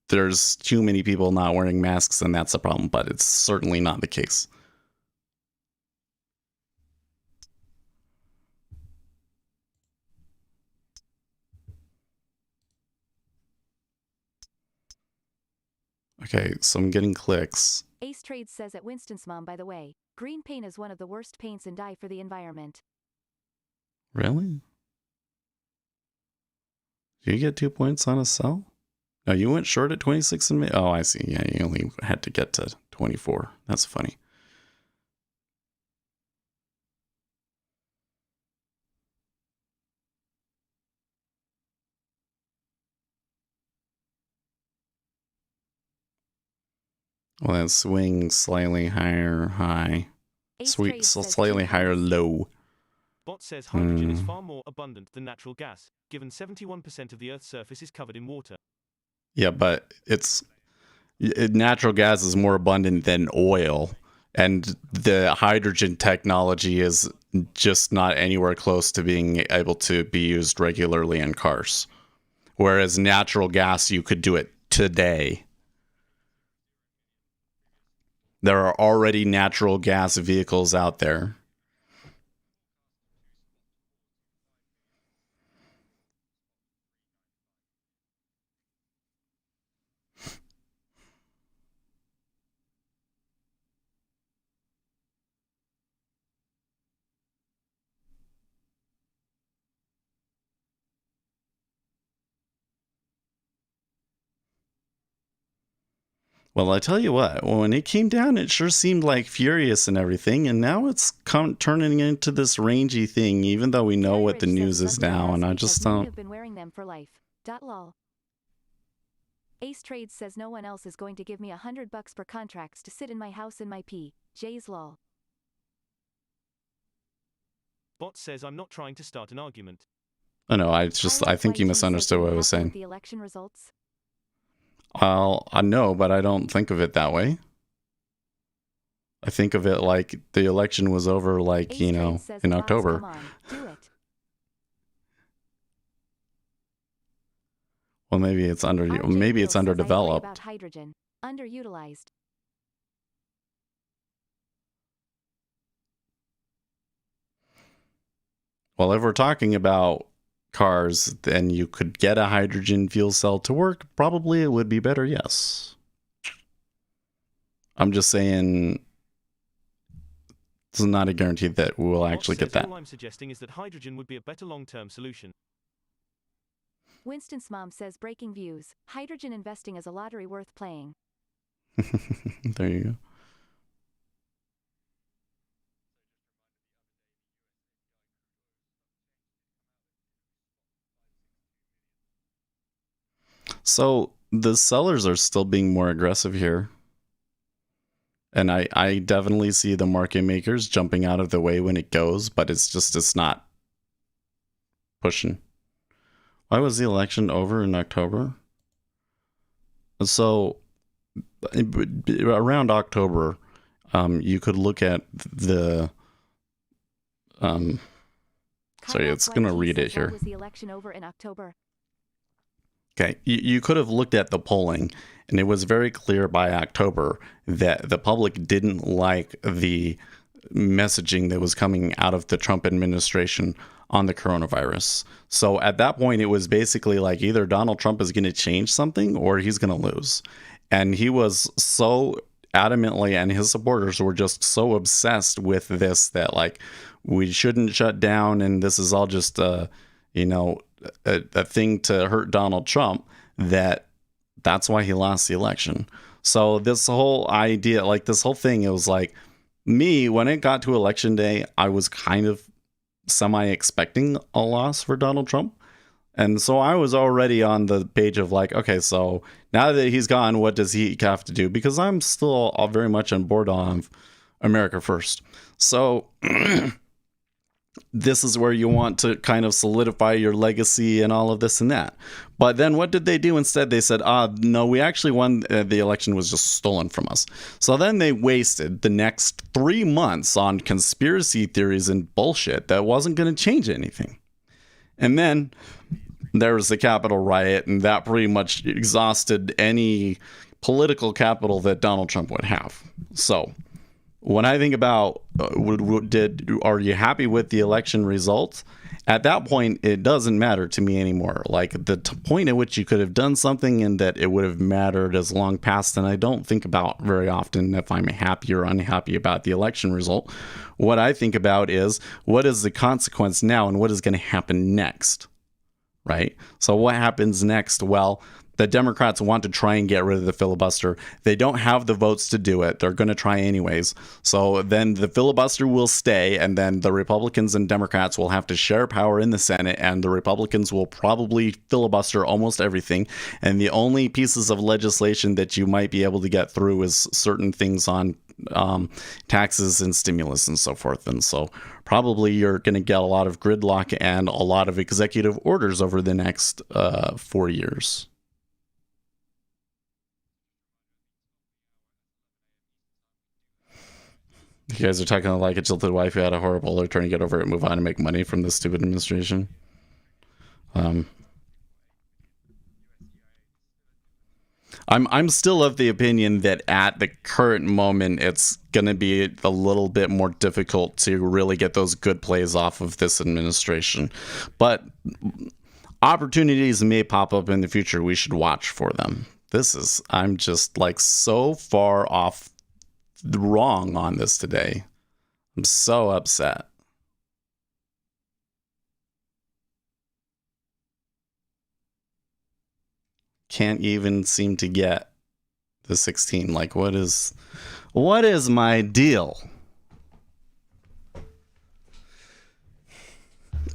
there's too many people not wearing masks and that's a problem, but it's certainly not the case. Okay, so I'm getting clicks. Ace Trades says at Winston's mom, by the way, green paint is one of the worst paints and dye for the environment. Really? Do you get 2 points on a sell? No, you went short at 26 in May. Oh, I see. Yeah, you only had to get to 24. That's funny. Well, that swing slightly higher high. Sweet, so slightly higher low. Bot says hydrogen is far more abundant than natural gas, given 71% of the Earth's surface is covered in water. Yeah, but natural gas is more abundant than oil, and the hydrogen technology is just not anywhere close to being able to be used regularly in cars. Whereas natural gas, you could do it today. There are already natural gas vehicles out there. Well, I tell you what, when it came down, it sure seemed like furious and everything, and now it's turning into this rangy thing, even though we know what the news is now, and I just don't... Have been wearing them for life. Lol. Ace Trades says no one else is going to give me $100 per contracts to sit in my house in my pee. Jay's lol. Bot says I'm not trying to start an argument. Oh no, I think you misunderstood what I was saying. The election results? Well, I know, but I don't think of it that way. I think of it like the election was over, like, in October. Come on, do it. Well, maybe it's underdeveloped. About hydrogen, underutilized. Well, if we're talking about cars, then you could get a hydrogen fuel cell to work. Probably it would be better, yes. I'm just saying it's not a guarantee that we'll actually get that. All I'm suggesting is that hydrogen would be a better long-term solution. Winston's mom says breaking views. Hydrogen investing is a lottery worth playing. There you go. So the sellers are still being more aggressive here. And I definitely see the market makers jumping out of the way when it goes, but it's not pushing. Why was the election over in October? So around October, you could look at the sorry, it's going to read it here. Was the election over in October? Okay, you could have looked at the polling, and it was very clear by October that the public didn't like the messaging that was coming out of the Trump administration on the coronavirus. So at that point, it was basically like either Donald Trump is going to change something or he's going to lose. And he was so adamantly, and his supporters were just so obsessed with this that, like, we shouldn't shut down, and this is all just a thing to hurt Donald Trump, that's why he lost the election. So this whole idea, like this whole thing, it was like, me, when it got to election day, I was kind of semi-expecting a loss for Donald Trump. And so I was already on the page of like, okay, so now that he's gone, what does he have to do? Because I'm still very much on board on America First. So this is where you want to kind of solidify your legacy and all of this and that. But then what did they do instead? They said, no, we actually won. The election was just stolen from us. So then they wasted the next 3 months on conspiracy theories and bullshit that wasn't going to change anything. And then there was the Capitol riot, and that pretty much exhausted any political capital that Donald Trump would have. So when I think about are you happy with the election results? At that point, it doesn't matter to me anymore. Like the point at which you could have done something and that it would have mattered is long past, and I don't think about very often if I'm happy or unhappy about the election result. What I think about is what is the consequence now and what is going to happen next, right? So what happens next? Well, the Democrats want to try and get rid of the filibuster. They don't have the votes to do it. They're going to try anyways. So then the filibuster will stay, and then the Republicans and Democrats will have to share power in the Senate, and the Republicans will probably filibuster almost everything. And the only pieces of legislation that you might be able to get through is certain things on taxes and stimulus and so forth. And so probably you're going to get a lot of gridlock and a lot of executive orders over the next 4 years. You guys are talking like a jilted wife who had a horrible, they're trying to get over it, move on, and make money from this stupid administration. I'm still of the opinion that at the current moment, it's going to be a little bit more difficult to really get those good plays off of this administration. But opportunities may pop up in the future. We should watch for them. I'm just like so far off wrong on this today. I'm so upset. Can't even seem to get the 16. Like, what is my deal?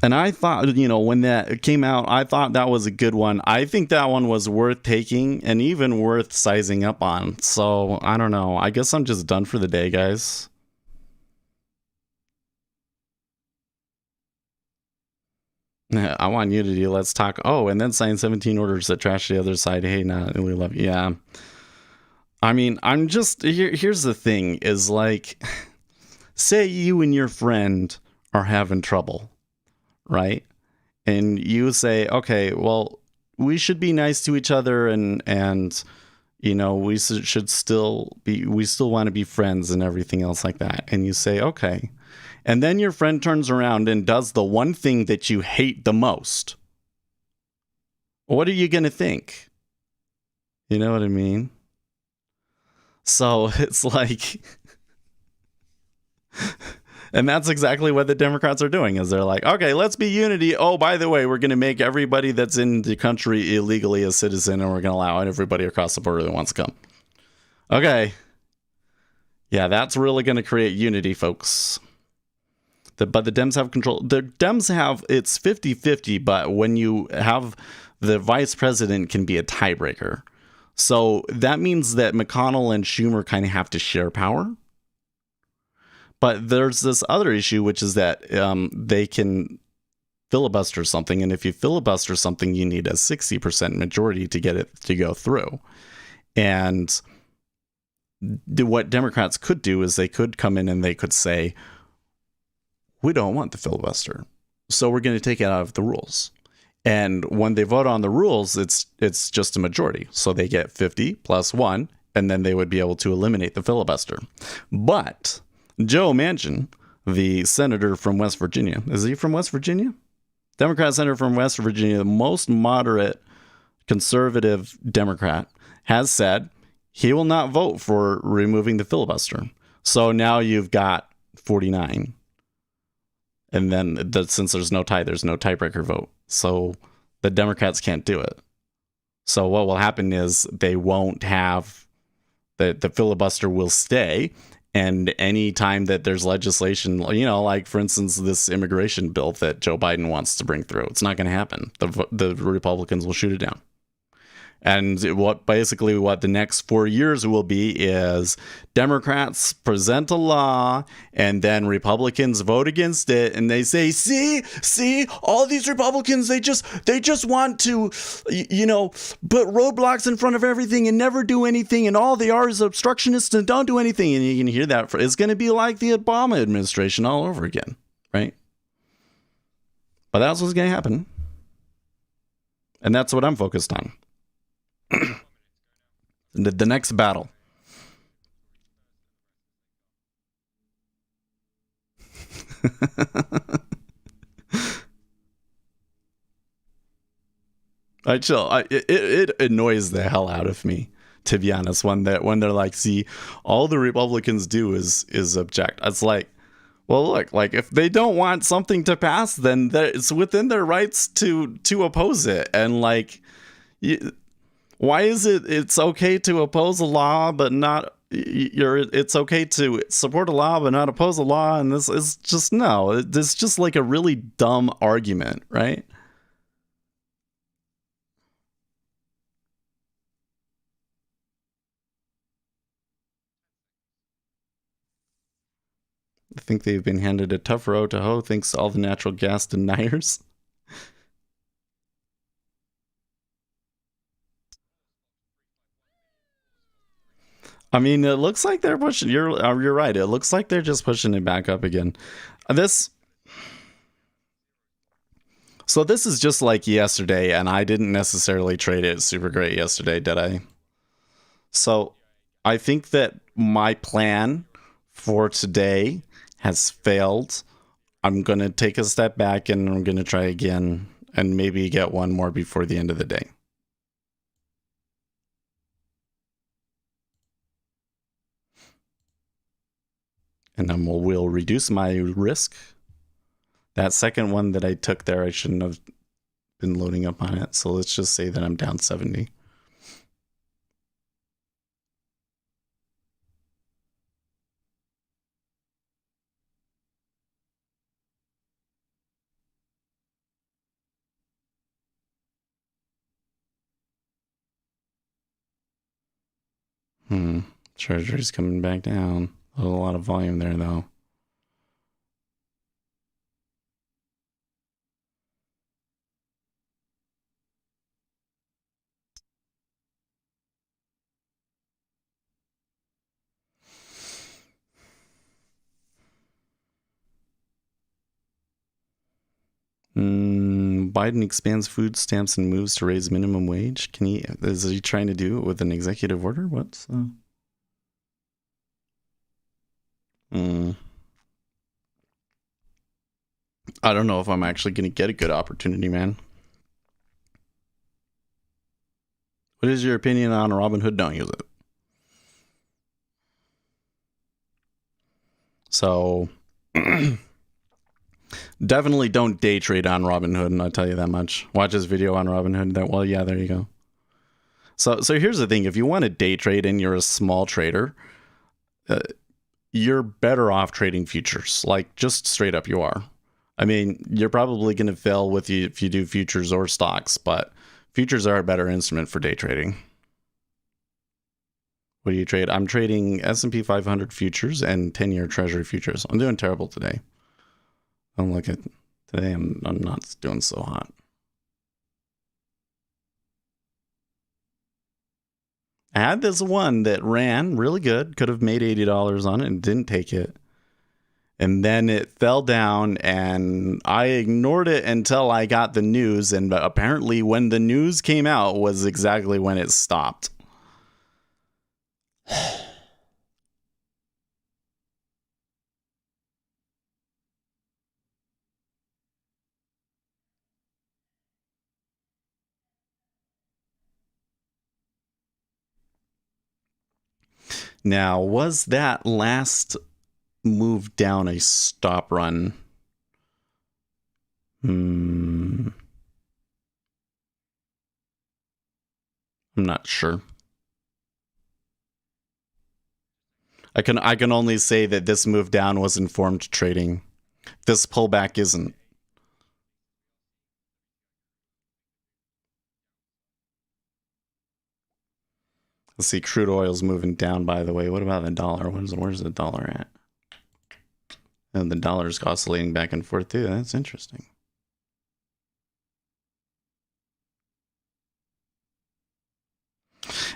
And I thought, when that came out, I thought that was a good one. I think that one was worth taking and even worth sizing up on. So, I don't know. I guess I'm just done for the day, guys. I want unity. Let's talk. Oh, and then sign 17 orders that trash the other side. Hey, not really love you. Yeah. I mean, I'm just, here's the thing is like, say you and your friend are having trouble. Right? And you say, okay, well, we should be nice to each other and we should still want to be friends and everything else like that. And you say, okay. And then your friend turns around and does the one thing that you hate the most. What are you going to think? You know what I mean? So it's like... And that's exactly what the Democrats are doing, is they're like, okay, let's be unity. Oh, by the way, we're going to make everybody that's in the country illegally a citizen, and we're going to allow everybody across the border that wants to come. Okay. Yeah, that's really going to create unity, folks. But the Dems have control. The Dems have, it's 50-50, but when you have the vice president can be a tiebreaker. So that means that McConnell and Schumer kind of have to share power. But there's this other issue, which is that they can filibuster something. And if you filibuster something, you need a 60% majority to get it to go through. And what Democrats could do is they could come in and they could say, we don't want the filibuster, so we're going to take it out of the rules. And when they vote on the rules, it's just a majority. So they get 50 plus 1, and then they would be able to eliminate the filibuster. But Joe Manchin, the senator from West Virginia, is he from West Virginia? Democrat senator from West Virginia, the most moderate conservative Democrat, has said he will not vote for removing the filibuster. So now you've got 49. And then since there's no tie, there's no tiebreaker vote. So the Democrats can't do it. So what will happen is they won't have the filibuster will stay. And any time that there's legislation, like, for instance, this immigration bill that Joe Biden wants to bring through, it's not going to happen. The Republicans will shoot it down. And what the next 4 years will be is Democrats present a law and then Republicans vote against it. And they say, see, all these Republicans, they just want to, put roadblocks in front of everything and never do anything. And all they are is obstructionists and don't do anything. And you can hear that. It's going to be like the Obama administration all over again. Right. But that's what's going to happen. And that's what I'm focused on. The next battle. It annoys the hell out of me, to be honest, when they're like, see, all the Republicans do is object. It's like, well, look, like if they don't want something to pass, then it's within their rights to oppose it. And like, why is it's okay to oppose a law but not it's okay to support a law but not oppose a law? And this is just, no, it's just like a really dumb argument, right? I think they've been handed a tough road to hoe thanks to all the natural gas deniers. I mean, it looks like they're pushing. You're right. It looks like they're just pushing it back up again. So this is just like yesterday, and I didn't necessarily trade it super great yesterday, did I? So I think that my plan for today has failed. I'm going to take a step back and I'm going to try again and maybe get one more before the end of the day. And then we'll reduce my risk. That second one that I took there, I shouldn't have been loading up on it. So let's just say that I'm down 70. Treasury's coming back down. A lot of volume there, though. Biden expands food stamps and moves to raise minimum wage. Is he trying to do it with an executive order? What's I don't know if I'm actually going to get a good opportunity, man. What is your opinion on Robinhood? Don't use it. So definitely don't day trade on Robinhood, and I'll tell you that much. Watch this video on Robinhood. Well, yeah, there you go. So here's the thing. If you want to day trade and you're a small trader, you're better off trading futures. Like, just straight up you are. I mean, you're probably going to fail if you do futures or stocks, but futures are a better instrument for day trading. What do you trade? I'm trading S&P 500 futures and 10-year Treasury futures. I'm doing terrible today. Today I'm not doing so hot. I had this one that ran really good, could have made $80 on it and didn't take it. And then it fell down and I ignored it until I got the news. And apparently when the news came out was exactly when it stopped. Now, was that last move down a stop run? I'm not sure. I can only say that this move down was informed trading. This pullback isn't. Let's see, crude oil's moving down, by the way. What about the dollar? Where's the dollar at? And the dollar's oscillating back and forth too. That's interesting.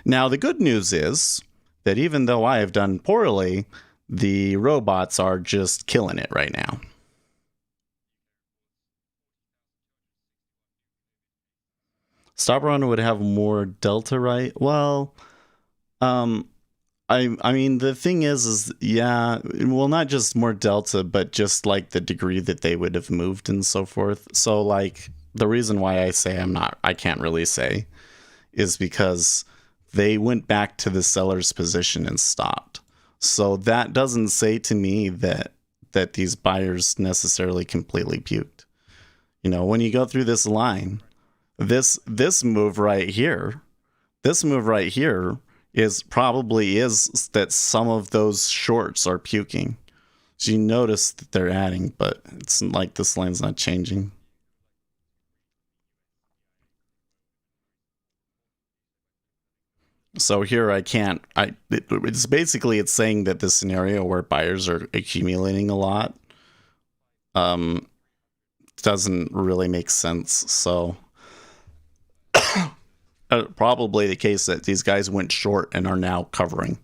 Now, the good news is that even though I have done poorly, the robots are just killing it right now. Stop run would have more delta, right? Well, I mean the thing is yeah, well, not just more delta, but just like the degree that they would have moved and so forth. So like the reason why I say I can't really say is because they went back to the seller's position and stopped. So that doesn't say to me that these buyers necessarily completely puked. You know, when you go through this line, this move right here, is probably that some of those shorts are puking. So you notice that they're adding, but it's like this line's not changing. So here it's basically it's saying that this scenario where buyers are accumulating a lot doesn't really make sense. So probably the case that these guys went short and are now covering.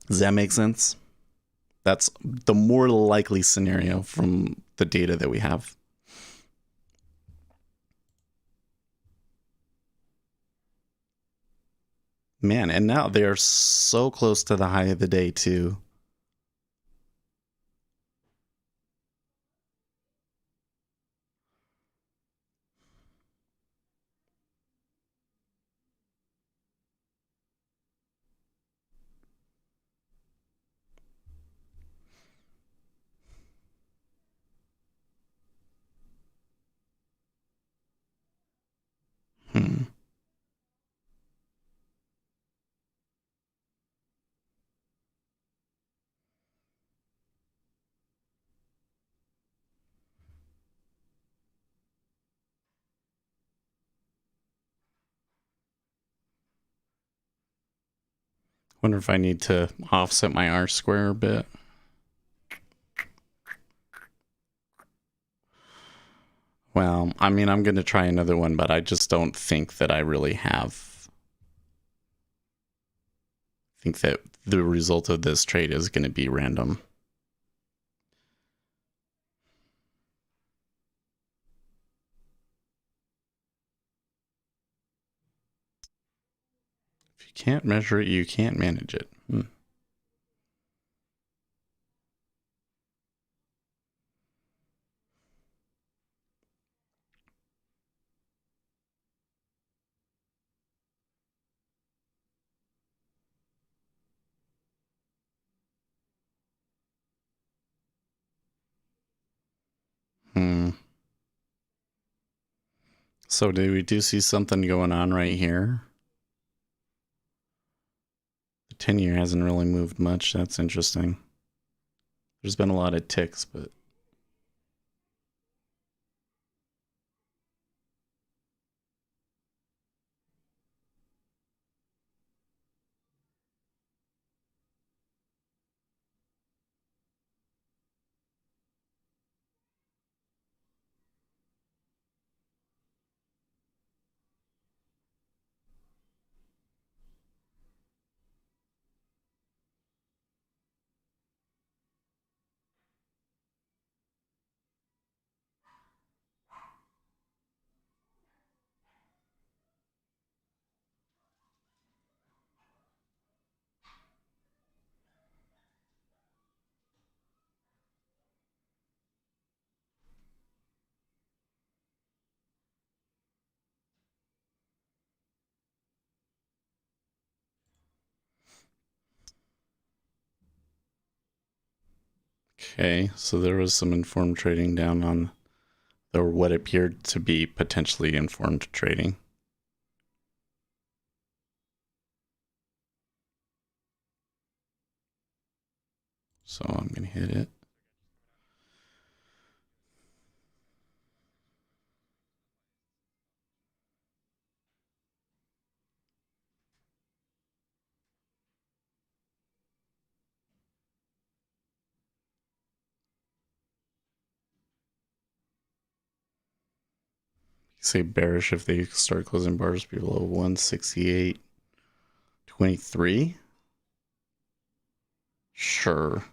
Does that make sense? That's the more likely scenario from the data that we have. Man, and now they are so close to the high of the day too. Wonder if I need to offset my R square a bit. Well, I mean, I'm going to try another one, but I just don't think that I really have. I think that the result of this trade is going to be random. If you can't measure it, you can't manage it. So we do see something going on right here. The 10-year hasn't really moved much. That's interesting. There's been a lot of ticks, but okay, so there was some informed trading down on, or what appeared to be potentially informed trading. So I'm going to hit it. Say bearish if they start closing bars below 168.23. Sure.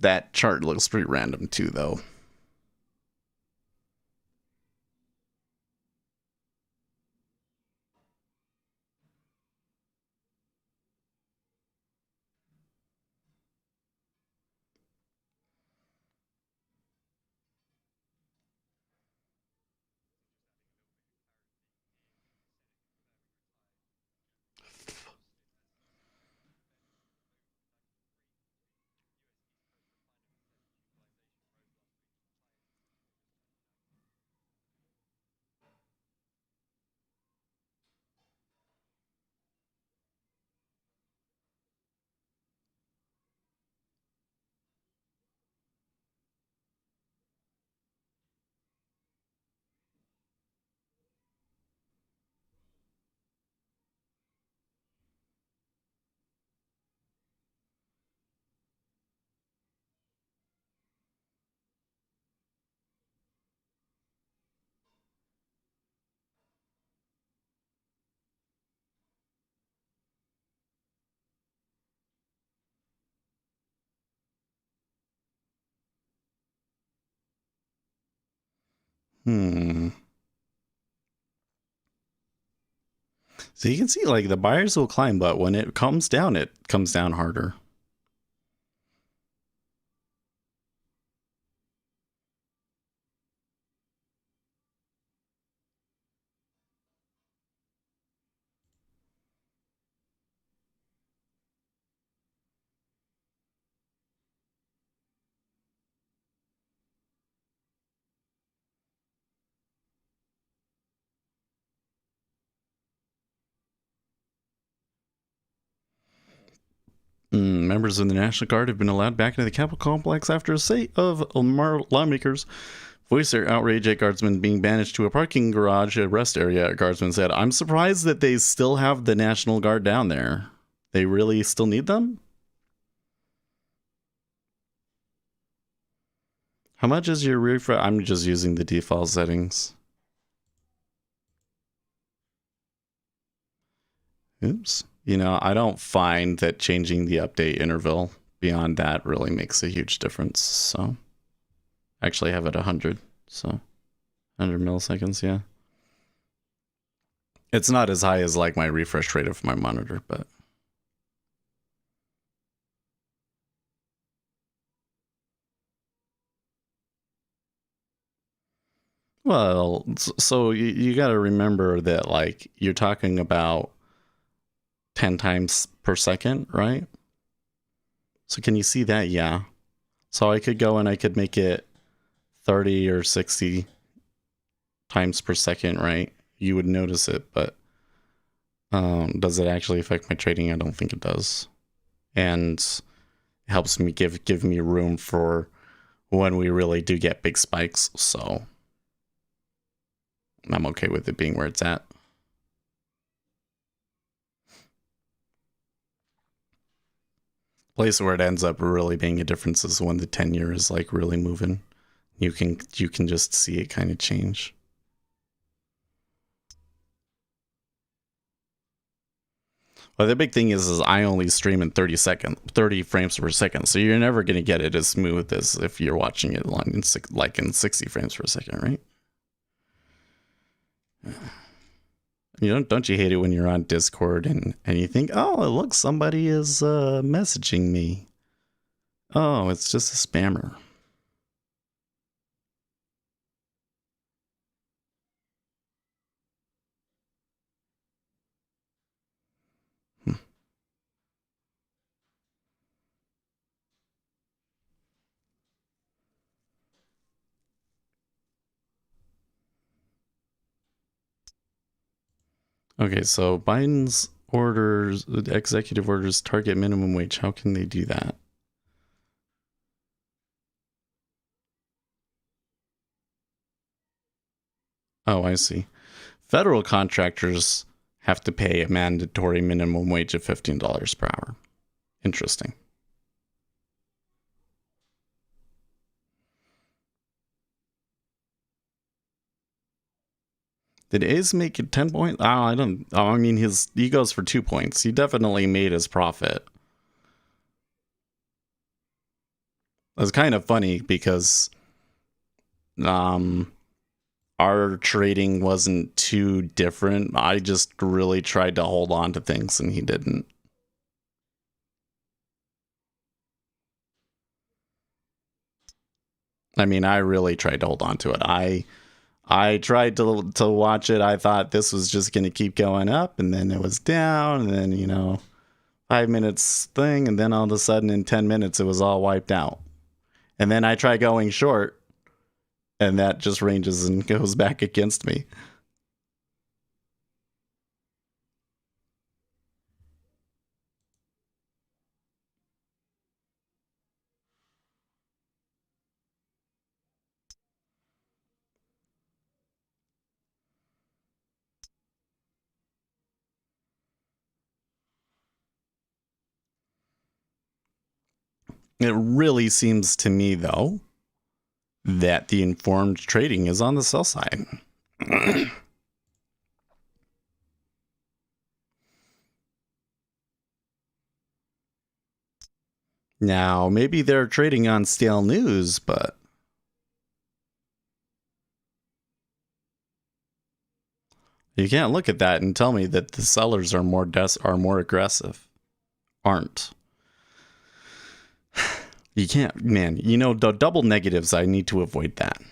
That chart looks pretty random too, though. So you can see like the buyers will climb, but when it comes down harder. Members of the National Guard have been allowed back into the Capitol complex after a set of lawmakers voiced their outrage at guardsmen being banished to a parking garage rest area. Guardsmen said, "I'm surprised that they still have the National Guard down there. They really still need them?" How much is your refresh? I'm just using the default settings. Oops. You know, I don't find that changing the update interval beyond that really makes a huge difference. So, actually, I have it 100. So, 100 milliseconds, yeah. It's not as high as like my refresh rate of my monitor, but. Well, so you got to remember that like you're talking about 10 times per second, right? So can you see that? Yeah. So I could go and I could make it 30 or 60 times per second, right? You would notice it, but does it actually affect my trading? I don't think it does. And it helps me give me room for when we really do get big spikes. So I'm okay with it being where it's at. Place where it ends up really being a difference is when the 10-year is like really moving. You can just see it kind of change. Well, the big thing is I only stream in 30 frames per second, so you're never going to get it as smooth as if you're watching it in 60 frames per second, right? Don't you hate it when you're on Discord and you think, oh, look, somebody is messaging me. Oh, it's just a spammer. Okay, so Biden's executive orders target minimum wage. How can they do that? Oh, I see. Federal contractors have to pay a mandatory minimum wage of $15 per hour. Interesting. Did Ace make it 10 points? I mean, he goes for 2 points. He definitely made his profit. It was kind of funny because our trading wasn't too different. I just really tried to hold on to things and he didn't. I mean, I really tried to hold on to it. I tried to watch it. I thought this was just going to keep going up, and then it was down, and then 5 minutes thing, and then all of a sudden in 10 minutes it was all wiped out. And then I try going short, and that just ranges and goes back against me. It really seems to me, though, that the informed trading is on the sell side. Now, maybe they're trading on stale news, but You can't look at that and tell me that the sellers are more aggressive. Aren't. You can't, man. You know, the double negatives, I need to avoid that.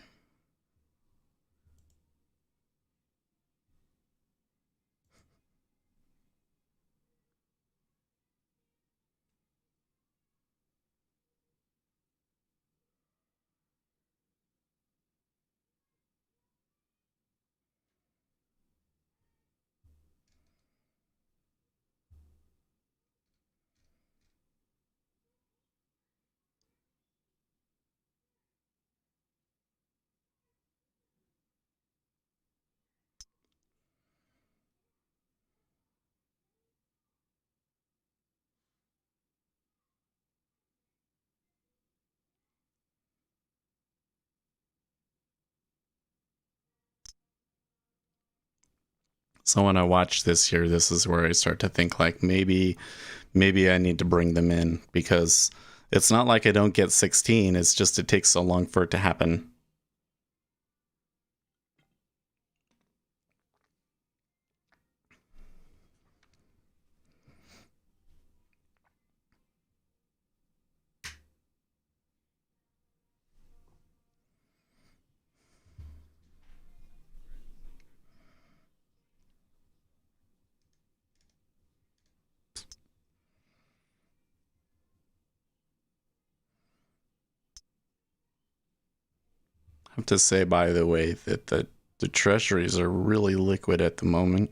So when I watch this here, this is where I start to think like maybe I need to bring them in, because it's not like I don't get 16. It's just it takes so long for it to happen. I have to say, by the way, that the treasuries are really liquid at the moment.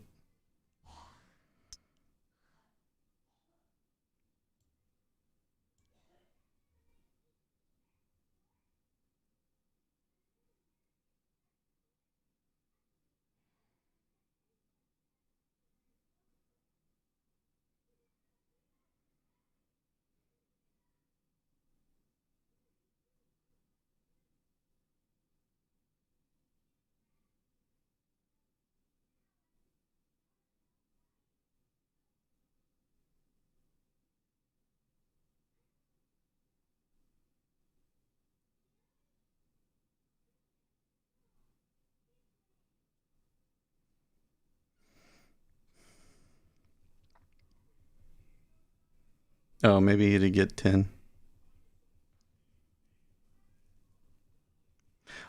Oh, maybe he'd get 10.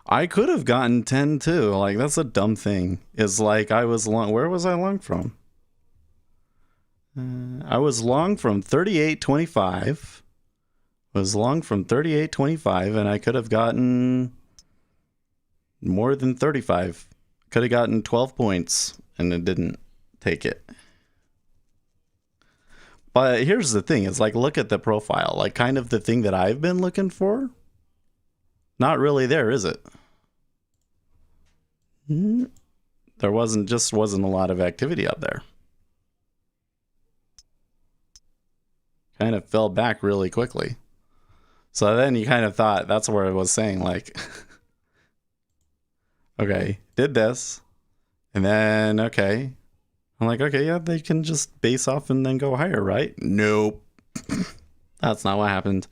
I could have gotten 10 too. Like, that's a dumb thing. It's like I was long. Where was I long from? I was long from 38.25. Was long from 38.25, and I could have gotten more than 35. Could have gotten 12 points, and it didn't take it. But here's the thing. It's like, look at the profile. Like, kind of the thing that I've been looking for. Not really there, is it? There wasn't a lot of activity out there. Kind of fell back really quickly. So then you kind of thought, that's where I was saying, like, okay, did this. And then, okay. I'm like, okay, yeah, they can just base off and then go higher, right? Nope. That's not what happened.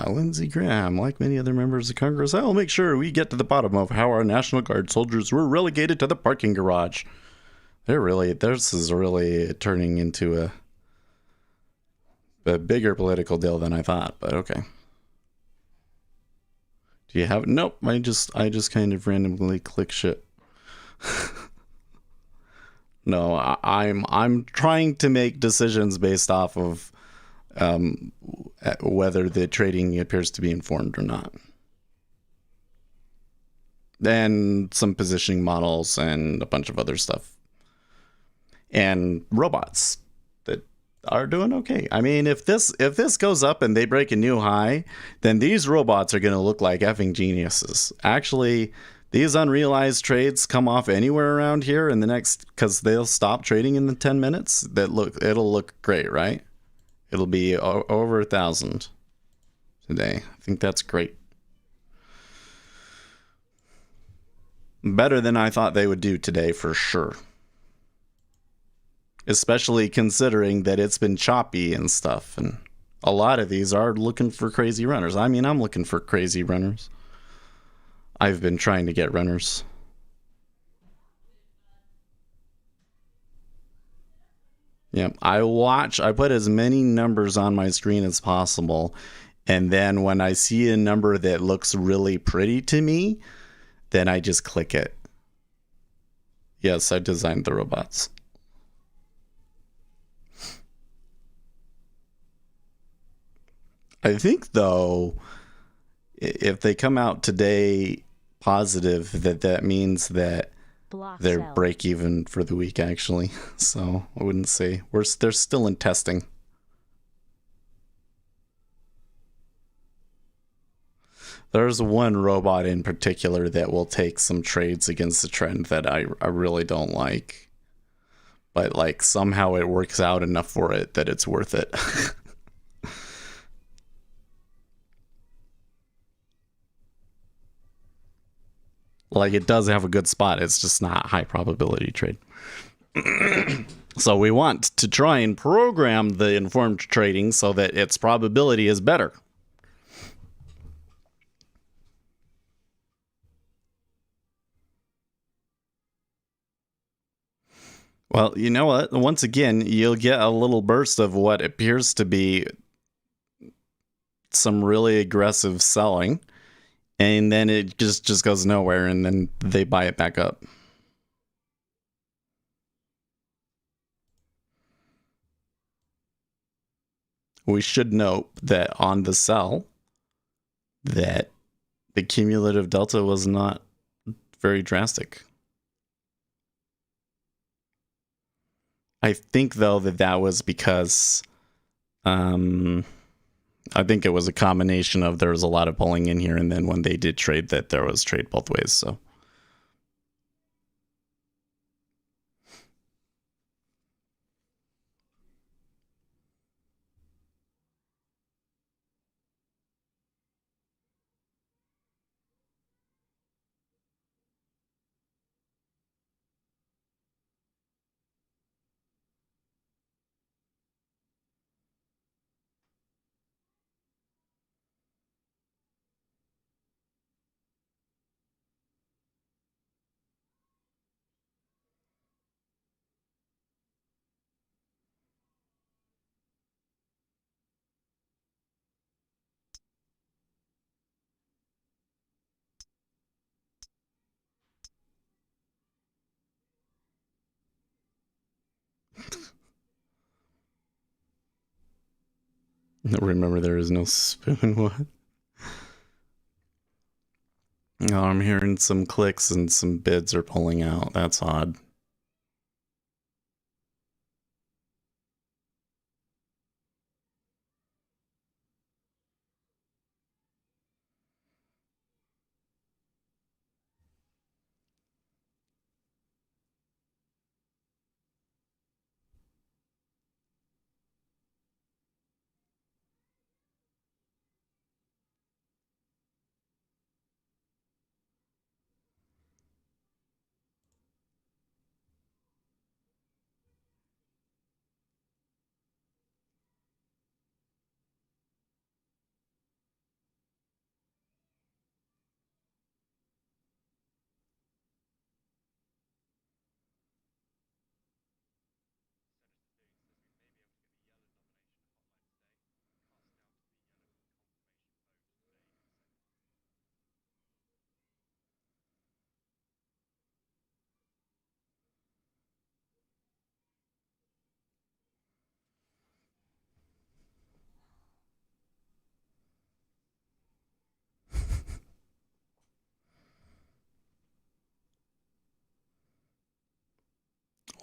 Lindsey Graham, like many other members of Congress, I'll make sure we get to the bottom of how our National Guard soldiers were relegated to the parking garage. This is really turning into a bigger political deal than I thought, but okay. Do you have, nope, I just kind of randomly click shit. No, I'm trying to make decisions based off of whether the trading appears to be informed or not. and some positioning models and a bunch of other stuff. And robots that are doing okay. I mean, if this goes up and they break a new high, then these robots are going to look like effing geniuses. Actually, these unrealized trades come off anywhere around here in the next, because they'll stop trading in the 10 minutes. It'll look great, right? It'll be over 1,000 today. I think that's great. Better than I thought they would do today for sure. Especially considering that it's been choppy and stuff, and a lot of these are looking for crazy runners. I mean, I'm looking for crazy runners. I've been trying to get runners. Yep, I put as many numbers on my screen as possible, and then when I see a number that looks really pretty to me, then I just click it. Yes, I designed the robots. I think, though, if they come out today positive, that means that they're break even for the week, actually. So I wouldn't say they're still in testing. There's one robot in particular that will take some trades against the trend that I really don't like. But like somehow it works out enough for it that it's worth it. Like it does have a good spot. It's just not high probability trade. So we want to try and program the informed trading so that its probability is better. Well, you know what? Once again, you'll get a little burst of what appears to be some really aggressive selling, and then it just goes nowhere, and then they buy it back up. We should note that on the sell, that the cumulative delta was not very drastic. I think, though, that was because I think it was a combination of there was a lot of pulling in here, and then when they did trade, that there was trade both ways. So remember, there is no spoon. What? Oh, I'm hearing some clicks and some bids are pulling out. That's odd.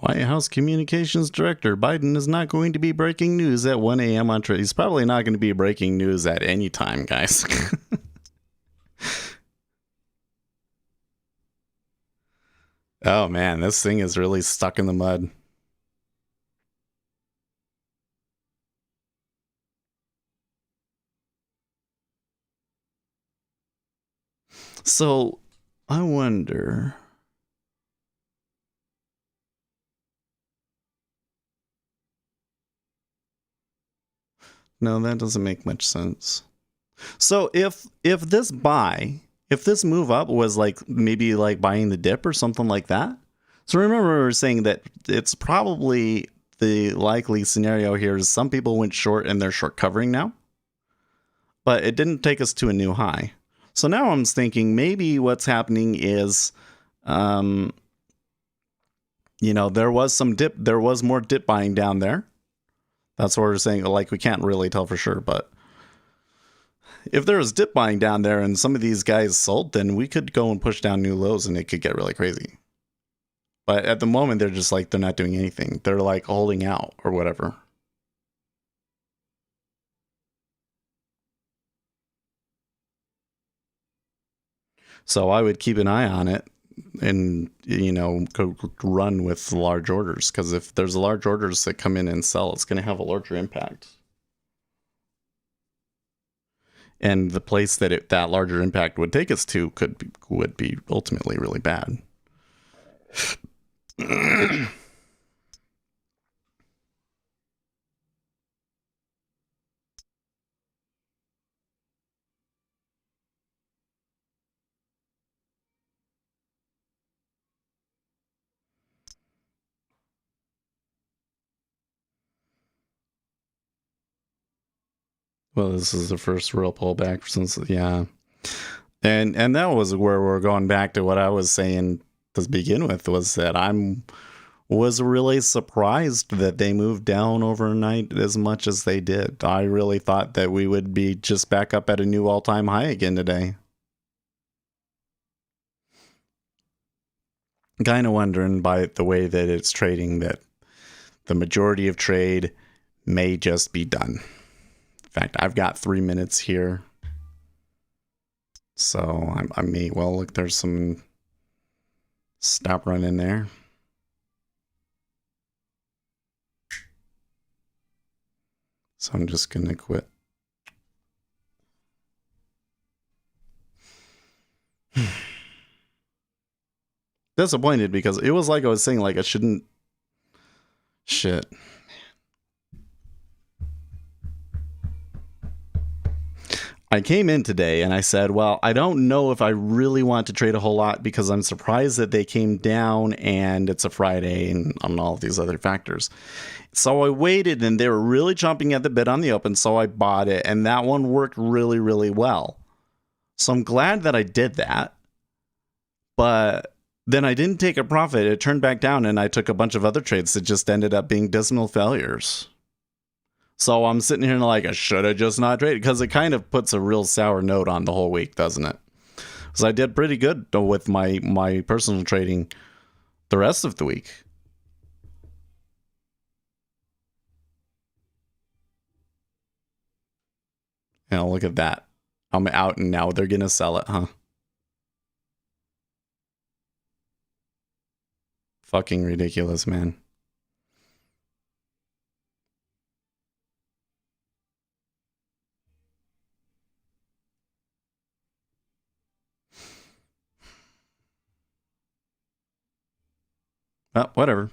White House Communications Director, Biden is not going to be breaking news at 1 a.m. on Twitter. He's probably not going to be breaking news at any time, guys. Oh man, this thing is really stuck in the mud. So, I wonder... No, that doesn't make much sense. So if this move up was like maybe like buying the dip or something like that. So remember we were saying that it's probably the likely scenario here is some people went short and they're short covering now. But it didn't take us to a new high. So now I'm thinking maybe what's happening is there was some dip, there was more dip buying down there. That's what we're saying. Like, we can't really tell for sure, but if there was dip buying down there and some of these guys sold, then we could go and push down new lows and it could get really crazy. But at the moment, they're just like, they're not doing anything. They're like holding out or whatever. So I would keep an eye on it and, go run with large orders. Because if there's large orders that come in and sell, it's going to have a larger impact. And the place that that larger impact would take us to would be ultimately really bad. Well, this is the first real pullback since, yeah. And that was where we're going back to what I was saying to begin with, was that was really surprised that they moved down overnight as much as they did. I really thought that we would be just back up at a new all-time high again today. Kind of wondering by the way that it's trading that the majority of trade may just be done. In fact, I've got 3 minutes here. So I may, well, look, there's some stop run in there. So I'm just going to quit. Disappointed because it was like I was saying, like I shouldn't. Shit. I came in today and I said, well, I don't know if I really want to trade a whole lot because I'm surprised that they came down and it's a Friday and on all of these other factors. So I waited and they were really chomping at the bit on the open, so I bought it and that one worked really, really well. So I'm glad that I did that. But then I didn't take a profit. It turned back down and I took a bunch of other trades that just ended up being dismal failures. So I'm sitting here and like, I should have just not traded, because it kind of puts a real sour note on the whole week, doesn't it? So I did pretty good with my personal trading the rest of the week. Now look at that. I'm out and now they're going to sell it, huh? Fucking ridiculous, man. Oh, whatever.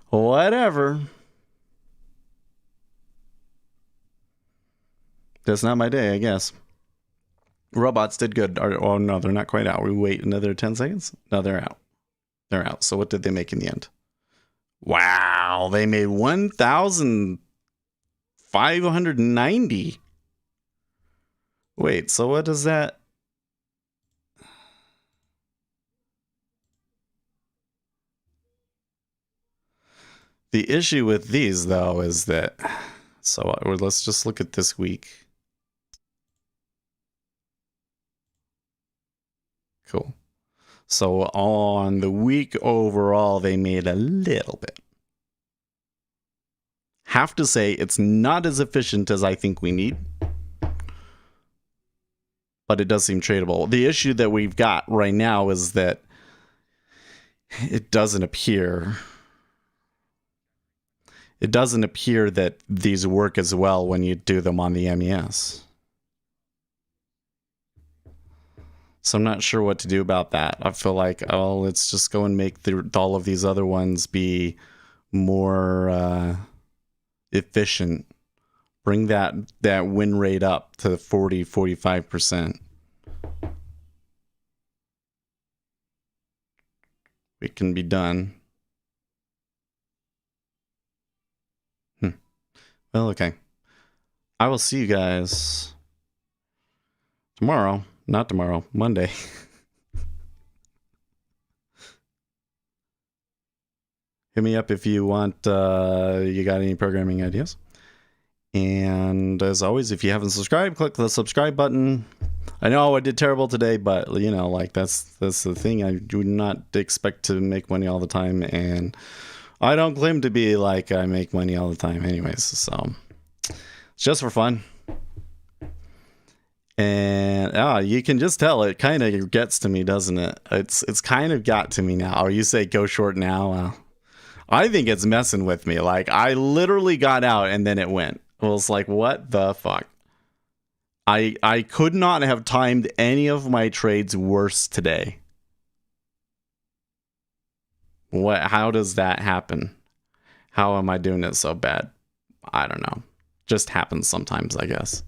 Whatever. That's not my day, I guess. Robots did good. Oh, no, they're not quite out. We wait another 10 seconds? No, they're out. They're out. So what did they make in the end? Wow, they made 1,590. Wait, so what does that... The issue with these, though, is that... So let's just look at this week. Cool. So on the week overall, they made a little bit. Have to say, it's not as efficient as I think we need. But it does seem tradable. The issue that we've got right now is that it doesn't appear that these work as well when you do them on the MES. So I'm not sure what to do about that. I feel like, oh, let's just go and make all of these other ones be more efficient. Bring that win rate up to 40-45%. It can be done. Well, okay. I will see you guys tomorrow. Not tomorrow, Monday. Hit me up if you want, you got any programming ideas. And as always, if you haven't subscribed, click the subscribe button. I know I did terrible today, but you know, like that's the thing. I do not expect to make money all the time, and I don't claim to be like I make money all the time anyways. So it's just for fun. And you can just tell it kind of gets to me, doesn't it? It's kind of got to me now. Or you say go short now. I think it's messing with me. Like I literally got out and then it went. I was like, what the fuck? I could not have timed any of my trades worse today. How does that happen? How am I doing it so bad? I don't know. Just happens sometimes, I guess.